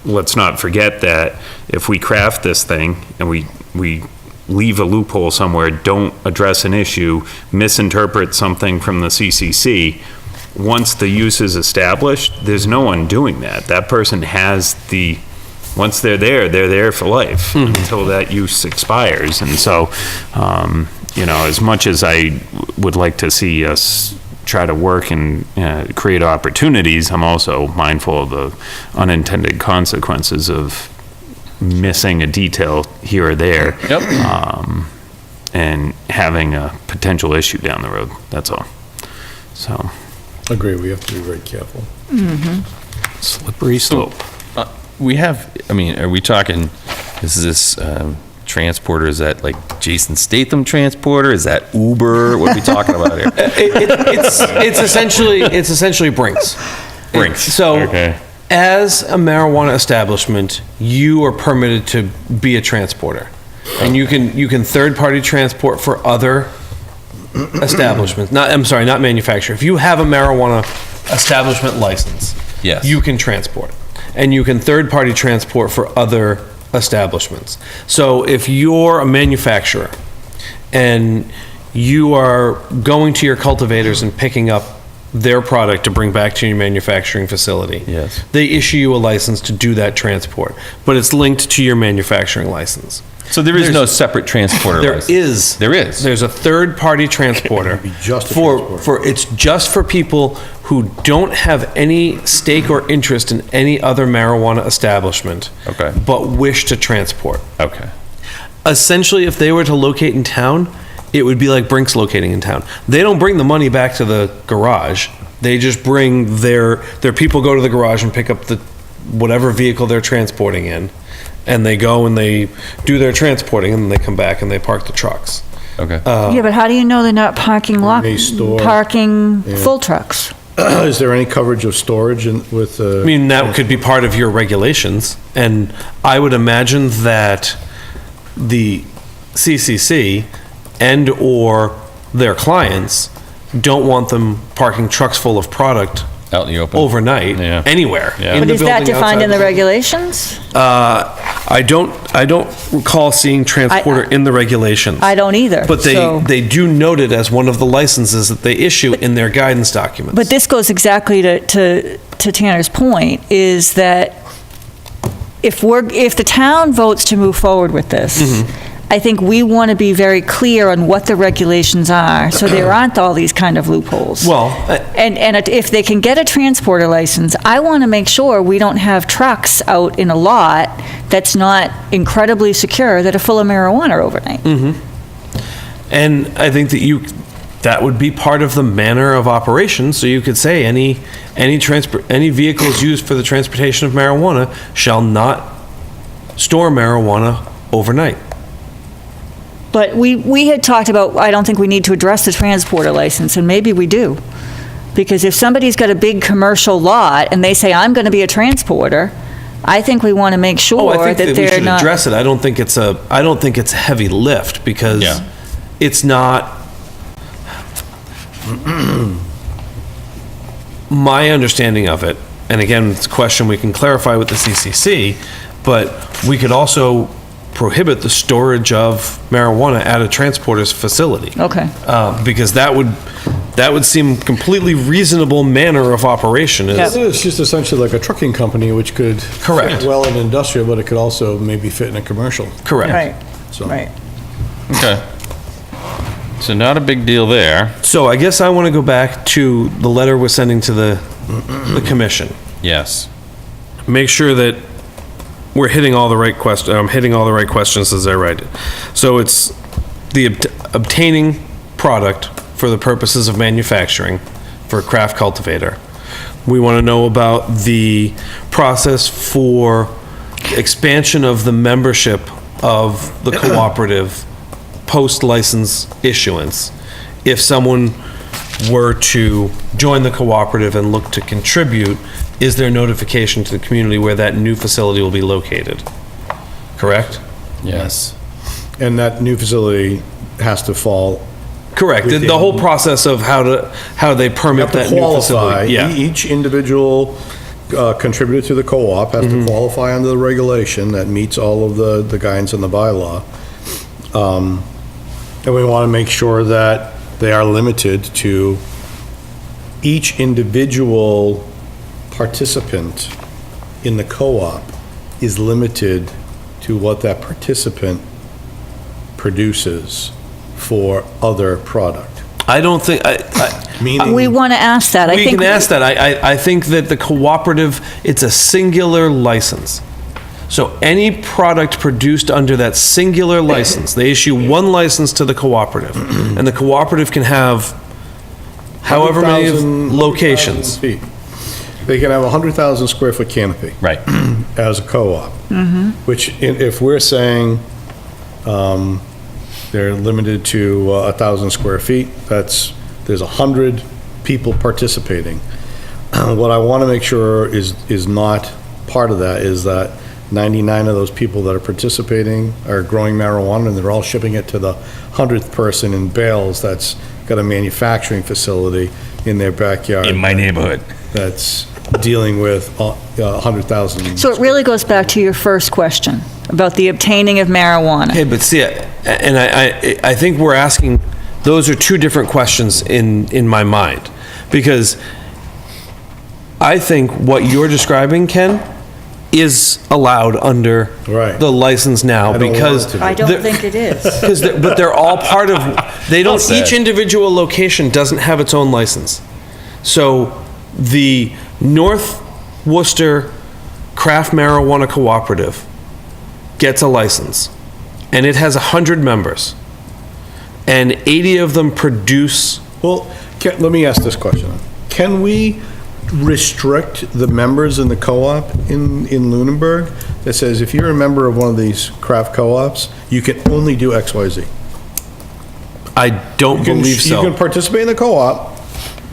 let's not forget that if we craft this thing and we leave a loophole somewhere, don't address an issue, misinterpret something from the CCC, once the use is established, there's no undoing that. That person has once they're there for life until that use expires. And so, as much as I would like to see us try to work and create opportunities, I'm also mindful of the unintended consequences of missing a detail here or there.
Yep.
And having a potential issue down the road, that's all. So,
Agree, we have to be very careful.
slippery slope.
We have, are we talking, is this transporter, is that like Jason Statham transporter? Is that Uber? What are we talking about here?
It's essentially Brinks.
Brinks.
So,
Okay.
as a marijuana establishment, you are permitted to be a transporter, and you can third-party transport for other establishments. Not manufacturer. If you have a marijuana establishment license,
Yes.
you can transport, and you can third-party transport for other establishments. So if you're a manufacturer and you are going to your cultivators and picking up their product to bring back to your manufacturing facility.
Yes.
They issue you a license to do that transport, but it's linked to your manufacturing license.
So there is no separate transporter
There
license?
is.
There is?
There's a third-party transporter.
It'd be just a
for,
transporter.
it's just for people who don't have any stake or interest in any other marijuana establishment.
Okay.
But wish to transport.
Okay.
Essentially, if they were to locate in town, it would be like Brinks locating in town. They don't bring the money back to the garage. They just bring their people go to the garage and pick up the whatever vehicle they're transporting in, and they go and they do their transporting, and then they come back and they park the trucks.
Okay.
Yeah, but how do you know they're not parking
May store.
parking full trucks?
Is there any coverage of storage with?
I mean, that could be part of your regulations, and I would imagine that the CCC and/or their clients don't want them parking trucks full of product
Out in the open?
overnight,
Yeah.
anywhere.
Yeah.
in
But
the
is that
building,
defined in
outside
the regulations?
I don't recall seeing transporter in the regulations.
I don't either.
But
so-
they do note it as one of the licenses that they issue in their guidance documents.
But this goes exactly to Tanner's point, is that if the town votes to move forward with this, I think we want to be very clear on what the regulations are, so there aren't all these kind of loopholes.
Well,
And if they can get a transporter license, I want to make sure we don't have trucks out in a lot that's not incredibly secure that are full of marijuana overnight.
and I think that would be part of the manner of operation, so you could say any vehicles used for the transportation of marijuana shall not store marijuana overnight.
But we had talked about, I don't think we need to address the transporter license, and maybe we do. Because if somebody's got a big commercial lot and they say, I'm going to be a transporter, I think we want to make
Oh,
sure
I think
that
that we
they're
should
not.
address it. I don't think it's a heavy lift, because
Yeah.
it's not. My understanding of it, and again, it's a question we can clarify with the CCC, but we could also prohibit the storage of marijuana at a transporter's facility.
Okay.
Because that would seem completely reasonable manner of operation. is-
It's just essentially like a trucking company, which could
Correct.
fit well in industrial, but it could also maybe fit in a commercial.
Correct.
Right,
So-
right.
Okay. So not a big deal there.
So I guess I want to go back to the letter we're sending to the commission.
Yes.
Make sure that we're hitting all the right questions, I'm hitting all the right questions as I write it. So it's the obtaining product for the purposes of manufacturing for a craft cultivator. We want to know about the process for expansion of the membership of the cooperative post-license issuance. If someone were to join the cooperative and look to contribute, is there notification to the community where that new facility will be located? Correct?
Yes.
And that new facility has to fall.
Correct. The whole process of how they
You
permit
have to
that new
qualify.
facility. Yeah.
Each individual contributor to the co-op has to qualify under the regulation that meets all of the guidance in the bylaw. And we want to make sure that they are limited to each individual participant in the co-op is limited to what that participant produces for other product.
I don't think,
Meaning.
We want to ask that. I
we
think
can ask that. I think that the cooperative, it's a singular license. So any product produced under that singular license, they issue one license to the cooperative, and the cooperative can have however many
100,000
locations.
feet. They can have a 100,000 square foot canopy.
Right.
As a co-op. Which, if we're saying they're limited to 1,000 square feet, there's 100 people participating. What I want to make sure is not part of that, is that 99 of those people that are participating are growing marijuana, and they're all shipping it to the 100th person in bales that's got a manufacturing facility in their backyard.
In my neighborhood.
That's dealing with 100,000.
So it really goes back to your first question about the obtaining of marijuana.
Okay, but see, and I think we're asking, those are two different questions in my mind. Because I think what you're describing, Ken, is allowed under
Right.
the license now,
I don't want
because.
it to be.
I don't
they're-
think it is.
But they're all part of, they don't,
said.
each individual location doesn't have its own license. So the North Worcester Craft Marijuana Cooperative gets a license, and it has 100 members, and 80 of them produce.
Well, let me ask this question. Can we restrict the members in the co-op in Lunenburg that says if you're a member of one of these craft co-ops, you can only do X, Y, Z?
I don't believe so.
You can participate in the co-op,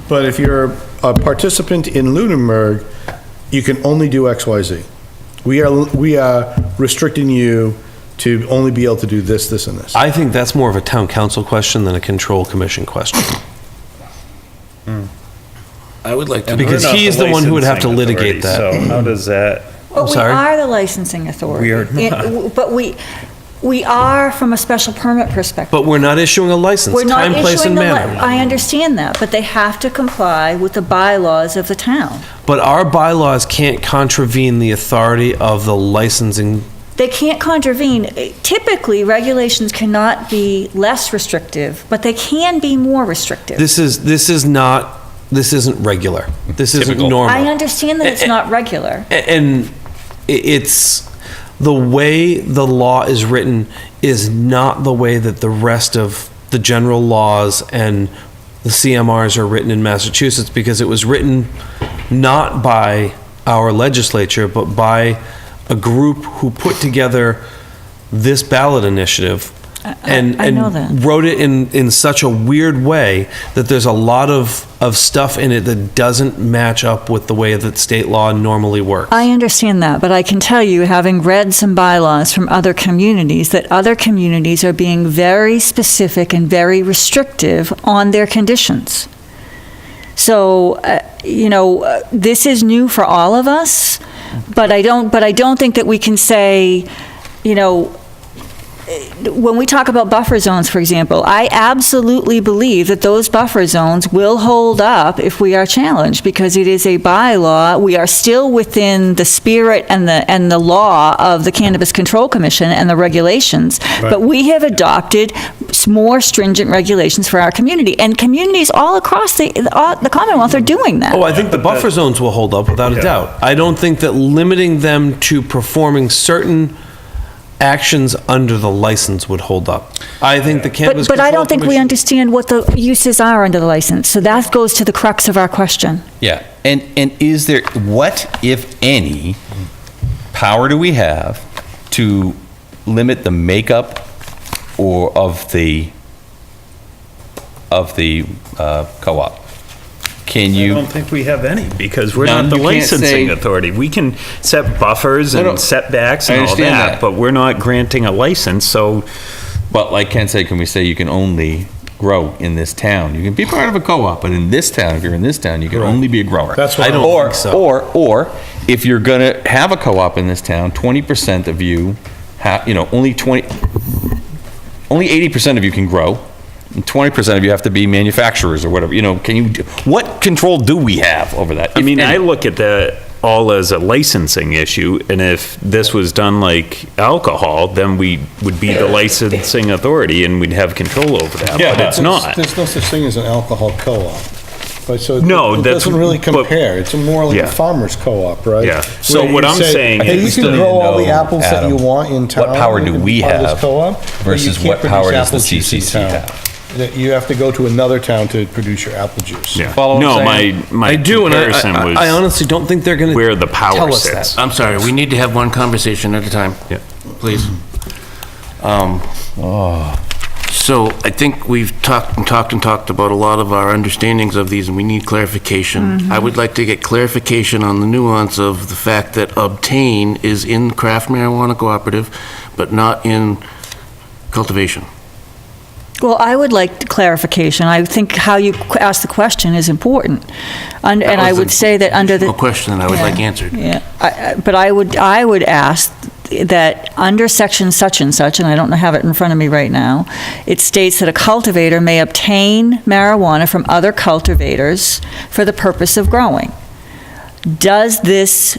but if you're a participant in Lunenburg, you can only do X, Y, Z. We are restricting you to only be able to do this, this, and this.
I think that's more of a town council question than a control commission question.
I would like to.
Because he is the one who would have to litigate that.
So how does that?
Well, we
sorry?
are the licensing authority.
We are
But we are from a special permit perspective.
But we're not issuing a license,
We're not
time, place,
issuing
and
the,
manner.
I understand that, but they have to comply with the bylaws of the town.
But our bylaws can't contravene the authority of the licensing.
They can't contravene. Typically, regulations cannot be less restrictive, but they can be more restrictive.
This isn't regular. This isn't
Typical.
normal.
I understand that it's not regular.
And it's, the way the law is written is not the way that the rest of the general laws and the CMRs are written in Massachusetts, because it was written not by our legislature, but by a group who put together this ballot initiative and
I know that.
wrote it in such a weird way that there's a lot of stuff in it that doesn't match up with the way that state law normally works.
I understand that, but I can tell you, having read some bylaws from other communities, that other communities are being very specific and very restrictive on their conditions. So, this is new for all of us, but I don't think that we can say, when we talk about buffer zones, for example, I absolutely believe that those buffer zones will hold up if we are challenged, because it is a bylaw. We are still within the spirit and the law of the Cannabis Control Commission and the regulations, but we have adopted more stringent regulations for our community, and communities all across the Commonwealth are doing that.
Oh, I think the buffer zones will hold up without a doubt. I don't think that limiting them to performing certain actions under the license would hold up. I think the Cannabis
But I
Control
don't think we
Commission-
understand what the uses are under the license, so that goes to the crux of our question.
Yeah, and is there, what, if any, power do we have to limit the makeup or of the co-op? Can
I
you?
don't think we have any, because we're
None?
not the
You can't
licensing
say-
authority. We can set buffers
No, no.
and setbacks
I
and all
understand
that,
that.
but we're not granting a license, so
But like Ken said, can we say you can only grow in this town? You can be part of a co-op, but in this town, if you're in this town, you can only be a grower.
That's what I don't
Or-
think so.
Or if you're gonna have a co-op in this town, 20% of you only 80% of you can grow, and 20% of you have to be manufacturers or whatever, what control do we have over that?
I mean,
If
I
any?
look at that all as a licensing issue, and if this was done like alcohol, then we would be the licensing authority and we'd have control over that, but it's not.
There's no such thing as an alcohol co-op. But so
No,
it
that's-
doesn't really
but-
compare. It's more like
Yeah.
a farmer's co-op, right?
Yeah. So
Where
what
you
I'm
say,
saying
hey, you
is-
can
Still need
grow
to
all the
know,
apples that you
Adam,
want in town.
what power
you
do
can be
we
part of this
have
co-op, but you
versus
can't
what
produce
power does the
apple juice in
CCC
town.
have?
That you have to go to another town to produce your apple juice.
Yeah.
Follow what
No,
I'm
my
saying?
my
I do, and
comparison
I
was
honestly don't think they're gonna
where the power
tell us
sits.
that.
I'm sorry, we need to have one conversation at a time.
Yeah.
Please. So I think we've talked about a lot of our understandings of these, and we need clarification. I would like to get clarification on the nuance of the fact that obtain is in craft marijuana cooperative, but not in cultivation.
Well, I would like clarification. I think how you ask the question is important. And I
was
would
a
say that under the...
A question that I would like
Yeah,
answered.
Yeah, but I would ask that under section such and such, and I don't have it in front of me right now, it states that a cultivator may obtain marijuana from other cultivators for the purpose of growing. Does this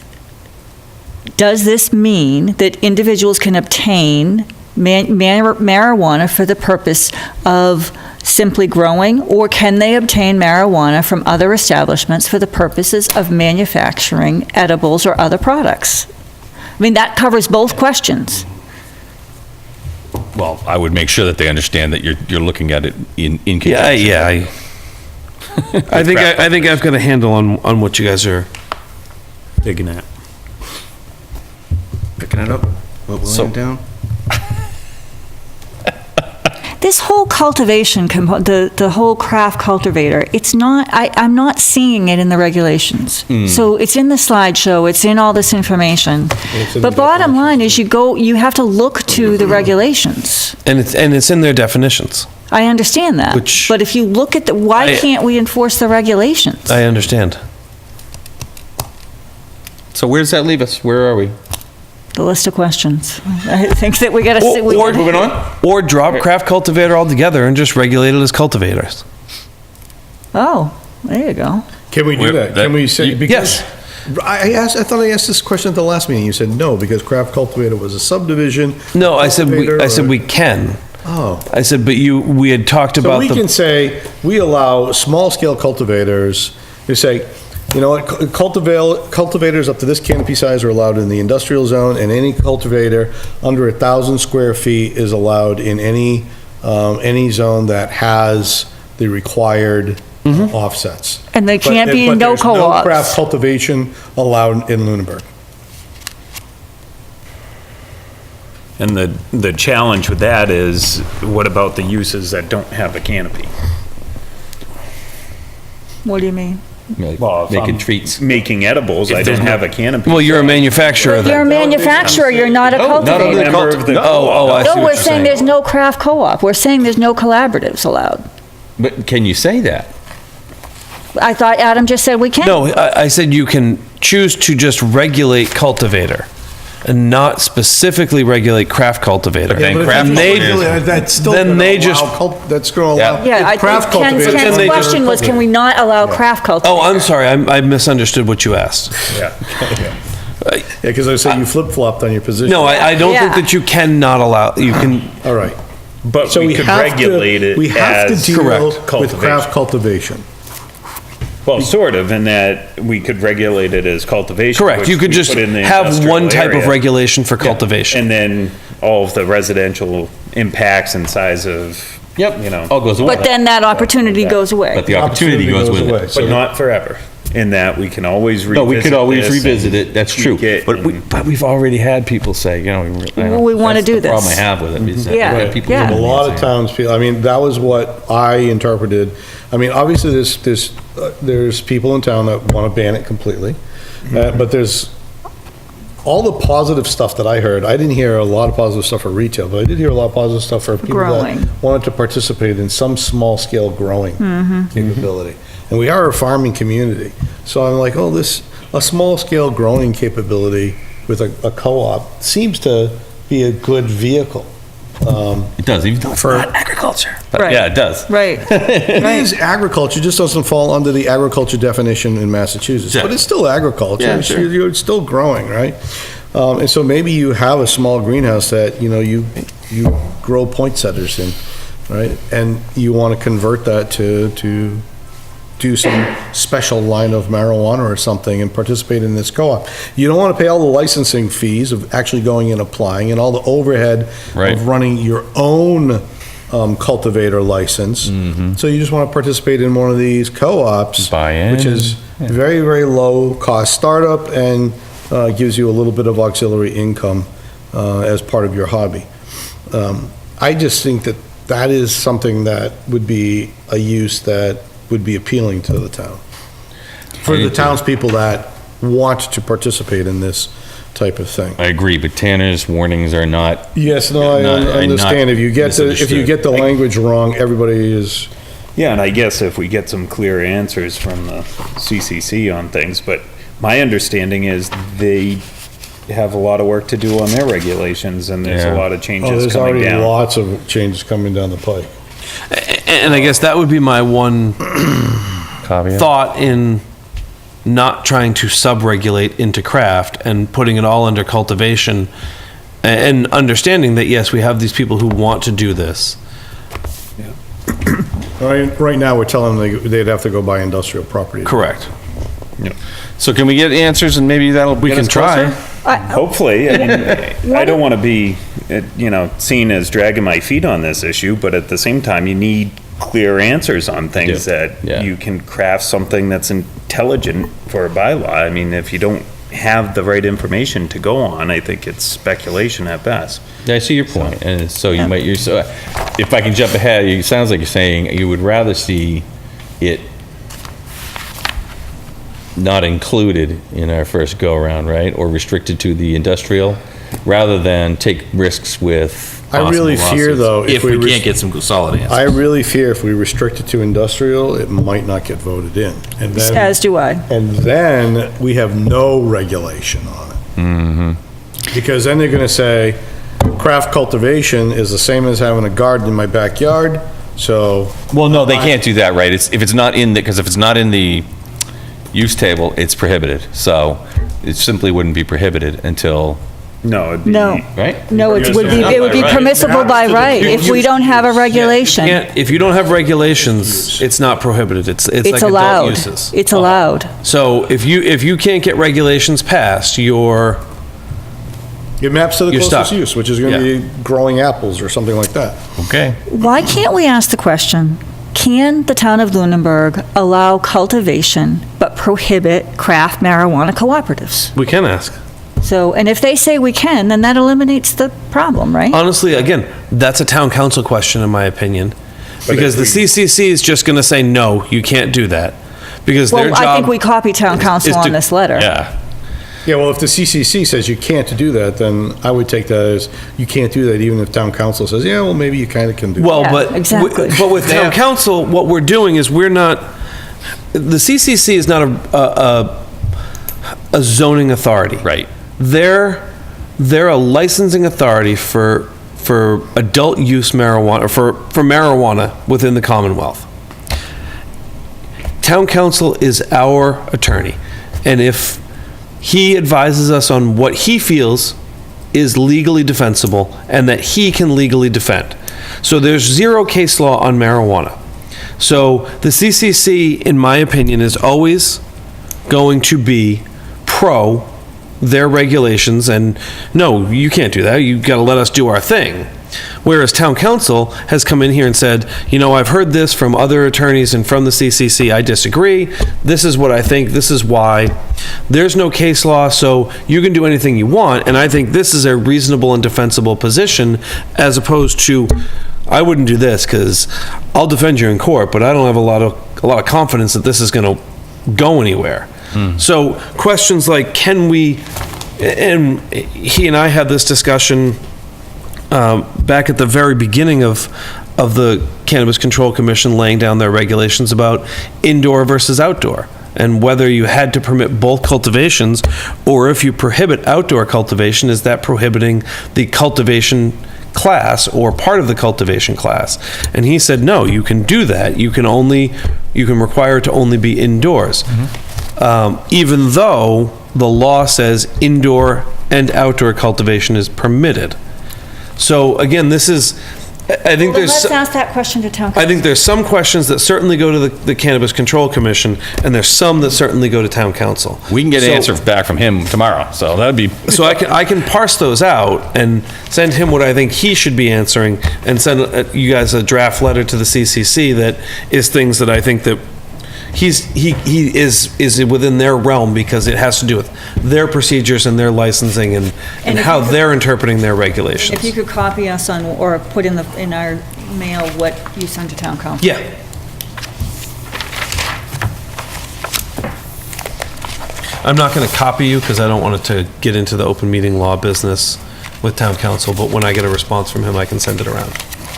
mean that individuals can obtain marijuana for the purpose of simply growing, or can they obtain marijuana from other establishments for the purposes of manufacturing edibles or other products? I mean, that covers both questions.
Well, I would make sure that they understand that you're looking at it in
Yeah,
conjunction.
yeah. I think I've got a handle on what you guys are.
Digging at.
Picking it up, what we're laying down?
This whole cultivation, the whole craft cultivator, it's not, I'm not seeing it in the regulations. So it's in the slideshow, it's in all this information.
It's in
But
the
bottom line is you have to look to the regulations.
And it's in their definitions.
I understand that.
Which-
But if you look at why
I-
can't we enforce the regulations?
I understand.
So where does that leave us? Where are we?
The list of questions. I think that we gotta sit.
Or moving on? Or drop craft cultivator altogether and just regulate it as cultivators.
Oh, there you go.
Can we do that? Can we say, because
Yes.
I thought I asked this question at the last meeting. You said no, because craft cultivator was a subdivision.
No, I said
cultivator,
we can.
Oh.
I said, but we had talked
So
about
we can say, we allow small-scale cultivators, you say, you know what, cultivators up to this canopy size are allowed in the industrial zone, and any cultivator under 1,000 square feet is allowed in any zone that has the required offsets.
And they can't be in
But
no
there's no
co-ops.
craft cultivation allowed in Lunenburg.
And the challenge with that is, what about the uses that don't have a canopy?
What do you mean?
Well, if
Making
I'm
treats.
Making edibles, I don't have a canopy.
Well, you're a manufacturer
You're a
then.
manufacturer, you're not a cultivator.
Member of the
Oh, I see
No,
what
we're
you're
saying
saying.
there's no craft co-op. We're saying there's no collaboratives allowed.
But can you say that?
I thought Adam just said we can.
No, I said you can choose to just regulate cultivator. and not specifically regulate craft cultivator.
But then
But if
craft
you
they-
regulate it, that's still
then
gonna
they
allow
just-
that's gonna allow.
Yeah.
Yeah,
craft
Ken's
cultivators-
they just-
question was, can we not allow craft
Oh,
cultivators?
I'm sorry, I misunderstood what you asked.
Yeah, because I was saying you flip-flopped on your position.
No, I don't think
Yeah.
that you cannot allow, you can,
All right.
But
So
we could regulate it
We have to
as
deal
Correct.
with craft cultivation.
Well, sort of, in that we could regulate it as cultivation.
correct.
which
You could
we
just
put in the
have
industrial
one type of
area.
regulation for cultivation.
And then all of the residential impacts and size of,
Yep.
you know,
All goes away.
But then that opportunity goes away.
But the opportunity goes with
away.
it.
So
but not forever, in that we can always revisit
No, we could always
this
revisit
and
it, that's true.
tweak it
But
and-
we've already had people say, you know.
We wanna
that's
do
the problem
this.
I have with it. is that
Yeah,
we've had people
yeah.
come
A
in
lot
and
of
say-
townspeople, I mean, that was what I interpreted. I mean, obviously, there's people in town that want to ban it completely, but there's all the positive stuff that I heard. I didn't hear a lot of positive stuff for retail, but I did hear a lot of positive stuff for people that
Growing.
wanted to participate in some small-scale growing capability. And we are a farming community, so I'm like, oh, a small-scale growing capability with a co-op seems to be a good vehicle.
It does, even though it's
For-
not agriculture. But
Right.
yeah, it does.
Right.
It is agriculture, just doesn't fall under the agriculture definition in Massachusetts, but it's still agriculture.
Yeah,
It's-
sure.
You're still growing, right? And so maybe you have a small greenhouse that, you know, you grow poinsettias in, right? And you want to convert that to do some special line of marijuana or something and participate in this co-op. You don't want to pay all the licensing fees of actually going and applying and all the overhead
Right.
of running your own cultivator license. So you just want to participate in one of these co-ops.
Buy in.
Which is very, very low cost startup and gives you a little bit of auxiliary income as part of your hobby. I just think that that is something that would be a use that would be appealing to the town. For
I
the
do too.
townspeople that want to participate in this type of thing.
I agree, but Tanner's warnings are not,
Yes, no, I
Not- I'm
understand.
not
If you get the language wrong, everybody is,
Yeah, and I guess if we get some clear answers from the CCC on things, but my understanding is they have a lot of work to do on their regulations, and there's a
Yeah.
lot of
oh,
changes
there's
coming
already
down.
lots of changes coming down the pike.
And I guess that would be my one
caveat.
thought in not trying to sub-regulate into craft and putting it all under cultivation and understanding that, yes, we have these people who want to do this.
Right now, we're telling them they'd have to go buy industrial property.
Correct.
So can we get answers and maybe that'll
We
get
can
us
try.
closer?
Hopefully, I mean, I don't want to be, seen as dragging my feet on this issue, but at the same time, you need clear answers on things
Yeah.
that
Yeah.
you can craft something that's intelligent for a bylaw. I mean, if you don't have the right information to go on, I think it's speculation at best.
Yeah, I see your point, and so you might, so, if I can jump ahead, it sounds like you're saying you would rather see it not included in our first go-around, right? Or restricted to the industrial, rather than take risks with
I really
possible
fear,
lawsuits.
though,
If we can't get some solid answers.
I really fear if we restrict it to industrial, it might not get voted in. And then,
As do I.
and then we have no regulation on it. Because then they're gonna say, craft cultivation is the same as having a garden in my backyard, so,
Well, no, they can't do that, right? If it's not in the, because if it's not in the use table, it's prohibited. So it simply wouldn't be prohibited until,
No, it'd be.
No.
right?
No, it would be,
Not
it would
by
be
right.
permissible by right if we don't have a regulation.
If you don't have regulations, it's not prohibited. It's like
It's
adult
allowed.
uses.
It's allowed.
So if you can't get regulations passed, you're,
it maps to the
You're
closest
stuck.
use, which is gonna be growing apples or something like that.
Okay.
Why can't we ask the question, can the town of Lunenburg allow cultivation but prohibit craft marijuana cooperatives?
we can ask.
So, and if they say we can, then that eliminates the problem, right?
Honestly, again, that's a town council question, in my opinion. Because the CCC is just gonna say, no, you can't do that. Because their
Well,
job.
I think we copy town council
is
on
to-
this letter.
Yeah.
Yeah, well, if the CCC says you can't do that, then I would take that as, you can't do that even if town council says, yeah, well, maybe you kinda can do that.
Well,
Yeah,
but,
exactly.
but with town council, what we're doing is we're not, the CCC is not a zoning authority.
Right.
Their they're a licensing authority for adult use marijuana, or for marijuana within the Commonwealth. Town council is our attorney, and if he advises us on what he feels is legally defensible and that he can legally defend. So there's zero case law on marijuana. So the CCC, in my opinion, is always going to be pro their regulations, and no, you can't do that. You got to let us do our thing. Whereas town council has come in here and said, you know, I've heard this from other attorneys and from the CCC, I disagree. This is what I think, this is why. There's no case law, so you can do anything you want, and I think this is a reasonable and defensible position, as opposed to, I wouldn't do this because I'll defend you in court, but I don't have a lot of confidence that this is going to go anywhere. So questions like, can we, and he and I had this discussion back at the very beginning of the Cannabis Control Commission laying down their regulations about indoor versus outdoor, and whether you had to permit both cultivations, or if you prohibit outdoor cultivation, is that prohibiting the cultivation class or part of the cultivation class? And he said, no, you can do that. You can require it to only be indoors. Even though the law says indoor and outdoor cultivation is permitted. So again, this is, I think there's...
Let's ask that question to town council.
I think there's some questions that certainly go to the Cannabis Control Commission, and there's some that certainly go to town council.
We can get an answer back from him tomorrow, so that'd be...
So I can parse those out and send him what I think he should be answering, and send you guys a draft letter to the CCC that is things that I think that he is within their realm, because it has to do with their procedures and their licensing and
if
how
you could-
they're interpreting their regulations.
If you could copy us on, or put in our mail what you sent to town council.
Yeah. I'm not going to copy you because I don't want it to get into the open meeting law business with town council, but when I get a response from him, I can send it around.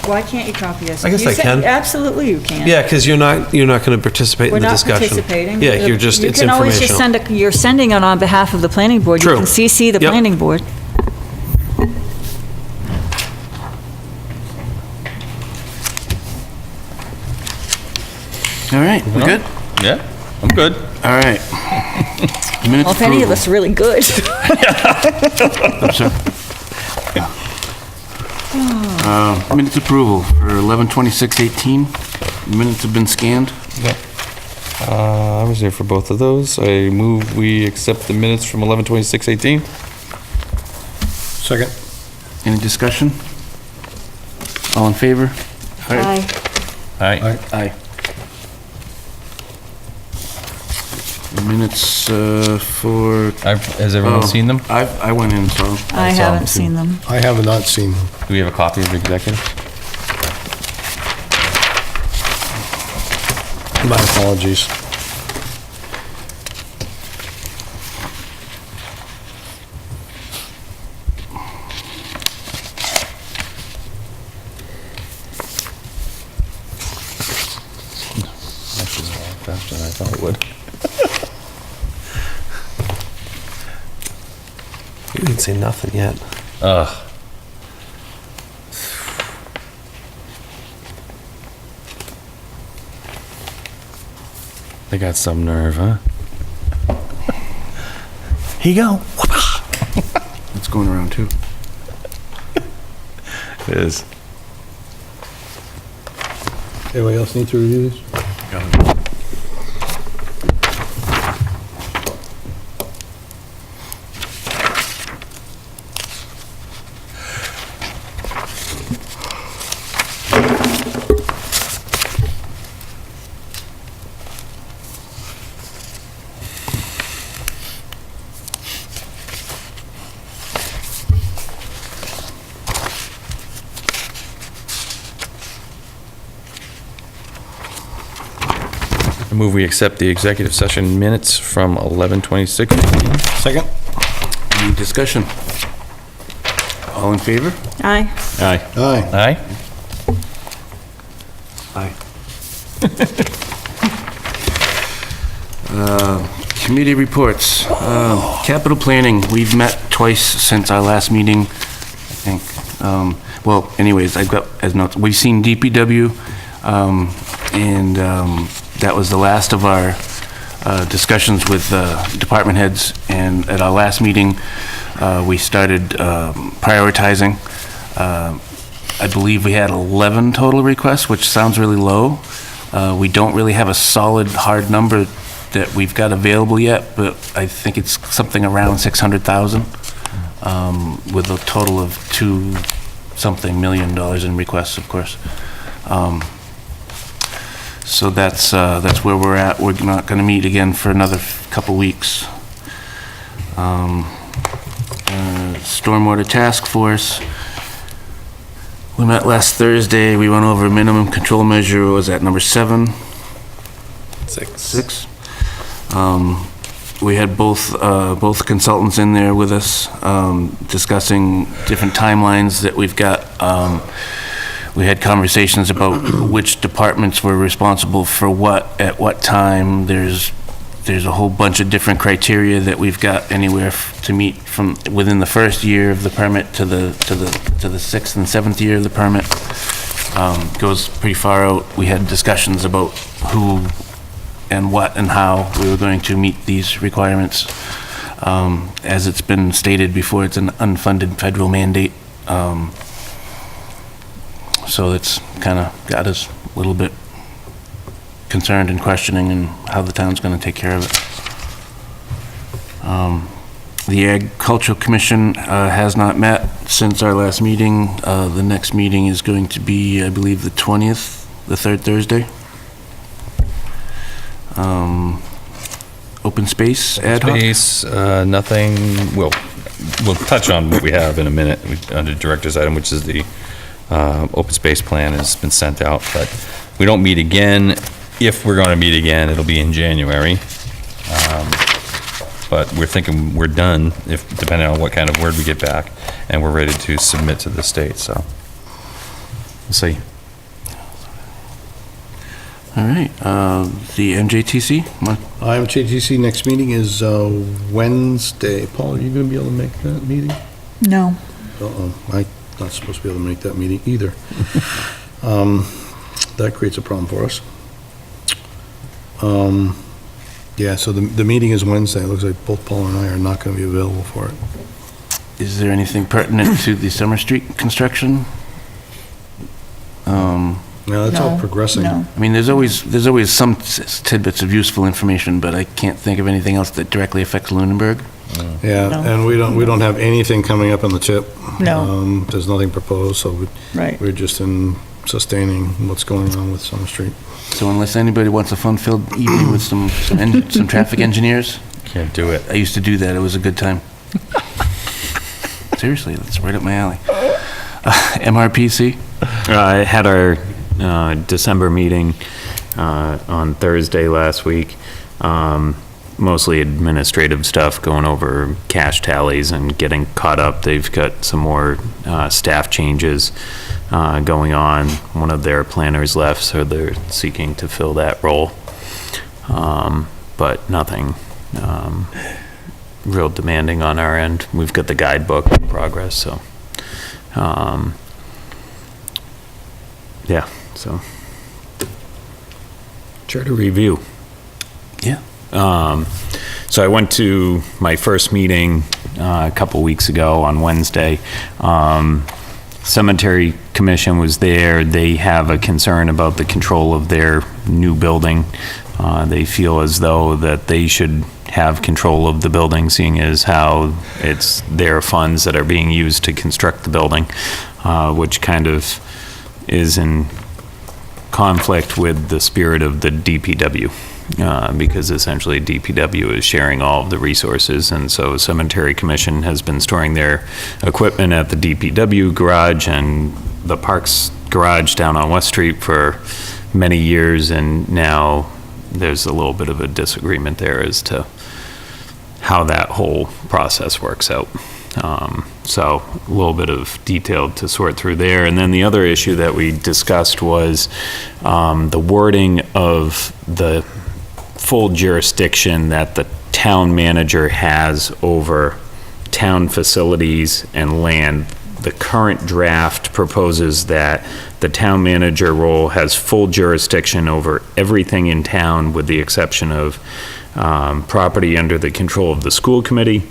Why can't you copy us?
I guess
You
I
said-
can.
Absolutely you can.
Yeah, because you're not going to participate
We're
in the
not
discussion.
participating.
Yeah, you're just, it's
You can always just
informational.
you're sending it on behalf of the planning board.
True.
You can CC the
Yep.
planning board.
All right, we good?
Yeah, I'm good.
All right. Minutes
Well, if any of
approval.
us are really good.
I'm sorry. Minutes approval for 11/26/18. Minutes have been scanned.
I was there for both of those. I move we accept the minutes from 11/26/18.
Second.
Any discussion? All in favor?
Aye.
Aye.
Aye. Minutes for...
Has everyone seen them?
I went in, so...
I
saw
haven't
them,
seen them.
I have not seen them.
Do we have a copy of the executive?
My apologies.
Actually, faster than I thought it would.
You didn't say nothing yet.
Ugh. They got some nerve, huh?
Here you go.
It's going around, too.
It is.
Anybody else need to review this?
I move we accept the executive session minutes from 11/26.
Second.
Any discussion? All in favor?
Aye.
Aye.
Aye.
Aye.
Aye. committee reports. Capital planning, we've met twice since our last meeting, I think. Well, anyways, I've got as notes. We've seen DPW, and that was the last of our discussions with department heads. And at our last meeting, we started prioritizing. I believe we had 11 total requests, which sounds really low. We don't really have a solid, hard number that we've got available yet, but I think it's something around 600,000, with a total of $2-something million in requests, of course. So that's where we're at. We're not going to meet again for another couple weeks. Stormwater Task Force. We met last Thursday. We went over minimum control measure. Was at number 7? 6. We had both consultants in there with us, discussing different timelines that we've got. We had conversations about which departments were responsible for what at what time. There's a whole bunch of different criteria that we've got anywhere to meet from within the first year of the permit to the 6th and 7th year of the permit. Goes pretty far out. We had discussions about who and what and how we were going to meet these requirements. As it's been stated before, it's an unfunded federal mandate. So it's kind of got us a little bit concerned and questioning and how the town's going to take care of it. The Agricultural Commission has not met since our last meeting. The next meeting is going to be, I believe, the 20th, the third Thursday. Open Space ad hoc?
Space, nothing, we'll touch on what we have in a minute under Director's item, which is the open space plan has been sent out, but we don't meet again. If we're going to meet again, it'll be in January. But we're thinking we're done, depending on what kind of word we get back, and we're ready to submit to the state, so we'll see.
All right, the MJTC?
IMJTC next meeting is Wednesday. Paul, are you going to be able to make that meeting?
No.
Uh-oh, I'm not supposed to be able to make that meeting either. That creates a problem for us. Yeah, so the meeting is Wednesday. It looks like both Paul and I are not going to be available for it.
Is there anything pertinent to the Summer Street construction?
No, that's all progressing.
No.
I mean, there's always some tidbits of useful information, but I can't think of anything else that directly affects Lunenburg.
Yeah,
No.
and we don't have anything coming up on the tip.
No.
There's nothing proposed, so
Right.
we're just in sustaining what's going on with Summer Street.
So unless anybody wants a fun-filled evening with some traffic engineers,
Can't do it.
I used to do that. It was a good time. Seriously, that's right up my alley. MRPC?
I had our December meeting on Thursday last week. Mostly administrative stuff, going over cash tallies and getting caught up. They've got some more staff changes going on. One of their planners left, so they're seeking to fill that role. But nothing real demanding on our end. We've got the guidebook in progress, so yeah, so charter review.
Yeah.
So I went to my first meeting a couple weeks ago on Wednesday. Cemetery Commission was there. They have a concern about the control of their new building. They feel as though that they should have control of the building, seeing as how it's their funds that are being used to construct the building, which kind of is in conflict with the spirit of the DPW. Because essentially DPW is sharing all of the resources, and so Cemetery Commission has been storing their equipment at the DPW garage and the Parks garage down on West Street for many years, and now there's a little bit of a disagreement there as to how that whole process works out. So a little bit of detail to sort through there. And then the other issue that we discussed was the wording of the full jurisdiction that the town manager has over town facilities and land. The current draft proposes that the town manager role has full jurisdiction over everything in town with the exception of property under the control of the school committee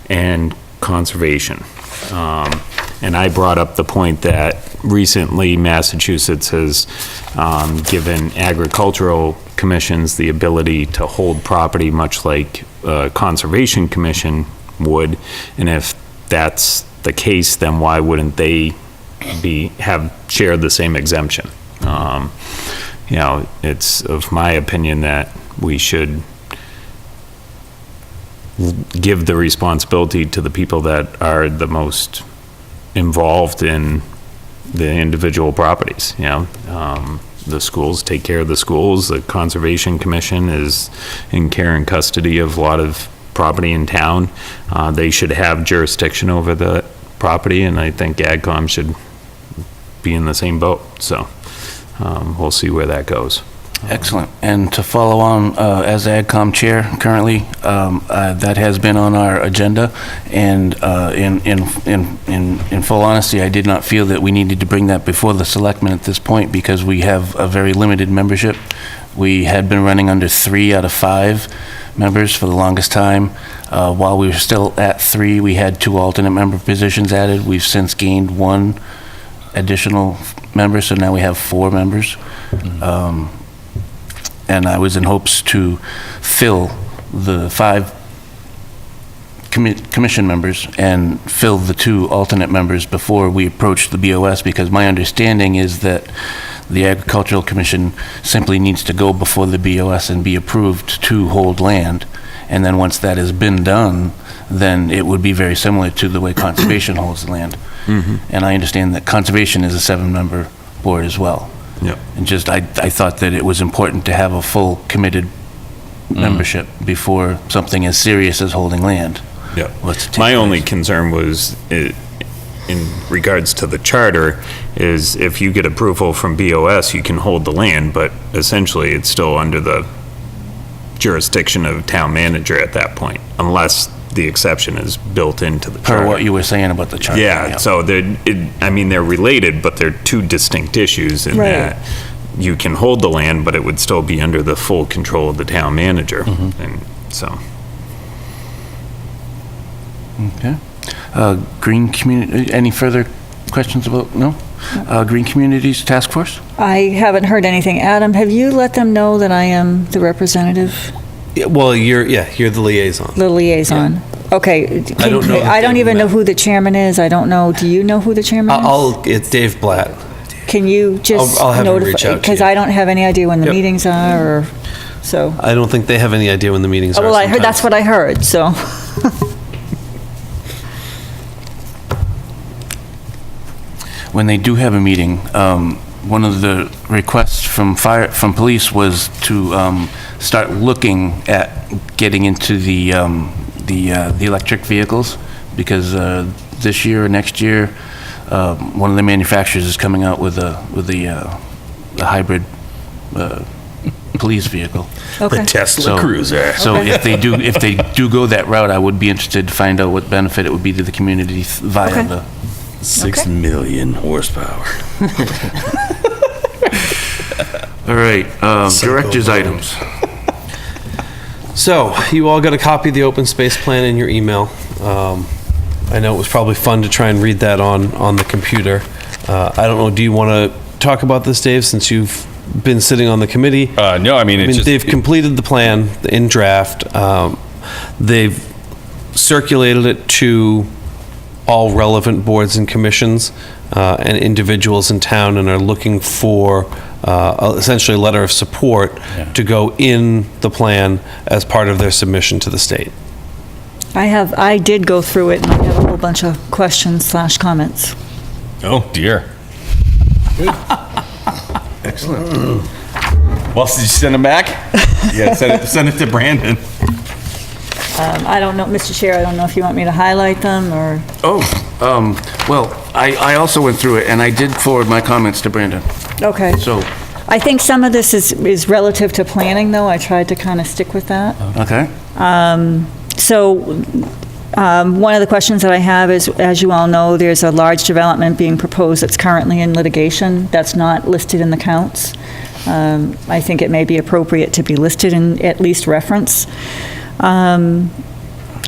and conservation. And I brought up the point that recently Massachusetts has given agricultural commissions the ability to hold property much like Conservation Commission would. And if that's the case, then why wouldn't they share the same exemption? You know, it's of my opinion that we should give the responsibility to the people that are the most involved in the individual properties, you know. The schools take care of the schools. The Conservation Commission is in care and custody of a lot of property in town. They should have jurisdiction over the property, and I think AgCom should be in the same boat. So we'll see where that goes.
Excellent. And to follow on, as AgCom Chair currently, that has been on our agenda, and in full honesty, I did not feel that we needed to bring that before the selectmen at this point because we have a very limited membership. We had been running under 3 out of 5 members for the longest time. While we were still at 3, we had 2 alternate member positions added. We've since gained 1 additional member, so now we have 4 members. And I was in hopes to fill the 5 commission members and fill the 2 alternate members before we approached the BOS, because my understanding is that the Agricultural Commission simply needs to go before the BOS and be approved to hold land. And then once that has been done, then it would be very similar to the way Conservation holds the land. And I understand that Conservation is a 7-member board as well.
Yep.
And just, I thought that it was important to have a full committed membership before something as serious as holding land.
Yeah.
was to take
My only
place.
concern was, in regards to the charter, is if you get approval from BOS, you can hold the land, but essentially it's still under the jurisdiction of town manager at that point, unless the exception is built into the charter.
Per what you were saying about the charter.
Yeah, so they're related, but they're 2 distinct issues in
Right.
that you can hold the land, but it would still be under the full control of the town manager. And so,
Okay. Green Community, any further questions about, no? Green Communities Task Force?
I haven't heard anything. Adam, have you let them know that I am the representative,
Yeah, well, you're the liaison.
the liaison? Okay.
I don't know that
I don't
they've
even know
met.
who the chairman is. I don't know. Do you know who the chairman is?
It's Dave Blatt.
Can you just
I'll have him
notify?
reach out to
Because
you.
I don't have any idea when the
Yep.
meetings are, or, so.
I don't think they have any idea when the meetings are.
Well, I heard,
sometimes.
that's what I heard, so.
When they do have a meeting, one of the requests from police was to start looking at getting into the electric vehicles, because this year or next year, one of the manufacturers is coming out with a hybrid police vehicle.
Okay.
Tesla Cruiser.
So if they do go that route, I would be interested to find out what benefit it would be to the community via
Okay.
the
6 million horsepower.
All right, director's items.
So, you all got a copy of the open space plan in your email. I know it was probably fun to try and read that on the computer. I don't know, do you want to talk about this, Dave, since you've been sitting on the committee?
No, I mean, it's just.
They've completed the plan in draft. They've circulated it to all relevant boards and commissions and individuals in town, and are looking for essentially a letter of support to go in the plan as part of their submission to the state.
I did go through it, and I have a whole bunch of questions / comments.
Oh, dear.
Excellent.
Well, did you send them back? Yeah, send it to Brandon.
I don't know, Mr. Chair, I don't know if you want me to highlight them, or,
Well, I also went through it, and I did forward my comments to Brandon.
okay.
So
I think some of this is relative to planning, though. I tried to kind of stick with that.
Okay.
So, one of the questions that I have is, as you all know, there's a large development being proposed that's currently in litigation that's not listed in the counts. I think it may be appropriate to be listed and at least reference.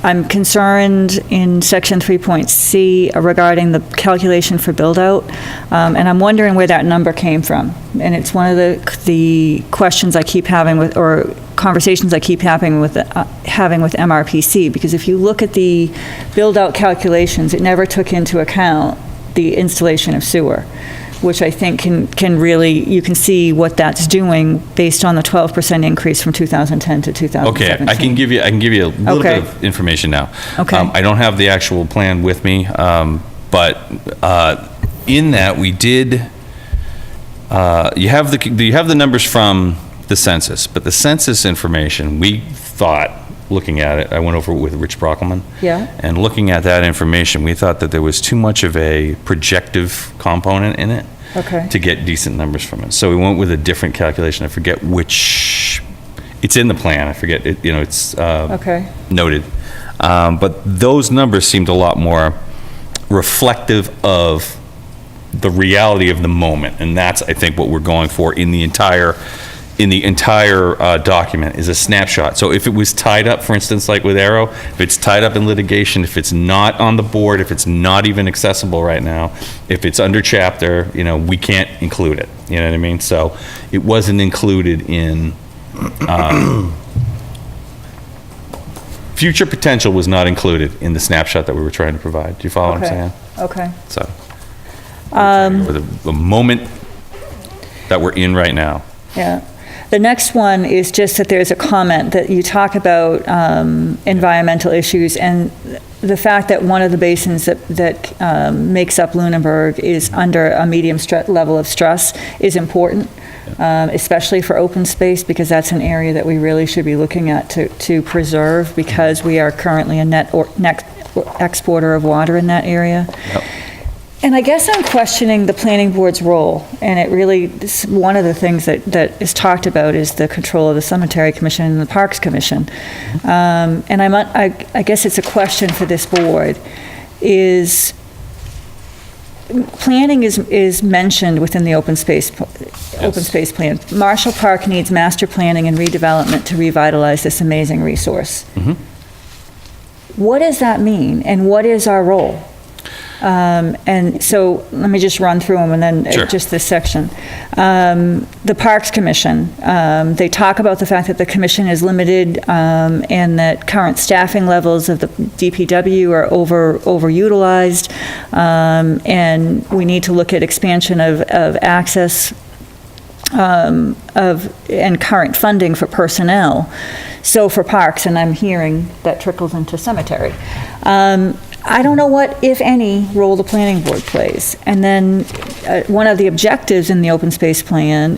I'm concerned in section 3.C regarding the calculation for build-out, and I'm wondering where that number came from. And it's one of the questions I keep having with, or conversations I keep having with MRPC, because if you look at the build-out calculations, it never took into account the installation of sewer, which I think can really, you can see what that's doing based on the 12% increase from 2010 to 2017.
Okay, I can give you a little
Okay.
bit of information now.
Okay.
I don't have the actual plan with me, but in that we did, you have the numbers from the census, but the census information, we thought, looking at it, I went over it with Rich Brockelman.
Yeah.
And looking at that information, we thought that there was too much of a projective component in it.
Okay.
To get decent numbers from it. So we went with a different calculation. I forget which, it's in the plan. I forget, it's
Okay.
noted. But those numbers seemed a lot more reflective of the reality of the moment. And that's, I think, what we're going for in the entire document is a snapshot. So if it was tied up, for instance, like with Arrow, if it's tied up in litigation, if it's not on the board, if it's not even accessible right now, if it's under chapter, we can't include it. You know what I mean? So it wasn't included in, future potential was not included in the snapshot that we were trying to provide. Do you follow what I'm saying?
Okay.
So, with the moment that we're in right now.
Yeah. The next one is just that there's a comment that you talk about environmental issues, and the fact that one of the basins that makes up Lunenburg is under a medium level of stress is important, especially for open space, because that's an area that we really should be looking at to preserve, because we are currently a net exporter of water in that area.
Yep.
And I guess I'm questioning the planning board's role, and it really, one of the things that is talked about is the control of the Cemetery Commission and the Parks Commission. And I guess it's a question for this board, is planning is mentioned within the open space plan. Marshall Park needs master planning and redevelopment to revitalize this amazing resource. What does that mean, and what is our role? And so, let me just run through them, and then
Sure.
just this section. The Parks Commission, they talk about the fact that the commission is limited, and that current staffing levels of the DPW are overutilized, and we need to look at expansion of access and current funding for personnel. So for parks, and I'm hearing that trickles into cemetery. I don't know what, if any, role the planning board plays. And then one of the objectives in the open space plan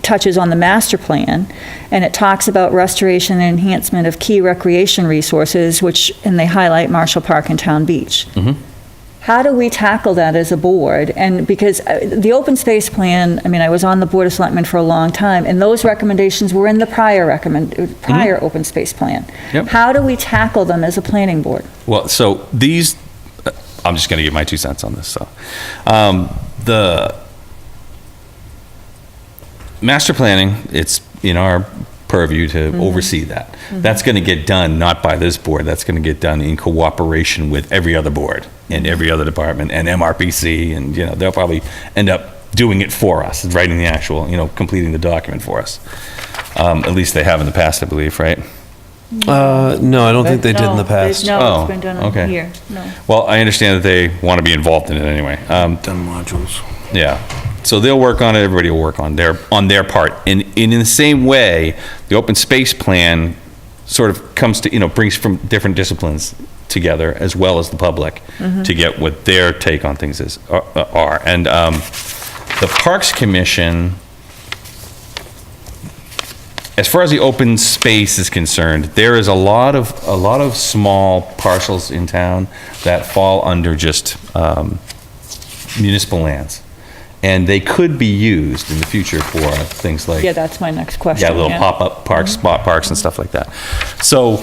touches on the master plan, and it talks about restoration and enhancement of key recreation resources, and they highlight Marshall Park and Town Beach. How do we tackle that as a board? And because the open space plan, I was on the Board of Selectmen for a long time, and those recommendations were in the prior open space plan.
Yep.
How do we tackle them as a planning board?
Well, so these, I'm just going to give my 2 cents on this. So, the master planning, it's in our purview to oversee that. That's going to get done not by this board. That's going to get done in cooperation with every other board and every other department and MRPC, and they'll probably end up doing it for us, writing the actual, completing the document for us. At least they have in the past, I believe, right?
No, I don't think they did in the past.
No,
Oh,
it's been done
okay.
here, no.
Well, I understand that they want to be involved in it anyway.
Done modules.
Yeah. So they'll work on it, everybody will work on their part. And in the same way, the open space plan sort of comes to, brings from different disciplines together, as well as the public, to get what their take on things are. And the Parks Commission, as far as the open space is concerned, there is a lot of small parcels in town that fall under just municipal lands. And they could be used in the future for things like.
Yeah, that's my next question.
Yeah, little pop-up parks, spot parks and stuff like that. So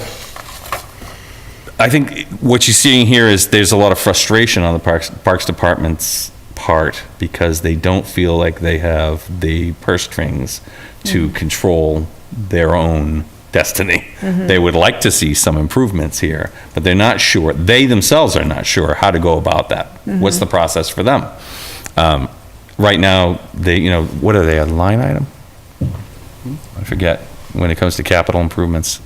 I think what you're seeing here is there's a lot of frustration on the Parks Department's part because they don't feel like they have the purse strings to control their own destiny. They would like to see some improvements here, but they're not sure, they themselves are not sure how to go about that. What's the process for them? Right now, they, what are they, a line item? I forget, when it comes to capital improvements.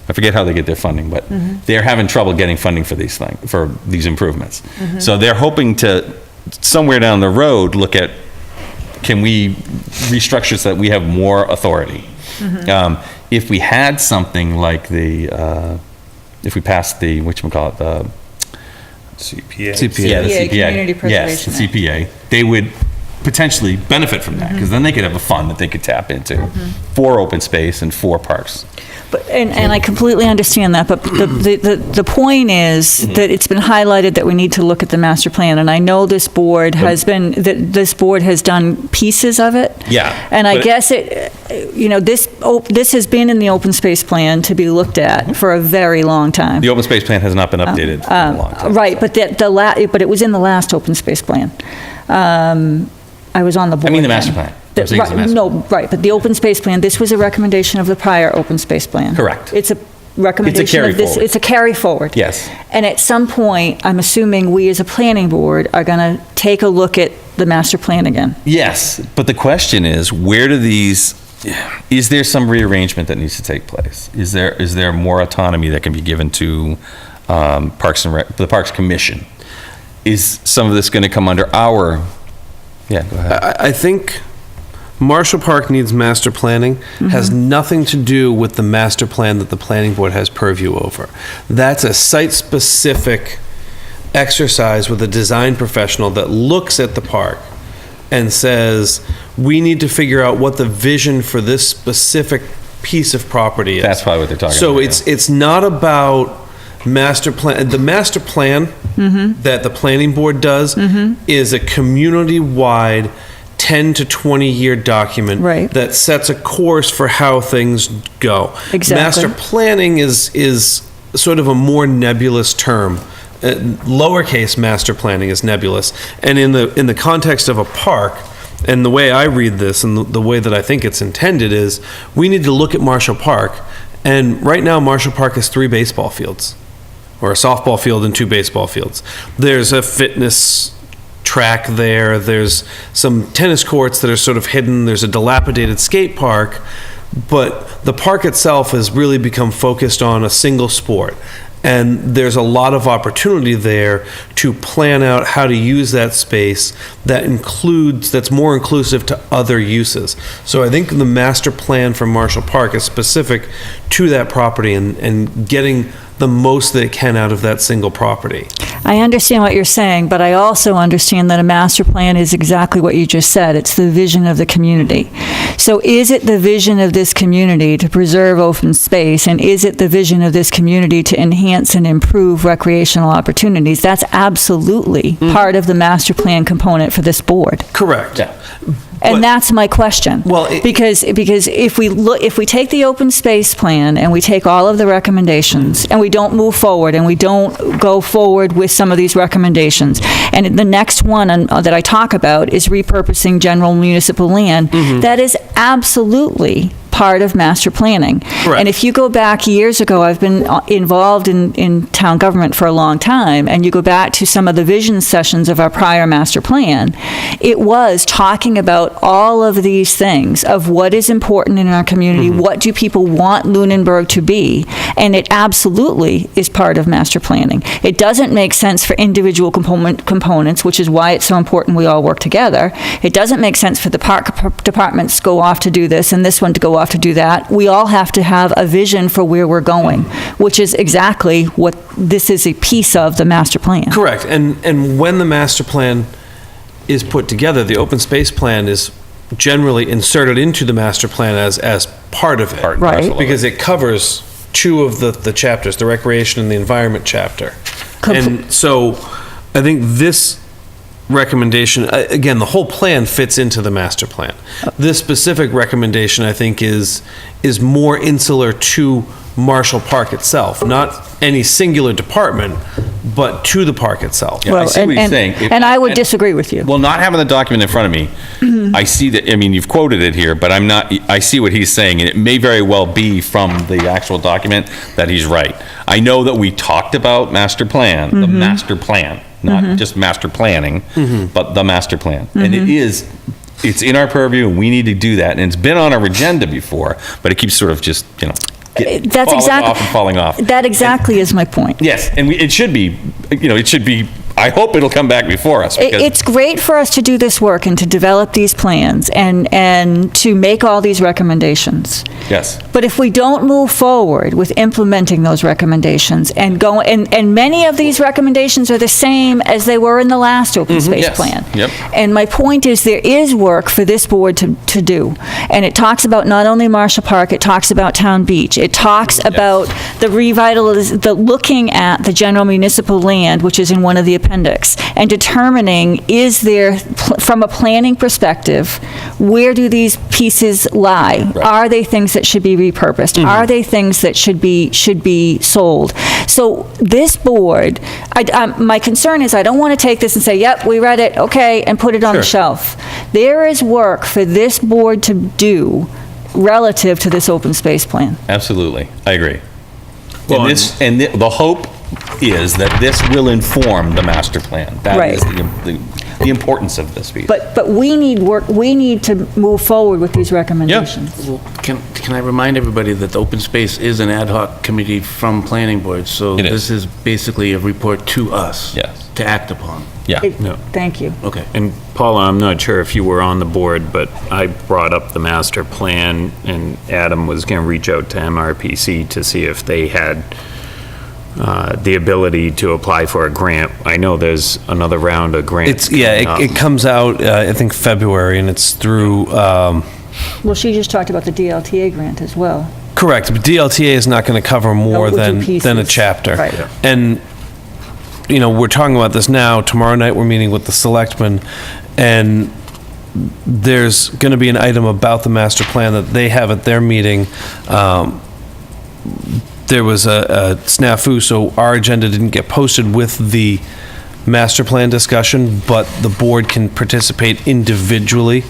I forget how they get their funding, but they're having trouble getting funding for these improvements. So they're hoping to, somewhere down the road, look at, can we restructure so that we have more authority? If we had something like if we passed the, whatchamacallit, the
CPA.
Yeah, the
CPA,
CPA.
Community
Yes, the
Preservation
CPA. They would potentially benefit from that, because then they could have a fund that they could tap into for open space and for parks.
But, and I completely understand that, but the point is that it's been highlighted that we need to look at the master plan, and I know this board has done pieces of it.
Yeah.
And I
but-
guess this has been in the open space plan to be looked at for a very long time.
The open space plan has not been updated in a long time.
Right, but but it was in the last open space plan. I was on the board.
I mean the
then.
master plan. I'm saying it's the
Right,
master
no, right, but the open space plan, this was a recommendation of the prior open space plan.
Correct.
It's a recommendation
carry
of this.
forward.
It's a carry forward.
Yes.
And at some point, I'm assuming we as a planning board are going to take a look at the master plan again.
Yes, but the question is, is there some rearrangement that needs to take place? Is there more autonomy that can be given to the Parks Commission? Is some of this going to come under our, go ahead.
I think Marshall Park needs master planning, has nothing to do with the master plan that the planning board has purview over. That's a site-specific exercise with a design professional that looks at the park and says, we need to figure out what the vision for this specific piece of property is.
That's probably what they're talking
So
about.
it's not about master plan. The master plan that the planning board does is a community-wide 10 to 20-year document
Right.
that sets a course for how things go.
Exactly.
Master planning is sort of a more nebulous term. Lowercase master planning is nebulous. And in the context of a park, and the way I read this and the way that I think it's intended is, we need to look at Marshall Park, and right now Marshall Park has 3 baseball fields, or a softball field and 2 baseball fields. There's a fitness track there, there's some tennis courts that are sort of hidden, there's a dilapidated skate park, but the park itself has really become focused on a single sport. And there's a lot of opportunity there to plan out how to use that space that's more inclusive to other uses. So I think the master plan for Marshall Park is specific to that property and getting the most that it can out of that single property.
I understand what you're saying, but I also understand that a master plan is exactly what you just said. It's the vision of the community. So is it the vision of this community to preserve open space, and is it the vision of this community to enhance and improve recreational opportunities? That's absolutely part of the master plan component for this board.
Correct.
And that's my question.
Well,
because if we take the open space plan and we take all of the recommendations and we don't move forward and we don't go forward with some of these recommendations, and the next one that I talk about is repurposing general municipal land, that is absolutely part of master planning.
Correct.
And if you go back years ago, I've been involved in town government for a long time, and you go back to some of the vision sessions of our prior master plan, it was talking about all of these things of what is important in our community, what do people want Lunenburg to be, and it absolutely is part of master planning. It doesn't make sense for individual components, which is why it's so important we all work together. It doesn't make sense for the park departments to go off to do this and this one to go off to do that. We all have to have a vision for where we're going, which is exactly what this is a piece of the master plan.
Correct. And when the master plan is put together, the open space plan is generally inserted into the master plan as part of it.
Right.
Because it covers 2 of the chapters, the recreation and the environment chapter. And so I think this recommendation, again, the whole plan fits into the master plan. This specific recommendation, I think, is more insular to Marshall Park itself, not any singular department, but to the park itself.
Yeah, I see what he's saying.
And I would disagree with you.
Well, not having the document in front of me, I see that, I mean, you've quoted it here, but I'm not, I see what he's saying, and it may very well be from the actual document that he's right. I know that we talked about master plan, the master plan, not just master planning, but the master plan. And it's in our purview, and we need to do that, and it's been on our agenda before, but it keeps sort of just,
That's
falling
exactly,
off and falling off.
That exactly is my point.
Yes, and it should be, it should be, I hope it'll come back before us. because-
It's great for us to do this work and to develop these plans and to make all these recommendations.
Yes.
But if we don't move forward with implementing those recommendations and go, and many of these recommendations are the same as they were in the last open space
yes.
plan.
Yep.
And my point is there is work for this board to do. And it talks about not only Marshall Park, it talks about Town Beach. It talks about the looking at the general municipal land, which is in one of the appendix, and determining, is there, from a planning perspective, where do these pieces lie?
Right.
Are they things that should be repurposed? Are they things that should be sold? So this board, my concern is I don't want to take this and say, yep, we read it, okay, and put it on the shelf. There is work for this board to do relative to this open space plan.
Absolutely, I agree.
Well,
And the hope is that this will inform the master plan. That is the importance of this piece.
But we need work, we need to move forward with these recommendations.
Well, can I remind everybody that the open space is an ad hoc committee from planning board, so
It is.
this is basically a report to us.
Yes.
To act upon.
Yeah.
Thank you.
Okay.
And Paula, I'm not sure if you were on the board, but I brought up the master plan, and Adam was going to reach out to MRPC to see if they had the ability to apply for a grant. I know there's another round of grants.
It comes out, I think, February, and it's through,
Well, she just talked about the DLTA grant as well.
correct, but DLTA is not going to cover more
we'll do
than a
pieces.
chapter.
Right.
And, we're talking about this now. Tomorrow night, we're meeting with the selectmen, and there's going to be an item about the master plan that they have at their meeting. There was a snafu, so our agenda didn't get posted with the master plan discussion, but the board can participate individually,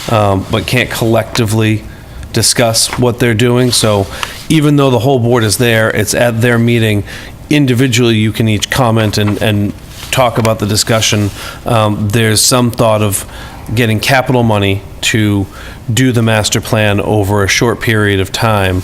but can't collectively discuss what they're doing. So even though the whole board is there, it's at their meeting. Individually, you can each comment and talk about the discussion. There's some thought of getting capital money to do the master plan over a short period of time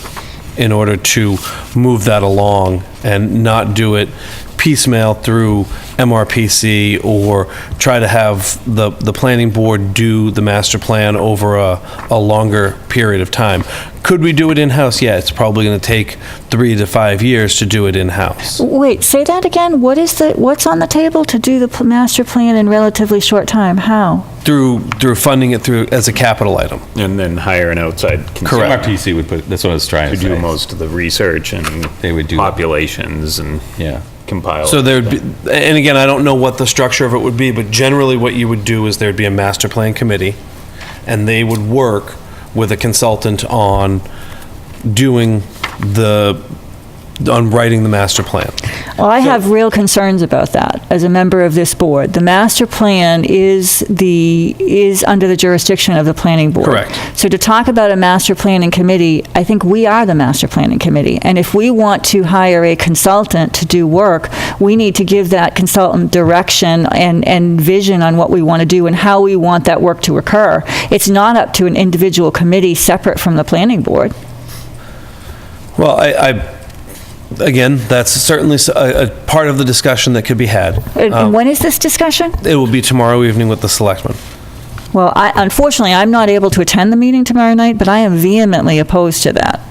in order to move that along and not do it piecemeal through MRPC or try to have the planning board do the master plan over a longer period of time. Could we do it in-house? Yeah, it's probably going to take 3 to 5 years to do it in-house.
Wait, say that again? What's on the table to do the master plan in relatively short time? How?
Through funding it through as a capital item.
And then hire an outside consultant
MRPC would put, that's what I was trying
to
to say.
do most of the research and
They would do
populations and
Yeah.
compile.
So there'd be, and again, I don't know what the structure of it would be, but generally what you would do is there'd be a master plan committee, and they would work with a consultant on writing the master plan.
Well, I have real concerns about that as a member of this board. The master plan is under the jurisdiction of the planning board.
Correct.
So to talk about a master planning committee, I think we are the master planning committee. And if we want to hire a consultant to do work, we need to give that consultant direction and vision on what we want to do and how we want that work to occur. It's not up to an individual committee separate from the planning board.
Well, again, that's certainly a part of the discussion that could be had.
And when is this discussion?
It will be tomorrow evening with the selectmen.
Well, unfortunately, I'm not able to attend the meeting tomorrow night, but I am vehemently opposed to that.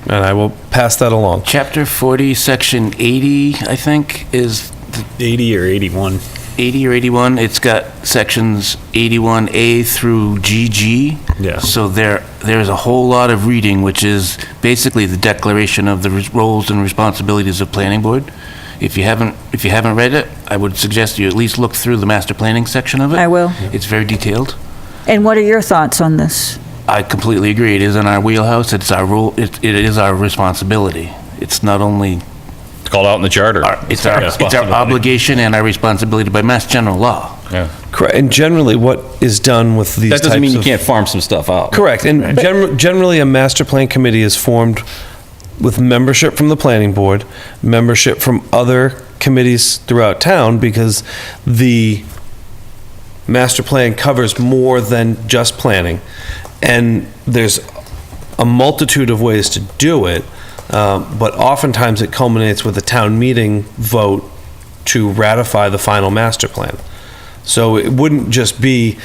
And I will pass that along.
Chapter 40, section 80, I think, is
80 or 81.
80 or 81. It's got sections 81A through GG.
Yeah.
So there's a whole lot of reading, which is basically the declaration of the roles and responsibilities of planning board. If you haven't read it, I would suggest you at least look through the master planning section of it.
I will.
It's very detailed.
And what are your thoughts on this?
I completely agree. It is in our wheelhouse. It's our rule. It is our responsibility. It's not only
It's called out in the charter.
it's our obligation and our responsibility by Mass General law.
Yeah.
Correct. And generally, what is done with these
That doesn't mean you
types
can't farm some stuff out.
Correct. And generally, a master plan committee is formed with membership from the planning board, membership from other committees throughout town, because the master plan covers more than just planning. And there's a multitude of ways to do it, but oftentimes it culminates with a town meeting vote to ratify the final master plan. So it wouldn't just be,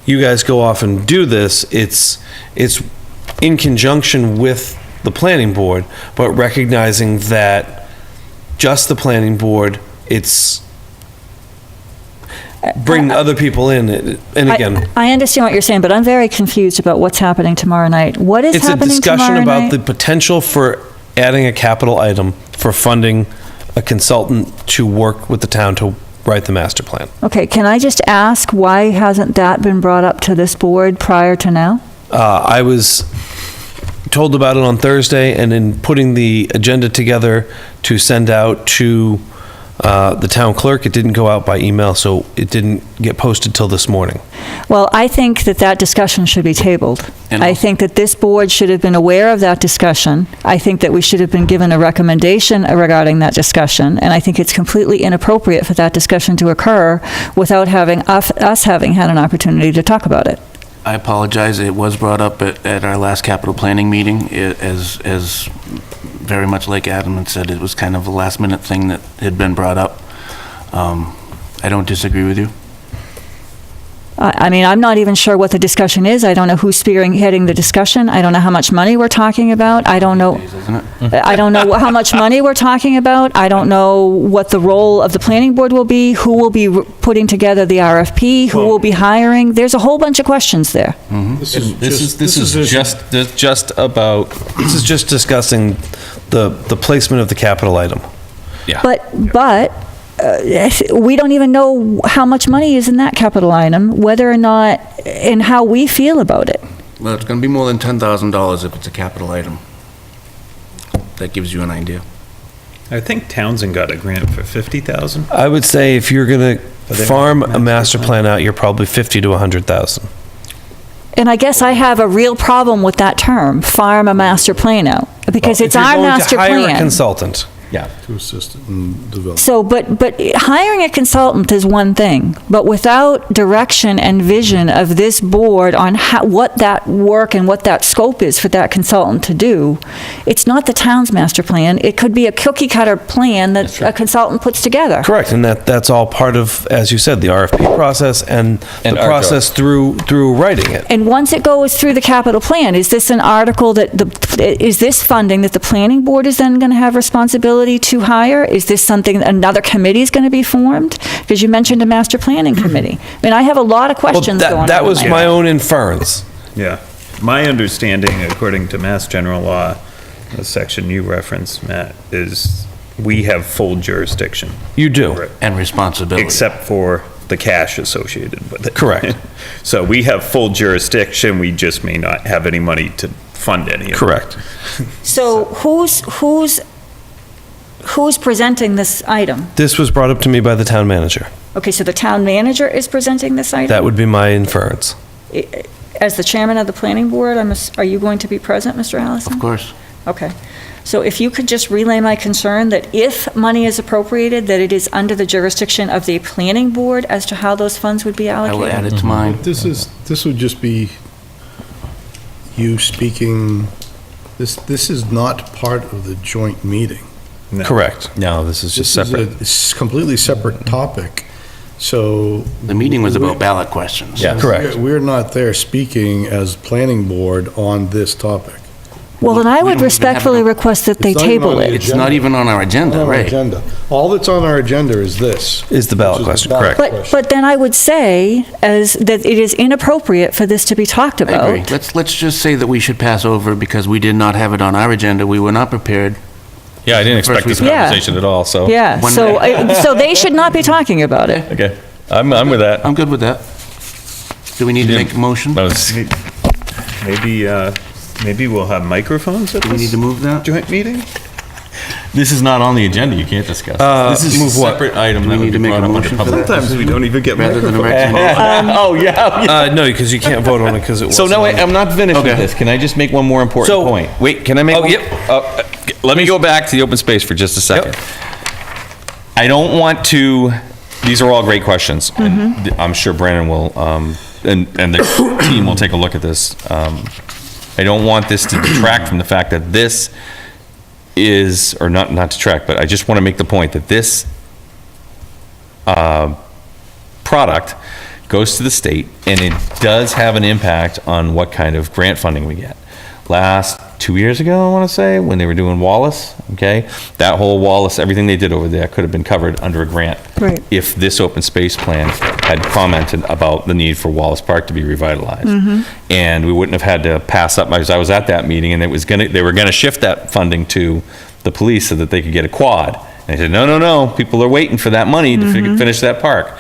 you guys go off and do this, it's in conjunction with the planning board, but recognizing that just the planning board, it's bring other people in, and again,
I understand what you're saying, but I'm very confused about what's happening tomorrow night. What is
it's a
happening tomorrow
discussion about
night?
the potential for adding a capital item for funding a consultant to work with the town to write the master plan.
Okay, can I just ask, why hasn't that been brought up to this board prior to now?
I was told about it on Thursday, and in putting the agenda together to send out to the town clerk, it didn't go out by email, so it didn't get posted till this morning.
Well, I think that discussion should be tabled.
And
I
also-
think that this board should have been aware of that discussion. I think that we should have been given a recommendation regarding that discussion, and I think it's completely inappropriate for that discussion to occur without having us having had an opportunity to talk about it.
I apologize. It was brought up at our last capital planning meeting, as very much like Adam had said, it was kind of a last minute thing that had been brought up. I don't disagree with you.
I mean, I'm not even sure what the discussion is. I don't know who's heading the discussion. I don't know how much money we're talking about. I don't know.
Isn't it?
I don't know how much money we're talking about. I don't know what the role of the planning board will be, who will be putting together the RFP, who will be hiring. There's a whole bunch of questions there.
This is just about,
This is just discussing the placement of the capital item.
But we don't even know how much money is in that capital item, whether or not, and how we feel about it.
Well, it's going to be more than $10,000 if it's a capital item. That gives you an idea.
I think Townsend got a grant for 50,000.
I would say if you're gonna
But they
farm
have
a master plan out, you're probably 50 to 100,000.
And I guess I have a real problem with that term, farm a master plan out, because it's our master
If you're going to hire a
plan.
consultant,
yeah.
To assist in development.
So, but hiring a consultant is one thing, but without direction and vision of this board on what that work and what that scope is for that consultant to do, it's not the town's master plan. It could be a cookie cutter plan that a consultant puts together.
correct, and that's all part of, as you said, the RFP process and the
And our
process through writing it.
And once it goes through the capital plan, is this an article is this funding that the planning board is then going to have responsibility to hire? Is this something another committee is going to be formed? Because you mentioned a master planning committee. I mean, I have a lot of
Well,
questions going on.
that was
in
my own inference.
Yeah. My understanding, according to Mass General Law, the section you referenced, Matt, is we have full jurisdiction.
You do.
And responsibility.
Except for the cash associated with it.
Correct.
So we have full jurisdiction, we just may not have any money to fund any of it.
Correct.
So who's presenting this item?
This was brought up to me by the town manager.
Okay, so the town manager is presenting this item?
That would be my inference.
As the chairman of the planning board, are you going to be present, Mr. Allison?
Of course.
Okay. So if you could just relay my concern that if money is appropriated, that it is under the jurisdiction of the planning board as to how those funds would be
I will
allocated?
add it to mine.
This would just be you speaking, this is not part of the joint meeting.
Correct. No, this is just
This is
separate.
It's a completely separate topic, so.
The meeting was about ballot questions.
Yeah, correct.
We're not there speaking as planning board on this topic.
Well, then I
We
would
don't even have
respectfully
it on-
request that they
It's not even
table
on the
it.
It's not even on our agenda,
On our
right?
agenda. All that's on our agenda is this.
Is the ballot
which
question,
ballot
correct.
question.
But then I would say that it is inappropriate for this to be talked
I agree.
about.
Let's just say that we should pass over because we did not have it on our agenda. We were not prepared.
Yeah, I didn't expect this
Yeah.
conversation at all, so.
Yeah, so they should not be talking about it.
Okay, I'm with that.
I'm good with that. Do we need to make a motion?
That was-
Maybe we'll have microphones at
Do we need to move that?
joint meeting?
This is not on the agenda, you can't discuss this. This is a
move what?
separate item
Do we
that would
need
be
to make
brought
a
up under
motion for
public.
that?
Sometimes we don't even get
Rather than a
microphones.
recommendation?
Oh, yeah.
No, because you can't vote on it because it
So
wasn't.
no, wait, I'm not finished with
Okay.
this. Can I just make one more important
So-
point? Wait, can I make?
Oh,
one-
yep.
Let me go back to the open space for just a second. I don't want to, these are all great questions. And I'm sure Brandon will, and the team will take a look at this. I don't want this to detract from the fact that this is, or not detract, but I just want to make the point that this product goes to the state, and it does have an impact on what kind of grant funding we get. Last 2 years ago, I want to say, when they were doing Wallace, okay? That whole Wallace, everything they did over there could have been covered under a grant.
Right.
If this open space plan had commented about the need for Wallace Park to be revitalized. And we wouldn't have had to pass up, because I was at that meeting, and they were gonna shift that funding to the police so that they could get a quad. And I said, no, people are waiting for that money to finish that park.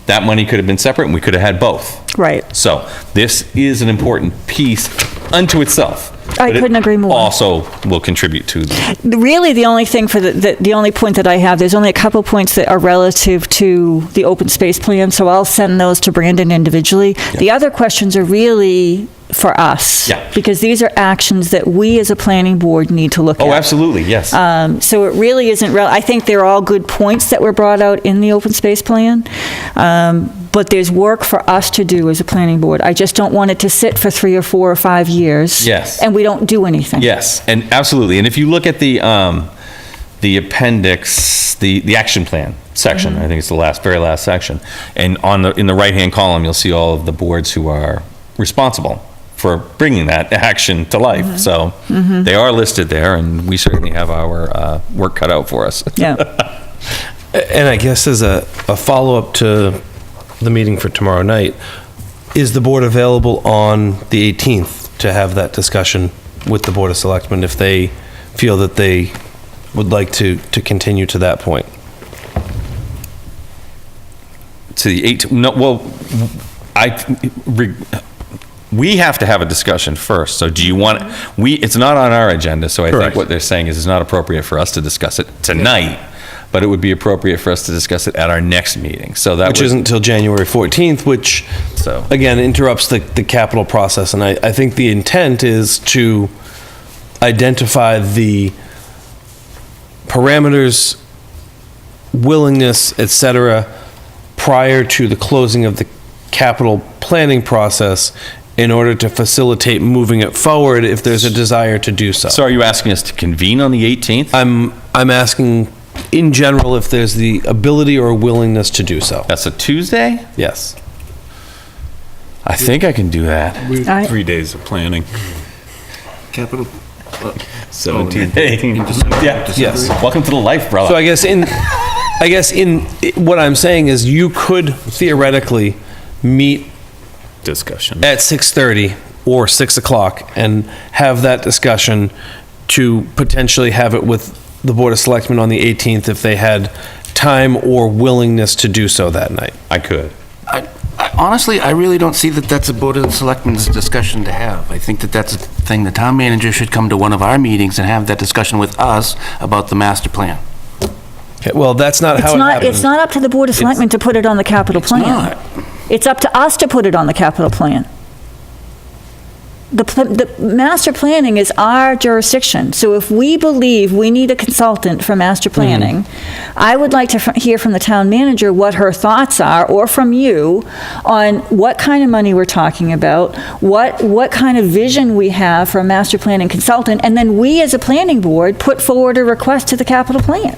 That money could have been separate, and we could have had both.
Right.
So this is an important piece unto itself.
I
but it
couldn't agree more.
Also will contribute to the,
Really, the only thing for the only point that I have, there's only a couple points that are relative to the open space plan, so I'll send those to Brandon individually. The other questions are really for us.
Yeah.
Because these are actions that we as a planning board need to look at.
oh, absolutely, yes.
So it really isn't, I think they're all good points that were brought out in the open space plan, but there's work for us to do as a planning board. I just don't want it to sit for 3 or 4 or 5 years.
Yes.
And we don't do anything.
Yes, and absolutely. And if you look at the appendix, the action plan section, I think it's the very last section, and in the right-hand column, you'll see all of the boards who are responsible for bringing that action to life. So they are listed there, and we certainly have our work cut out for us.
Yeah.
And I guess as a follow-up to the meeting for tomorrow night, is the board available on the 18th to have that discussion with the Board of Selectmen if they feel that they would like to continue to that point?
To the 8, no, well, we have to have a discussion first. So do you want, it's not on our agenda, so I think
Correct.
what they're saying is it's not appropriate for us to discuss it tonight, but it would be appropriate for us to discuss it at our next meeting. So that
Which isn't until January 14th, which,
So-
again, interrupts the capital process. And I think the intent is to identify the parameters, willingness, et cetera, prior to the closing of the capital planning process in order to facilitate moving it forward if there's a desire to do so.
So are you asking us to convene on the 18th?
I'm asking, in general, if there's the ability or willingness to do so.
That's a Tuesday?
Yes.
I think I can do that.
I-
3 days of planning.
Capital,
17th,
Hey,
18th.
yeah,
Yes.
Welcome to the life, brother.
So I guess what I'm saying is you could theoretically meet
Discussion.
at 6:30 or 6 o'clock and have that discussion to potentially have it with the Board of Selectmen on the 18th if they had time or willingness to do so that night.
I could.
honestly, I really don't see that that's a Board of Selectmen's discussion to have. I think that that's a thing the town manager should come to one of our meetings and have that discussion with us about the master plan.
Okay, well, that's not how
It's
it
not,
happened.
it's not up to the Board of Selectmen to put it on the capital plan.
not.
It's up to us to put it on the capital plan. The master planning is our jurisdiction, so if we believe we need a consultant for master planning, I would like to hear from the town manager what her thoughts are, or from you, on what kind of money we're talking about, what kind of vision we have for a master planning consultant, and then we, as a planning board, put forward a request to the capital plan.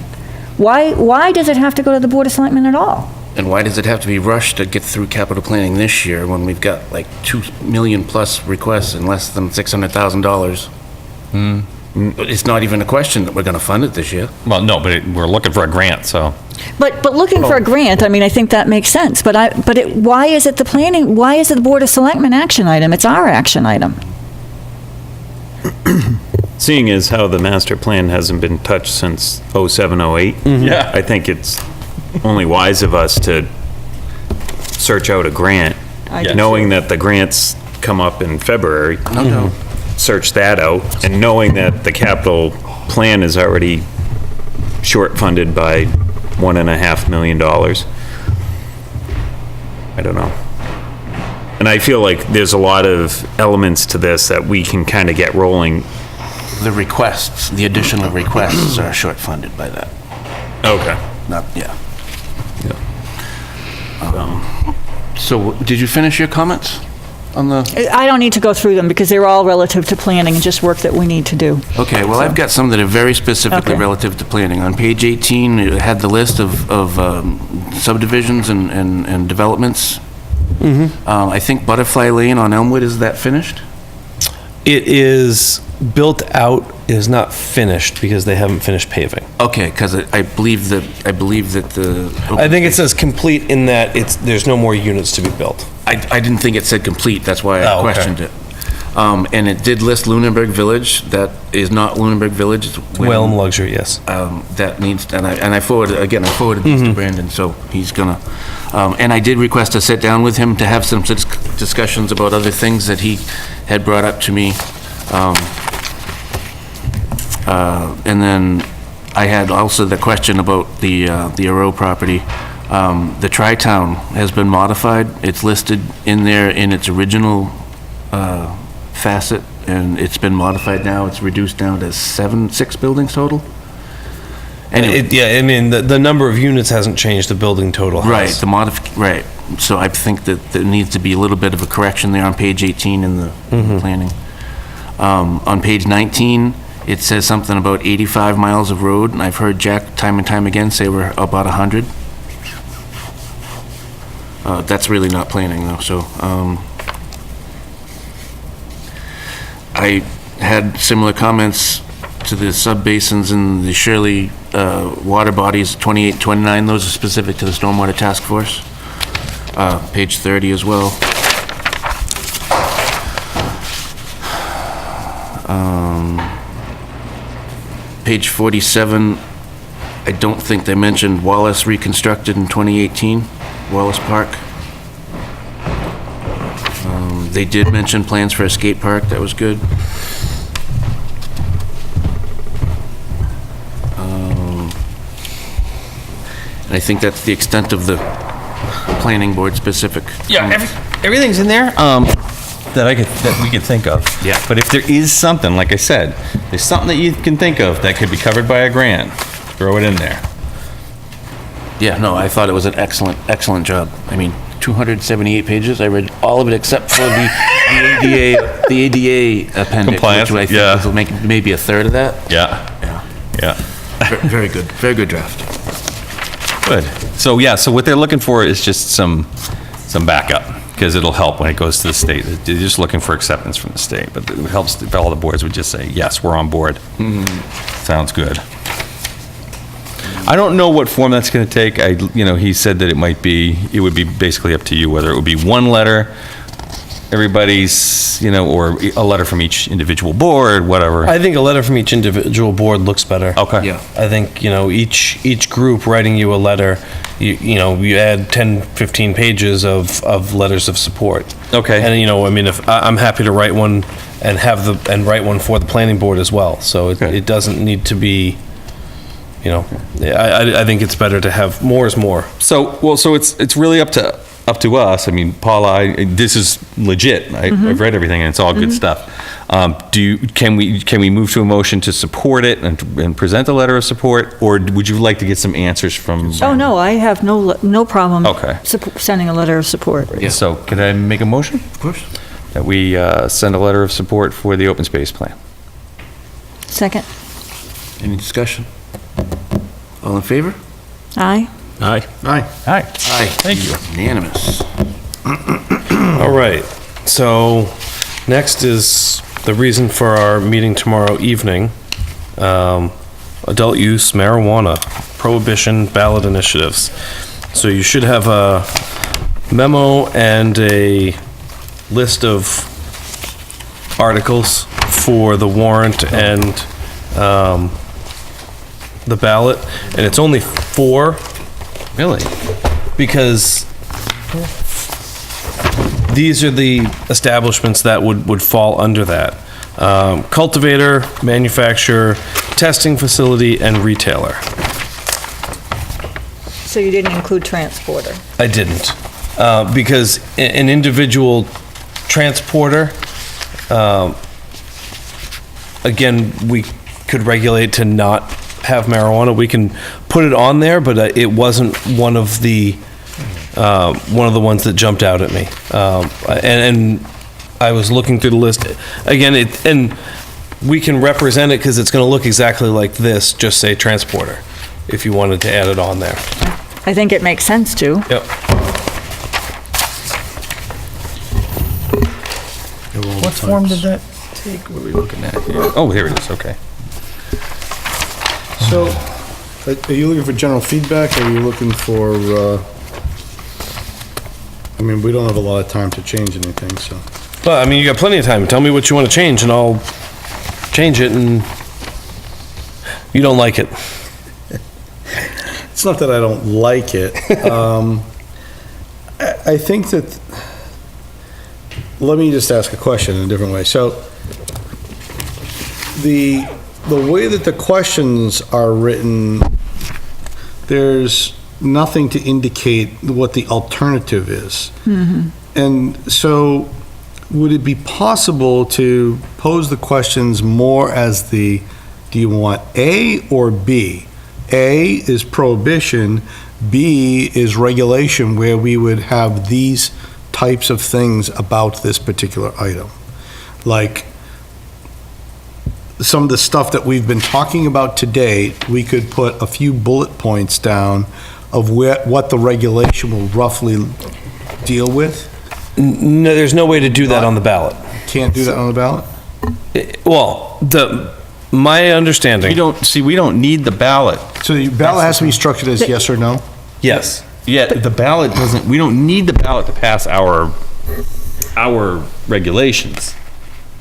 Why does it have to go to the Board of Selectmen at all?
And why does it have to be rushed to get through capital planning this year when we've got like 2 million plus requests and less than $600,000? It's not even a question that we're gonna fund it this year.
Well, no, but we're looking for a grant, so.
But looking for a grant, I mean, I think that makes sense, but why is it why is it the Board of Selectmen action item? It's our action item.
seeing as how the master plan hasn't been touched since 07, 08.
Yeah.
I think it's only wise of us to search out a grant,
I do
knowing that the grants come up in February.
No doubt.
Search that out, and knowing that the capital plan is already short-funded by $1.5 million. I don't know. And I feel like there's a lot of elements to this that we can kind of get rolling.
The requests, the additional requests are short-funded by that.
Okay.
Not, yeah. So, did you finish your comments on the?
I don't need to go through them because they're all relative to planning and just work that we need to do.
Okay, well, I've got some that are very specifically
Okay.
relative to planning. On page 18, it had the list of subdivisions and developments. I think Butterfly Lane on Elmwood, is that finished?
It is built out, it is not finished because they haven't finished paving.
Okay, because I believe that the.
I think it says complete in that there's no more units to be built.
I didn't think it said complete, that's why I
Oh, okay.
questioned it. And it did list Lunenburg Village, that is not Lunenburg Village. It's
Whalum Luxury, yes.
That needs, and I forwarded this to Brandon, so he's gonna, and I did request to sit down with him to have some discussions about other things that he had brought up to me. And then I had also the question about the Aero property. The Tri-Town has been modified. It's listed in there in its original facet, and it's been modified now. It's reduced down to 6 buildings total. Anyway,
Yeah, I mean, the number of units hasn't changed, the building total has.
right, right. So I think that there needs to be a little bit of a correction there on page 18 in the planning. On page 19, it says something about 85 miles of road, and I've heard Jack time and time again say we're about 100. That's really not planning though, so, I had similar comments to the subbasins and the Shirley, water bodies, 28, 29, those are specific to the Stormwater Task Force. Page 30 as well. Page 47, I don't think they mentioned Wallace reconstructed in 2018, Wallace Park. They did mention plans for a skate park, that was good. And I think that's the extent of the planning board specific.
Yeah, everything's in there, that we can think of.
Yeah.
But if there is something, like I said, there's something that you can think of that could be covered by a grant, throw it in there.
Yeah, no, I thought it was an excellent job. I mean, 278 pages, I read all of it except for the ADA appendix,
Compliance,
which I
yeah.
think will make maybe a third of that.
Yeah,
Yeah,
yeah.
very good draft.
Good. So, yeah, so what they're looking for is just some backup, because it'll help when it goes to the state. They're just looking for acceptance from the state, but it helps if all the boards would just say, yes, we're on board. Sounds good. I don't know what form that's going to take. He said that it would be basically up to you, whether it would be one letter, everybody's, or a letter from each individual board, whatever.
I think a letter from each individual board looks better.
Okay.
Yeah.
I think, each group writing you a letter, you add 10, 15 pages of letters of support.
Okay.
And, if I'm happy to write one and write one for the planning board as well. So
Okay.
it doesn't need to be, I think it's better to have more is more.
So it's really up to us. I mean, Paula, this is legit. I've read everything, and it's all good stuff. Can we move to a motion to support it and present a letter of support, or would you like to get some answers from?
Oh, no, I have no problem.
Okay.
Sending a letter of support.
Yeah.
So can I make a motion
Of course.
that we send a letter of support for the open space plan?
Second.
Any discussion? All in favor?
Aye.
Aye.
Aye.
Aye.
Aye. Thank you. Unanimous.
All right, so next is the reason for our meeting tomorrow evening. Adult use marijuana prohibition ballot initiatives. So you should have a memo and a list of articles for the warrant and the ballot, and it's only 4.
Really?
Because these are the establishments that would fall under that. Cultivator, manufacturer, testing facility, and retailer.
So you didn't include transporter?
I didn't, because an individual transporter, again, we could regulate to not have marijuana. We can put it on there, but it wasn't one of the ones that jumped out at me. And I was looking through the list. Again, and we can represent it because it's going to look exactly like this, just say transporter, if you wanted to add it on there.
I think it makes sense to.
Yep.
What form did that take? What are we looking at here?
Oh, here it is, okay.
So, are you looking for general feedback, or are you looking for, I mean, we don't have a lot of time to change anything, so.
Well, I mean, you got plenty of time. Tell me what you want to change, and I'll change it, and you don't like it.
It's not that I don't like it. I think that, let me just ask a question in a different way. So, the way that the questions are written, there's nothing to indicate what the alternative is. And so, would it be possible to pose the questions more as do you want A or B? A is prohibition, B is regulation, where we would have these types of things about this particular item. Like, some of the stuff that we've been talking about today, we could put a few bullet points down of what the regulation will roughly deal with.
No, there's no way to do that on the ballot.
Can't do that on the ballot?
Well, my understanding.
We don't need the ballot.
So the ballot has to be structured as yes or no?
Yes.
Yeah, the ballot doesn't, we don't need the ballot to pass our regulations.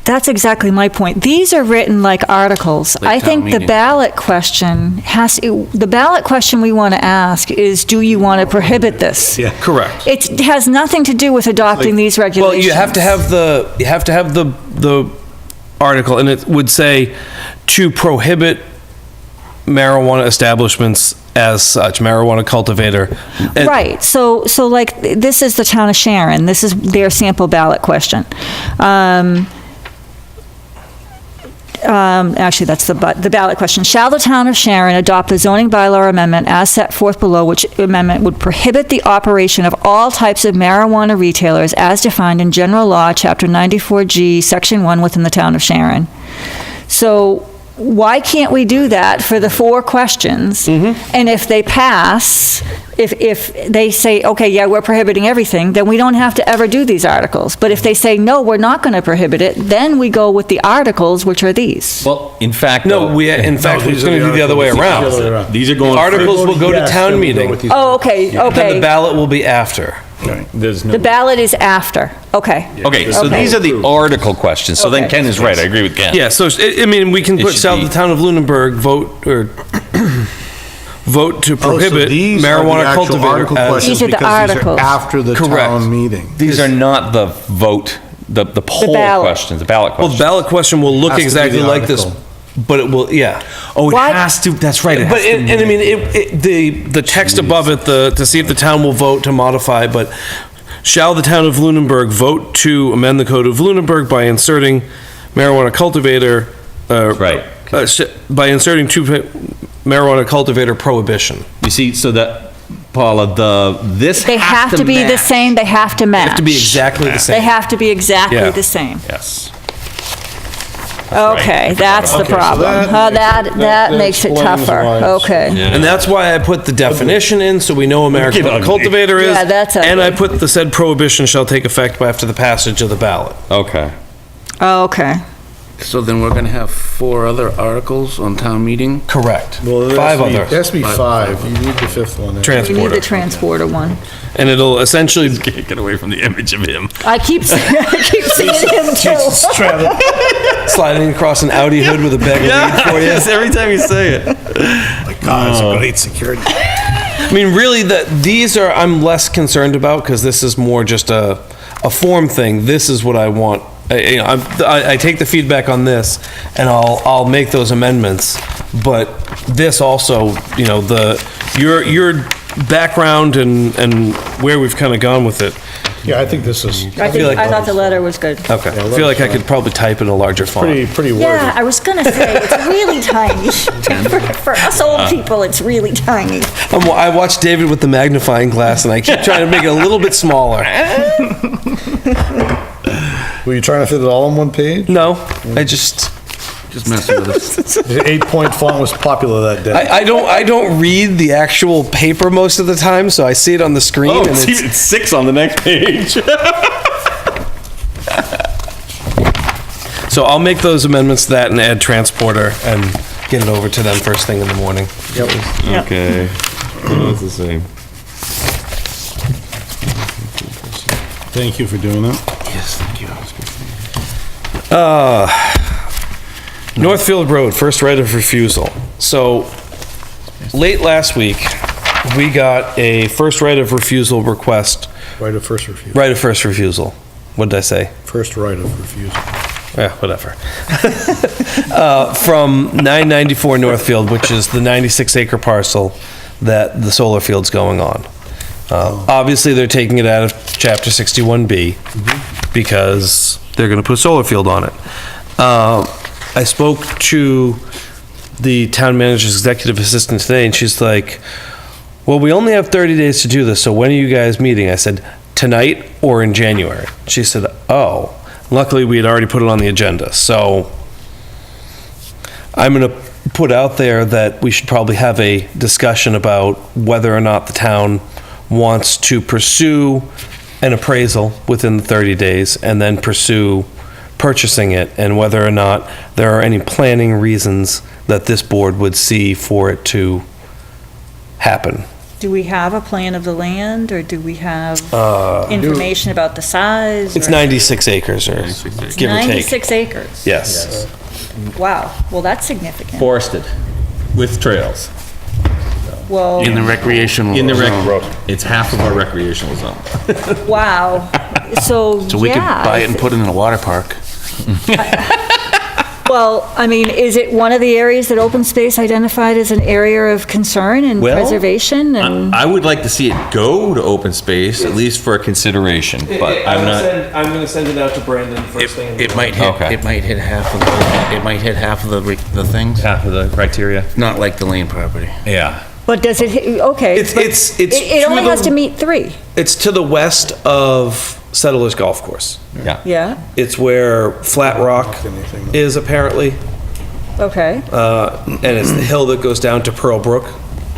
That's exactly my point. These are written like articles.
Like
I
town
think the
meeting.
ballot question the ballot question we want to ask is, do you want to prohibit this?
Yeah.
Correct.
It has nothing to do with adopting these
Well,
regulations.
you have to have the article, and it would say to prohibit marijuana establishments as such, marijuana cultivator. And-
Right, so like, this is the town of Sharon, this is their sample ballot question. Actually, that's the ballot question. Shall the town of Sharon adopt the zoning bylaw amendment as set forth below, which amendment would prohibit the operation of all types of marijuana retailers as defined in general law, chapter 94G, section 1 within the town of Sharon? So why can't we do that for the 4 questions? And if they pass, if they say, okay, yeah, we're prohibiting everything, then we don't have to ever do these articles. But if they say, no, we're not going to prohibit it, then we go with the articles, which are these.
Well, in fact,
No, in fact, we're going to do the other way around.
these are going.
Articles will go to town meeting,
Oh, okay,
then the
okay.
ballot will be after.
There's
The ballot is after, okay.
Okay, so
Okay.
these are the article questions, so then
Okay.
Ken is right, I agree with Ken.
Yeah, so, I mean, we can
It
put
should
South
be-
the town of Lunenburg vote to prohibit marijuana cultivator as.
These are the
Because these
articles.
are after the
Correct.
town meeting.
These are not the vote, the poll
ballot.
questions, the ballot
Well, the
questions.
ballot question will look
Has to be
exactly
the
like this,
article.
but it will, yeah.
Oh, it
Why-
has to, that's right. it
But,
has to
and I mean, the text above it, to see if the town will vote to modify, but shall the town of Lunenburg vote to amend the code of Lunenburg by inserting marijuana cultivator,
Right.
by inserting marijuana cultivator prohibition.
You see, so that, Paula, this
They have to be the
match.
same, they have to match.
Have to be exactly the
They
same.
have to be exactly
Yeah.
the same.
Yes.
Okay, that's the
Okay, so
problem. That makes it
explains
tougher,
why it's-
okay.
And that's why I put the definition in, so we know
Get
marijuana
ugly.
cultivator is.
Yeah, that's
And I
ugly.
put the said prohibition shall take effect after the passage of the ballot.
Okay.
Okay.
So then we're gonna have 4 other articles on town meeting?
Correct.
Well,
5
It
others.
has to be 5. You need the 5th one.
We need
Transporter.
the transporter one.
And it'll essentially,
Get away from the image of him.
I keep seeing him too.
sliding across an Audi hood with a bag of weed for you.
Every time you say it.
My God, it's a great security.
I mean, really, these are, I'm less concerned about, because this is more just a form thing. This is what I want. I take the feedback on this, and I'll make those amendments. But this also, you know, your background and where we've kind of gone with it.
Yeah, I think this is.
I thought the letter was good.
Okay, I feel like I could probably type in a larger font.
Pretty wordy.
Yeah, I was gonna say, it's really tiny. For us old people, it's really tiny.
I watched David with the magnifying glass, and I keep trying to make it a little bit smaller.
Were you trying to fit it all on one page?
No, I just
messing with us.
The 8-point font was popular that day.
I don't read the actual paper most of the time, so I see it on the screen.
Oh,
and
it's even 6 on the next page.
So I'll make those amendments to that and add transporter and get it over to them first thing in the morning.
Okay. Oh, it's the same.
Thank you for doing that.
Yes, thank you.
Northfield Road, first right of refusal. So, late last week, we got a first right of refusal request.
Right of first refusal.
Right of first refusal. What did I say?
First right of refusal.
Yeah, whatever. From 994 Northfield, which is the 96-acre parcel that the solar field's going on. Obviously, they're taking it out of Chapter 61B because they're going to put a solar field on it. I spoke to the town manager's executive assistant today, and she's like, well, we only have 30 days to do this, so when are you guys meeting? I said, tonight or in January? She said, oh. Luckily, we had already put it on the agenda, so I'm going to put out there that we should probably have a discussion about whether or not the town wants to pursue an appraisal within the 30 days and then pursue purchasing it, and whether or not there are any planning reasons that this board would see for it to happen.
Do we have a plan of the land, or do we have information about the size?
It's
or-
96 acres, or give or take.
96 acres?
Yes.
Wow, well, that's significant.
Forested with trails.
Well,
In the recreational
In the
zone.
it's half of our recreational zone.
wow. So
we could
yeah,
buy it and put it in a water park.
Well, I mean, is it one of the areas that open space identified as an area of concern and
Well,
preservation? And
I would like to see it go to open space, at least for a consideration, but I'm not.
I'm going to send it out to Brandon first thing.
It might hit,
Okay.
it might hit half of the things,
Half of the criteria.
not like the Lane property.
Yeah.
but does it, okay.
It's-
but
it's
It only
to
has
the-
to meet 3,
It's to the west of Settlers Golf Course.
Yeah.
yeah?
It's where Flat Rock is apparently,
Okay.
and it's the hill that goes down to Pearl Brook.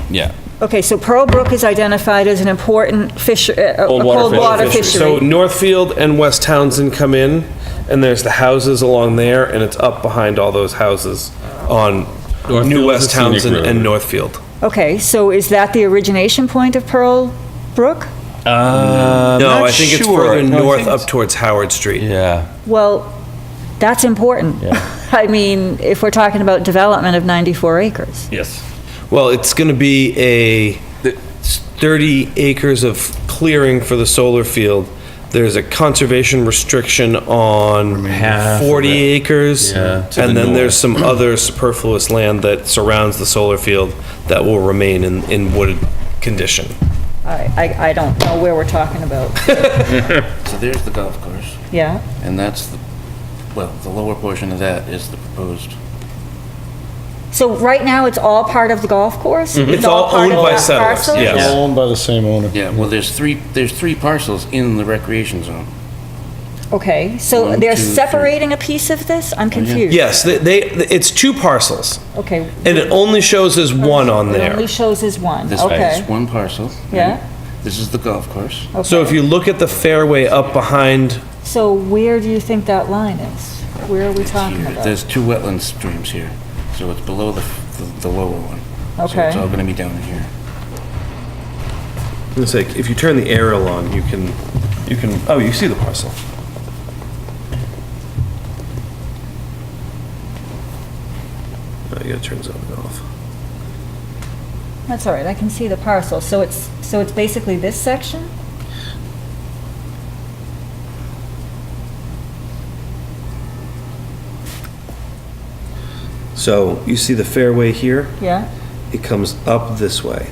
Yeah.
Okay, so Pearl Brook is identified as an important
Cold water
cold water fishery.
So Northfield and West Townsend come in, and there's the houses along there, and it's up behind all those houses on
Northfield
New
is
West
a scenic
Townsend
road.
and Northfield.
Okay, so is that the origination point of Pearl Brook?
No, I think it's further
No, I
north
think
up
it's-
towards Howard Street.
Yeah.
Well, that's important. I mean, if we're talking about development of 94 acres.
Yes.
Well, it's going to be a 30 acres of clearing for the solar field. There's a conservation restriction on
Half of
40
it.
acres.
Yeah, to the
And then
north.
there's some other superfluous land that surrounds the solar field that will remain in wooded condition.
I don't know where we're talking about.
So there's the golf course,
Yeah?
and that's the lower portion of that is the proposed.
So right now, it's all part of the golf course?
It's all
part
owned
of
by
that
settlers,
parcel?
yes.
All owned by the same owner.
Yeah, well, there's three parcels in the recreation zone.
Okay, so
One,
they're
two, three.
separating a piece of this? I'm confused.
Yes, it's 2 parcels,
Okay.
and it only shows as one on
It
there.
only shows as one,
This
okay.
is one parcel.
Yeah?
This is the golf course.
So if you look at the fairway up behind,
So where do you think that line is? Where are we talking
Here,
about?
there's two wetland streams here, so it's below the lower one. So
Okay.
it's all gonna be down in here.
It's like, if you turn the aerial on, you can, oh, you see the parcel. Oh, you gotta turn zoning off.
That's all right, I can see the parcel. So it's basically this section?
So you see the fairway here?
Yeah?
It comes up this way.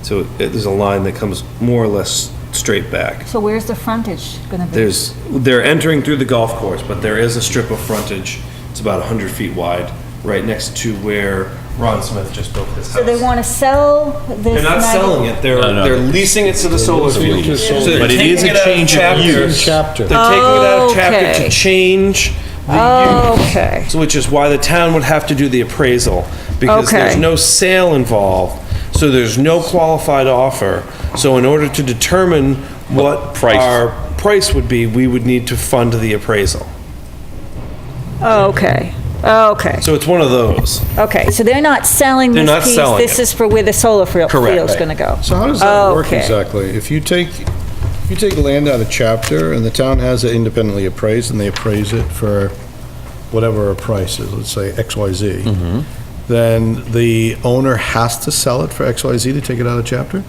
So there's a line that comes more or less straight back.
So where's the frontage gonna be?
They're entering through the golf course, but there is a strip of frontage. It's about 100 feet wide, right next to where Ron Smith just built his house.
So they want to sell this?
They're not selling it, they're leasing it to the solar field. So they're
But it is
taking
a
out of
change of
chapter.
use.
Chapter.
They're taking it out of chapter
Okay.
to change the use.
Okay.
So which is why the town would have to do the appraisal, because there's
Okay.
no sale involved, so there's no qualified offer. So in order to determine what
price?
our price would be, we would need to fund the appraisal.
Okay. Okay.
So it's one of those.
Okay, so they're not selling
They're
this
not
piece?
selling
This
it.
is for where the solar field's
Correct.
gonna go?
So how does that work
Okay.
exactly? If you take land out of chapter and the town has it independently appraised and they appraise it for whatever a price is, let's say XYZ, then the owner has to sell it for XYZ to take it out of chapter?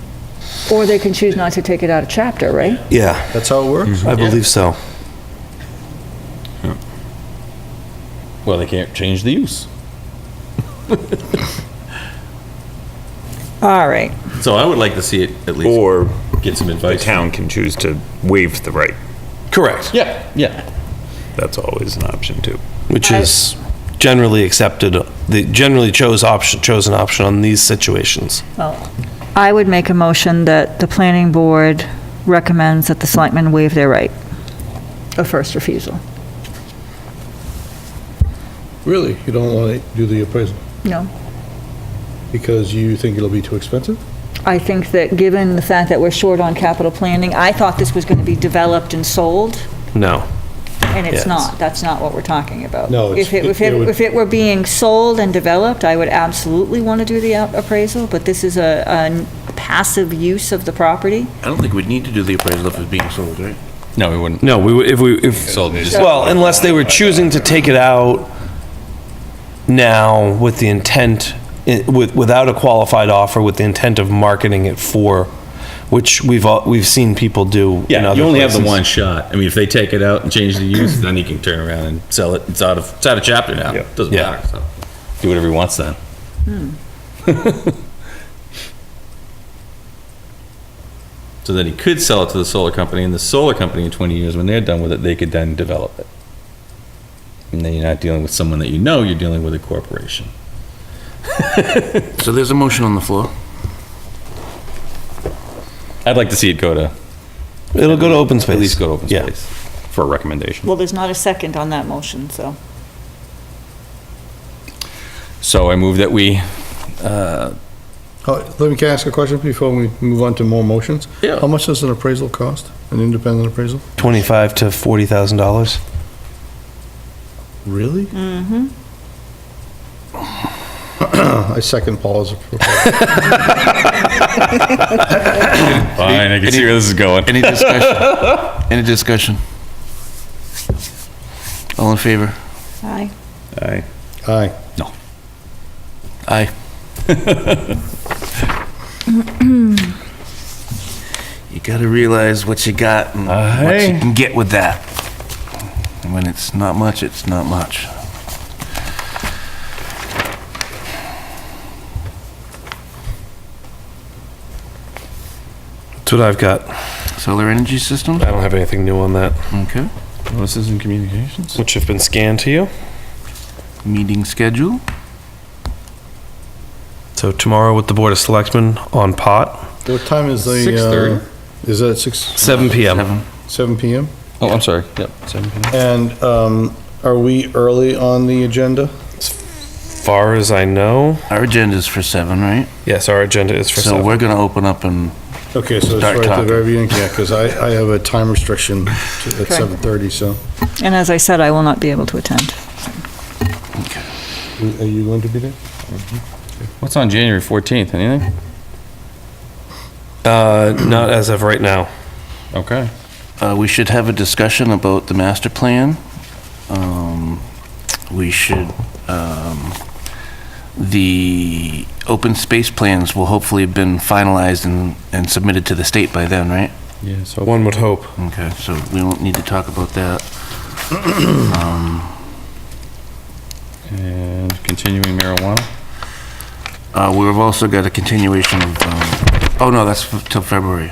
Or they can choose not to take it out of chapter, right?
Yeah,
That's how it works?
I believe so.
Well, they can't change the use.
All right.
So I would like to see it at least
Or
get some
the
advice.
town can choose to waive the right.
Correct.
Yeah, yeah.
That's always an option too.
Which is generally accepted, generally chosen option on these situations.
Well, I would make a motion that the planning board recommends that the selectmen waive their right of first refusal.
Really? You don't want to do the appraisal?
No.
Because you think it'll be too expensive?
I think that given the fact that we're short on capital planning, I thought this was going to be developed and sold,
No.
and it's
Yes.
not. That's not what we're talking about.
No,
If it were being sold and developed, I would absolutely want to do the appraisal, but this is a passive use of the property.
I don't think we'd need to do the appraisal if it's being sold, right?
No, we wouldn't.
No, if,
Sold, just-
well, unless they were choosing to take it out now with the intent, without a qualified offer, with the intent of marketing it for, which we've seen people do in
Yeah,
other
you only have the
places.
one shot. I mean, if they take it out and change the use, then you can turn around and sell it. It's out of chapter now. Doesn't
Yeah.
matter, so. Do whatever he wants then. So then he could sell it to the solar company, and the solar company in 20 years, when they're done with it, they could then develop it. And then you're not dealing with someone that you know, you're dealing with a corporation.
So there's a motion on the floor.
I'd like to see it go to,
It'll go to open space.
at least go to open
Yeah.
space for a recommendation.
Well, there's not a second on that motion, so.
So I move that we,
Let me, can I ask a question before we move on to more motions?
Yeah.
How much does an appraisal cost, an independent appraisal?
$25,000 to $40,000.
Really? Mm-hmm. I second Paul's proposal.
fine, I can see where this is going.
Any discussion? Any discussion? All in favor?
Aye.
Aye.
Aye.
Aye. You gotta realize what you got and what you can get with that. And when it's not much, it's not much.
That's what I've got.
Solar energy systems?
I don't have anything new on that,
Okay.
Notices and communications?
which have been scanned to you.
Meeting schedule?
So tomorrow with the Board of Selectmen on pot,
What time is the?
6:30.
Is that 6?
7 PM.
7 PM?
Oh, I'm sorry. Yep, 7 p.m.
And are we early on the agenda?
Far as I know,
Our agenda's for 7, right?
yes, our agenda is for
So
7.
we're gonna open up and
Okay, so it's
Start
right at the
talking.
very beginning, yeah, because I have a time restriction at 7:30, so.
And as I said, I will not be able to attend.
Are you going to be there?
What's on January 14th, anything?
Not as of right now.
Okay.
We should have a discussion about the master plan. We should, the open space plans will hopefully have been finalized and submitted to the state by then, right?
Yeah, so
One would hope.
Okay, so we won't need to talk about that.
and continuing marijuana.
We've also got a continuation of, oh no, that's till February.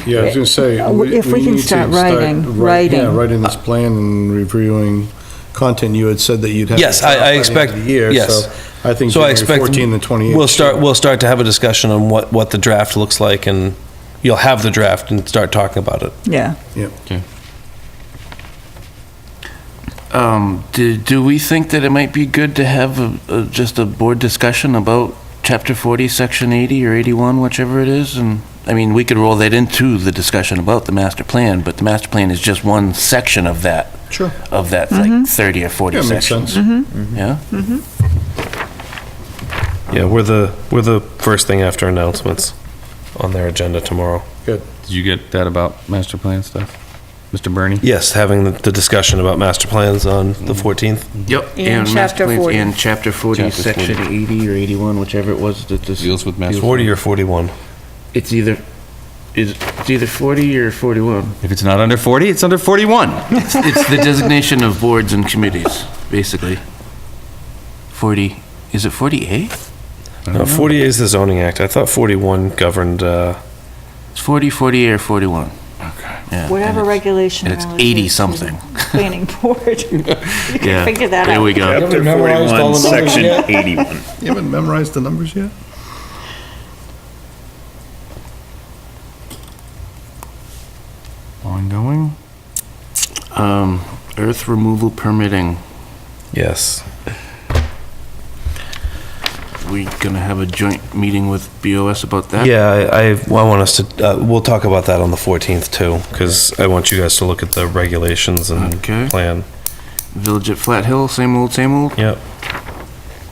Yeah, I was gonna say.
If we can
need to
start writing.
Yeah, writing this plan and reviewing content. You had said that you'd have.
Yes,
it
I
by the end of
expect-
the year,
yes.
so I think
So I
January
expect
14 and 28.
we'll start to have a discussion on what the draft looks like, and you'll have the draft and start talking about it.
Yeah.
Yeah.
Do we think that it might be good to have just a board discussion about Chapter 40, Section 80 or 81, whichever it is? And, I mean, we could roll that into the discussion about the master plan, but the master plan is just one section of that.
Sure.
Of that, like, 30 or 40
Yeah, makes
sections.
sense.
Yeah?
Yeah, we're the first thing after announcements on their agenda tomorrow.
Good.
Did you get that about master plan stuff? Mr. Bernie?
Yes, having the discussion about master plans on the 14th.
Yep.
And
master
Chapter
plans
40.
And Chapter 40,
Chapter 40.
Section 80 or 81, whichever it was that this.
Deals with master.
40 or 41?
It's either 40 or 41.
If it's not under 40, it's under 41.
It's the designation of boards and committees, basically. 40, is it 48?
No, 48 is the zoning act. I thought 41 governed,
It's 40, 48, or 41. Okay. Yeah,
Whatever
and
regulation.
and it's
relegates
80
to
something.
the Planning board. You
Yeah,
can figure that out.
There we go.
Chapter memorized all
41,
the numbers
section
yet?
81.
You haven't memorized the numbers yet?
Ongoing. Earth removal permitting.
yes.
We gonna have a joint meeting with BOS about that?
Yeah, I want us to, we'll talk about that on the 14th too, because I want you guys to look at the regulations and
Okay.
plan.
Village at Flat Hill, same old, same old.
Yep.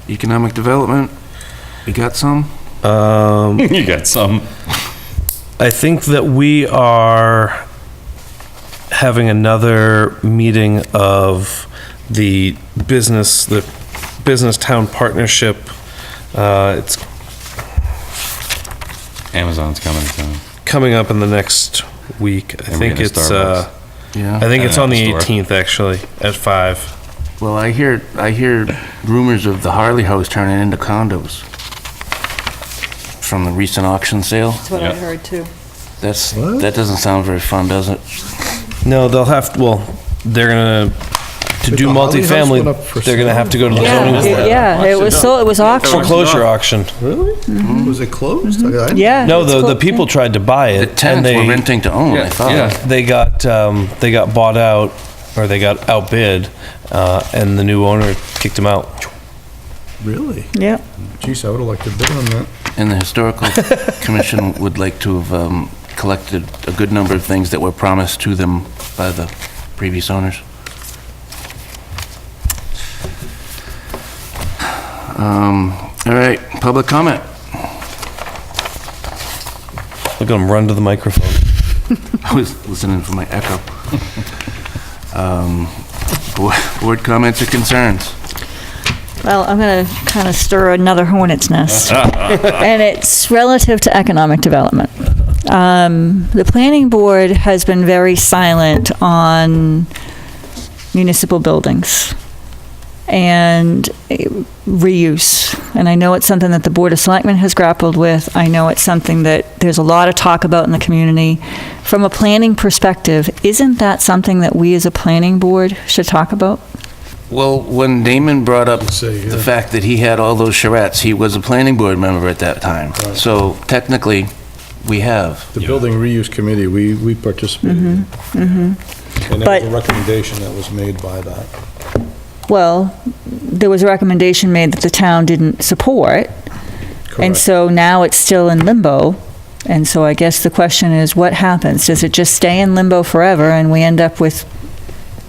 Economic development, we got some?
You got some.
I think that we are having another meeting of the business town partnership. It's
Amazon's coming to town.
coming up in the next week. I
And we're
think
getting
it's,
Starbucks.
Yeah.
I think it's on the
Apple Store.
18th actually, at 5.
Well, I hear rumors of the Harley House turning into condos from the recent auction sale.
That's what I
Yeah.
heard too.
That doesn't sound very fun, does it?
No, they're gonna, to do
The Harley House went up for
multifamily, they're gonna
sale?
have to go to the zoning
Yeah, it was so, it was auctioned.
foreclosure auction.
Really? Was it closed? I-
Yeah.
No,
it's
the
closed.
people tried to buy
The
it, and
tenants were renting to own, I thought.
Yeah.
they got bought out, or they got outbid, and the new owner kicked them out.
Really?
Yeah.
Geez, I would've liked to bid on that.
And the Historical Commission would like to have collected a good number of things that were promised to them by the previous owners. All right, public comment.
Look at them run to the microphone.
I was listening for my echo. Board comments or concerns?
Well, I'm going to kind of stir another hornet's nest. And it's relative to economic development. The planning board has been very silent on municipal buildings and reuse. And I know it's something that the Board of Selectmen has grappled with. I know it's something that there's a lot of talk about in the community. From a planning perspective, isn't that something that we as a planning board should talk about?
Well, when Damon brought up
Say, yeah.
the fact that he had all those charrettes, he was a planning board member at that time.
Right.
So technically, we have.
The building reuse committee, we participated in. And there was
But-
a recommendation that was made by that.
Well, there was a recommendation made that the town didn't support. And
Correct.
so now it's still in limbo. And so I guess the question is, what happens? Does it just stay in limbo forever and we end up with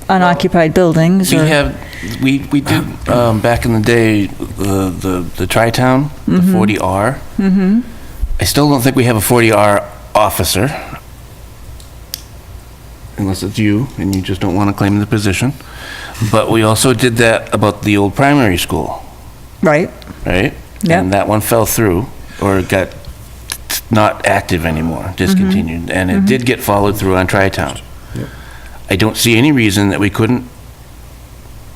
unoccupied buildings?
We
or-
have, we did, back in the day, the Tri-Town, the 40R. I still don't think we have a 40R officer, unless it's you, and you just don't want to claim the position. But we also did that about the old primary school,
Right,
right?
Yep.
And that one fell through, or got not active anymore, discontinued, and it did get followed through on Tri-Town. I don't see any reason that we couldn't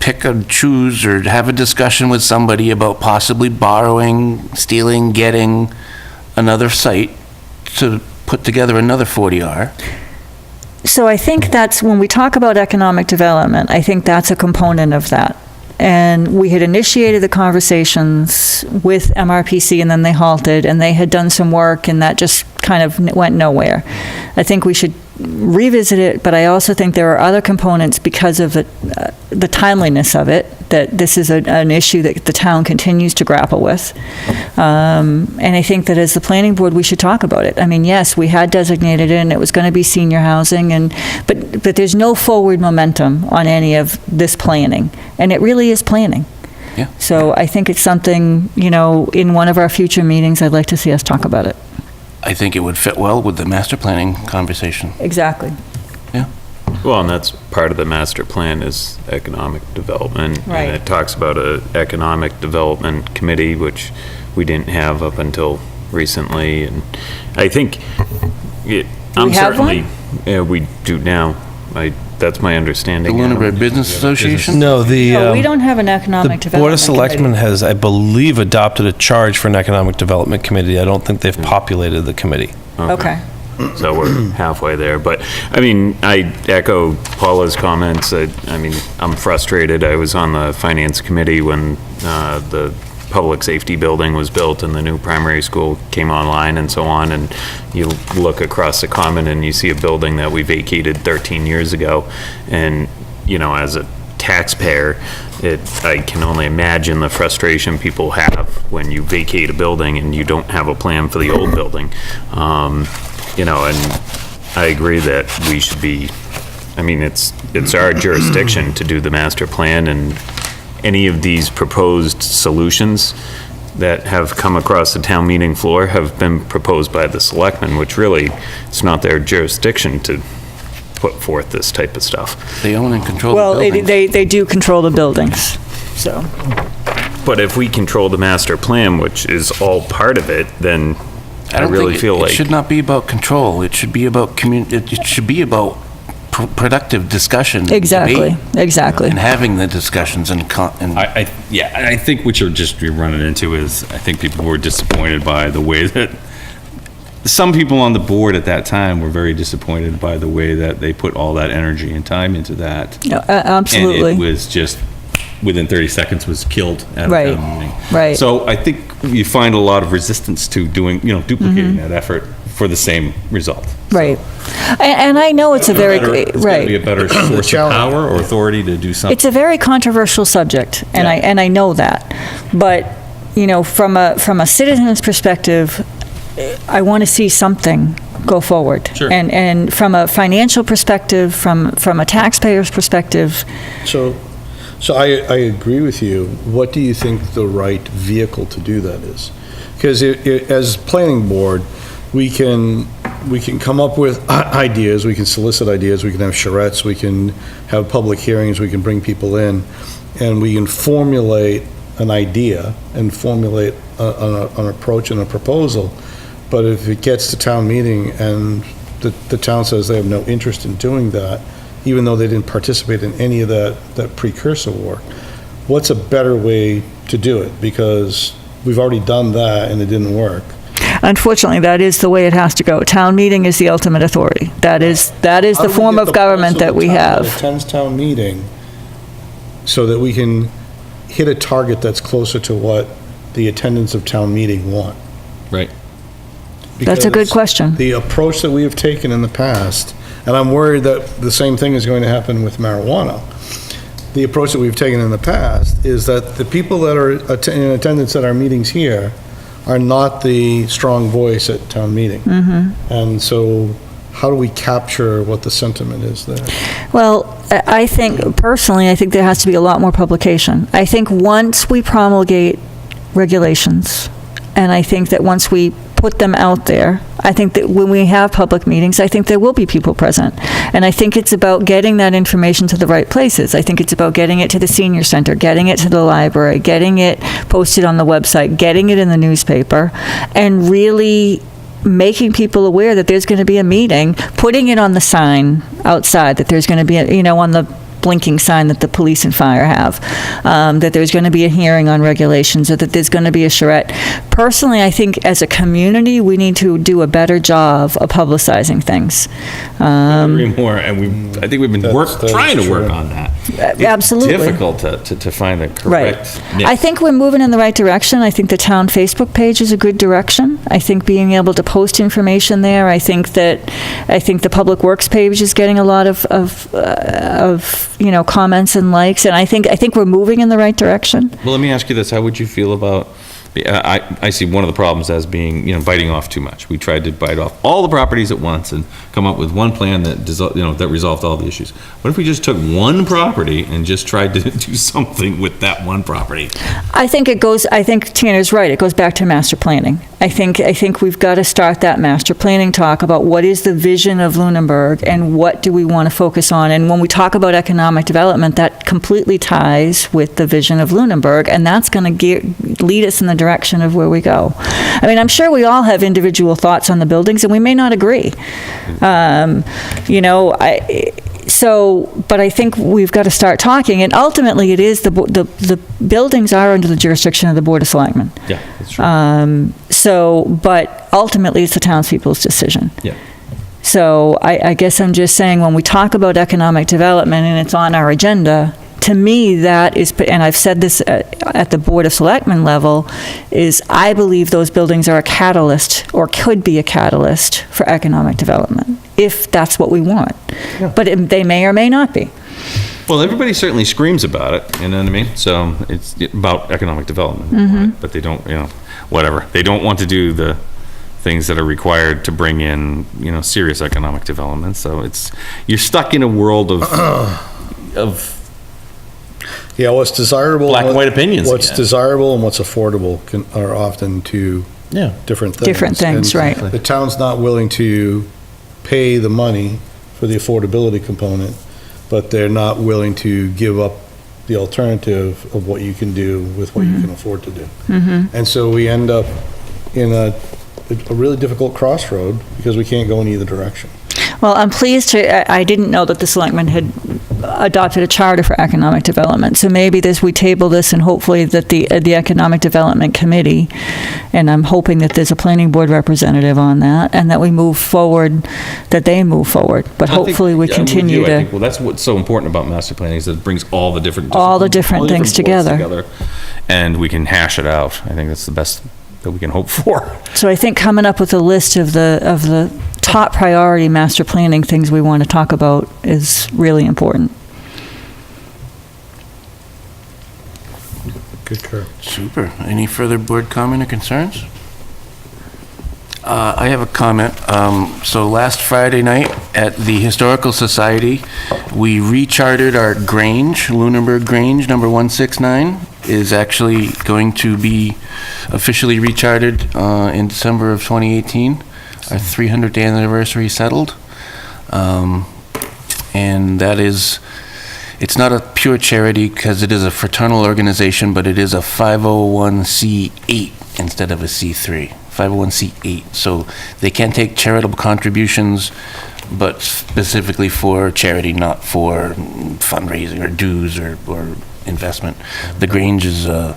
pick and choose or have a discussion with somebody about possibly borrowing, stealing, getting another site to put together another 40R.
so I think that's, when we talk about economic development, I think that's a component of that. And we had initiated the conversations with MRPC, and then they halted, and they had done some work, and that just kind of went nowhere. I think we should revisit it, but I also think there are other components because of the timeliness of it, that this is an issue that the town continues to grapple with. And I think that as the planning board, we should talk about it. I mean, yes, we had designated it, and it was going to be senior housing, but there's no forward momentum on any of this planning, and it really is planning.
Yeah.
So I think it's something, in one of our future meetings, I'd like to see us talk about it.
I think it would fit well with the master planning conversation.
Exactly.
Well, and that's part of the master plan is economic development.
Right.
And it talks about a economic development committee, which we didn't have up until recently. And I think I'm
we have
certainly, yeah, we do now. That's my
The
understanding.
Lunenburg Business Association?
No,
No, we don't have an economic
the
development
Board of Selectmen
committee.
has, I believe, adopted a charge for an economic development committee. I don't think they've populated the committee.
Okay.
So we're halfway there. But, I mean, I echo Paula's comments. I mean, I'm frustrated. I was on the finance committee when the public safety building was built and the new primary school came online and so on. And you look across the common and you see a building that we vacated 13 years ago. And, as a taxpayer, I can only imagine the frustration people have when you vacate a building and you don't have a plan for the old building. And I agree that we should be, I mean, it's our jurisdiction to do the master plan, and any of these proposed solutions that have come across the town meeting floor have been proposed by the selectmen, which really, it's not their jurisdiction to put forth this type of stuff.
They own and control the
Well,
buildings.
they do control the buildings, so.
But if we control the master plan, which is all part of it, then I
don't
really
think
feel
It
like,
should not be about control. It should be about it should be about productive discussion. and
Exactly,
debate,
exactly.
And having the discussions and
I think what you're running into is, I think people were disappointed by the way that, some people on the board at that time were very disappointed by the way that they put all that energy and time into that.
No, absolutely.
And it was just, within 30 seconds, was killed at
Right,
a town meeting.
right.
So I think you find a lot of resistance to doing, duplicating that effort for the same result.
Right. And I know it's a very,
It's going to be a
right.
better source of power or authority to do something.
It's a very controversial subject, and I know that. But, from a citizen's perspective, I want to see something go forward.
Sure.
And from a financial perspective, from a taxpayer's perspective,
So I agree with you. What do you think the right vehicle to do that is? Because as planning board, we can come up with ideas, we can solicit ideas, we can have charrettes, we can have public hearings, we can bring people in, and we can formulate an idea and formulate an approach and a proposal. But if it gets to town meeting and the town says they have no interest in doing that, even though they didn't participate in any of that precursor work, what's a better way to do it? Because we've already done that and it didn't work.
unfortunately, that is the way it has to go. Town meeting is the ultimate authority. That is
How
the
do we
form
get
of
the
government
pulse of
that we
the town
have.
that attends town meeting so that we can hit a target that's closer to what the attendance of town meeting want?
Right.
That's a good
Because
question.
the approach that we have taken in the past, and I'm worried that the same thing is going to happen with marijuana. The approach that we've taken in the past is that the people that are in attendance at our meetings here are not the strong voice at town meeting. And so how do we capture what the sentiment is there?
Well, I think, personally, I think there has to be a lot more publication. I think once we promulgate regulations, and I think that once we put them out there, I think that when we have public meetings, I think there will be people present. And I think it's about getting that information to the right places. I think it's about getting it to the senior center, getting it to the library, getting it posted on the website, getting it in the newspaper, and really making people aware that there's going to be a meeting, putting it on the sign outside, that there's going to be, on the blinking sign that the police and fire have, that there's going to be a hearing on regulations, or that there's going to be a charrette. Personally, I think as a community, we need to do a better job of publicizing things.
Agree more, and I think we've been trying to work on that.
Absolutely.
It's difficult to find the correct mix.
I think we're moving in the right direction. I think the town Facebook page is a good direction. I think being able to post information there, I think the Public Works page is getting a lot of comments and likes, and I think we're moving in the right direction.
Well, let me ask you this: how would you feel about? I see one of the problems as being, biting off too much. We tried to bite off all the properties at once and come up with one plan that that resolved all the issues. What if we just took one property and just tried to do something with that one property?
I think Tina's right. It goes back to master planning. I think we've got to start that master planning talk about what is the vision of Lunenburg and what do we want to focus on. And when we talk about economic development, that completely ties with the vision of Lunenburg, and that's going to lead us in the direction of where we go. I mean, I'm sure we all have individual thoughts on the buildings, and we may not agree. But I think we've got to start talking, and ultimately it is the buildings are under the jurisdiction of the Board of Selectmen.
Yeah, that's true.
But ultimately it's the townspeople's decision.
Yeah.
So I guess I'm just saying, when we talk about economic development and it's on our agenda, to me, that is, and I've said this at the Board of Selectmen level, is I believe those buildings are a catalyst, or could be a catalyst, for economic development, if that's what we want.
Yeah.
But they may or may not be.
Well, everybody certainly screams about it, you know what I mean? So it's about economic development, but they don't, whatever. They don't want to do the things that are required to bring in, serious economic development. So you're stuck in a world of
Yeah, what's desirable.
Black and white opinions
What's
again.
desirable and what's affordable are often two different things.
Different things,
And
right.
The town's not willing to pay the money for the affordability component, but they're not willing to give up the alternative of what you can do with what you can afford to do. And so we end up in a really difficult crossroad because we can't go in either direction.
Well, I'm pleased I didn't know that the selectmen had adopted a charter for economic development. So maybe we table this, and hopefully that the Economic Development Committee, and I'm hoping that there's a planning board representative on that, and that we move forward, that they move forward. But hopefully we continue
I
to.
think, well, that's what's so important about master planning, is that it brings all the different
things
boards
together.
And we can hash it out. I think that's the best that we can hope for.
So I think coming up with a list of the top priority master planning things we want to talk about is really important.
Good, Kurt.
Super. Any further board comment or concerns? I have a comment. So last Friday night at the Historical Society, we rechartered our Grange, Lunenburg Grange, number 169, is actually going to be officially rechartered in December of 2018. Our 300th anniversary settled. And that is, it's not a pure charity because it is a fraternal organization, but it is a 501c8 instead of a C3. 501c8. So they can take charitable contributions, but specifically for charity, not for fundraising or dues or investment. The Grange is
You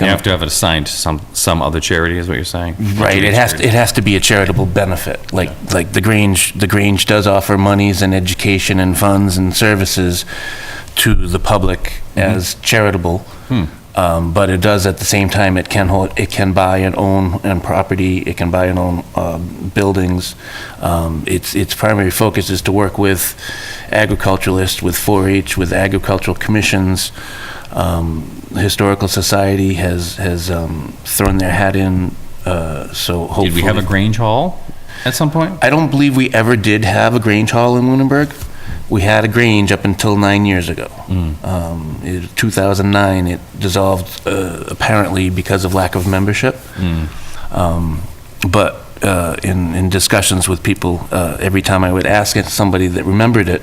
have to have it assigned to some other charity, is what you're saying?
right. It has to be a charitable benefit. Like the Grange does offer monies and education and funds and services to the public as charitable. But it does at the same time, it can buy and own property, it can buy and own buildings. Its primary focus is to work with agriculturalists, with 4-H, with agricultural commissions. The Historical Society has thrown their hat in So hopefully.
Did we have a Grange Hall at some point?
I don't believe we ever did have a Grange Hall in Lunenburg. We had a Grange up until 9 years ago. In 2009, it dissolved apparently because of lack of membership. But in discussions with people, every time I would ask somebody that remembered it,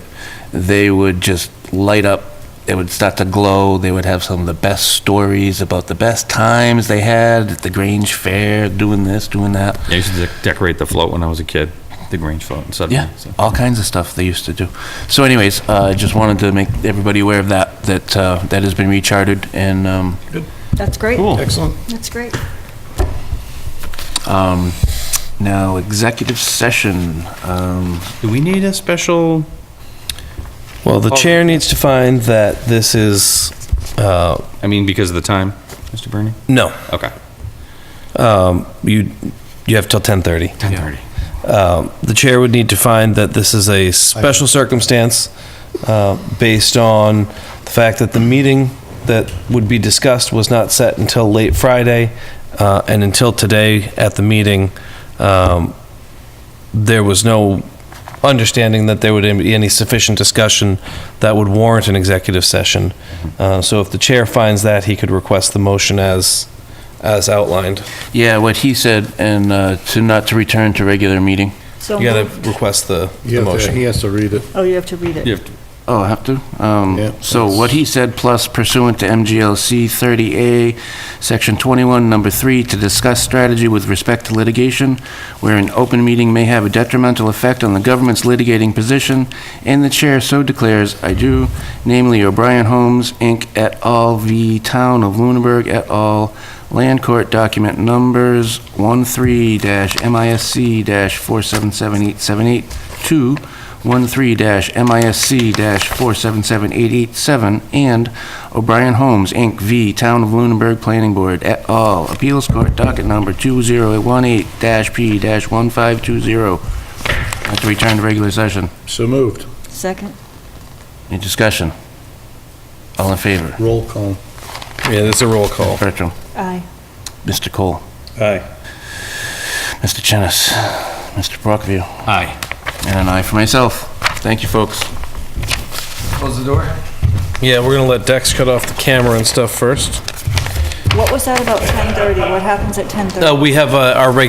they would just light up. They would start to glow. They would have some of the best stories about the best times they had at the Grange Fair, doing this, doing that.
I used to decorate the float when I was a kid, the Grange float in Sudbury.
Yeah, all kinds of stuff they used to do. So anyways, I just wanted to make everybody aware of that has been recharted, and
That's great.
Cool.
Excellent.
That's great.
now executive session.
Do we need a special?
Well, the chair needs to find that this is,
I mean, because of the time, Mr. Bernie?
no,
Okay.
you have till 10:30.
10:30.
The chair would need to find that this is a special circumstance based on the fact that the meeting that would be discussed was not set until late Friday, and until today at the meeting, there was no understanding that there would be any sufficient discussion that would warrant an executive session. So if the chair finds that, he could request the motion as outlined.
Yeah, what he said, and not to return to regular meeting.
So
You
moved.
gotta request the
He
motion.
has to read it.
Oh, you have to read it.
You have to-
Oh, I have to?
Yeah,
So
that's-
what he said, plus pursuant to MGLC 30A, Section 21, Number 3, to discuss strategy with respect to litigation, where an open meeting may have a detrimental effect on the government's litigating position, and the chair so declares, I do, namely O'Brien Homes, Inc. et al. v. Town of Lunenburg et al., Land Court Document Numbers 13-MISC-477878, 2, 13-MISC-477887, and O'Brien Homes, Inc. v. Town of Lunenburg Planning Board et al. Appeals Court Docket Number 2018-P-1520. I'd like to return to regular session.
So moved.
Second?
Any discussion? All in favor?
Roll call.
Yeah, there's a roll call.
Bertram.
Aye.
Mr. Cole.
Aye.
Mr. Chennis. Mr. Brockview.
Aye.
And an aye for myself. Thank you, folks.
Close the door. Yeah, we're gonna let Dex cut off the camera and stuff first.
What was that about 10:30? What happens at 10:30?
We have our regular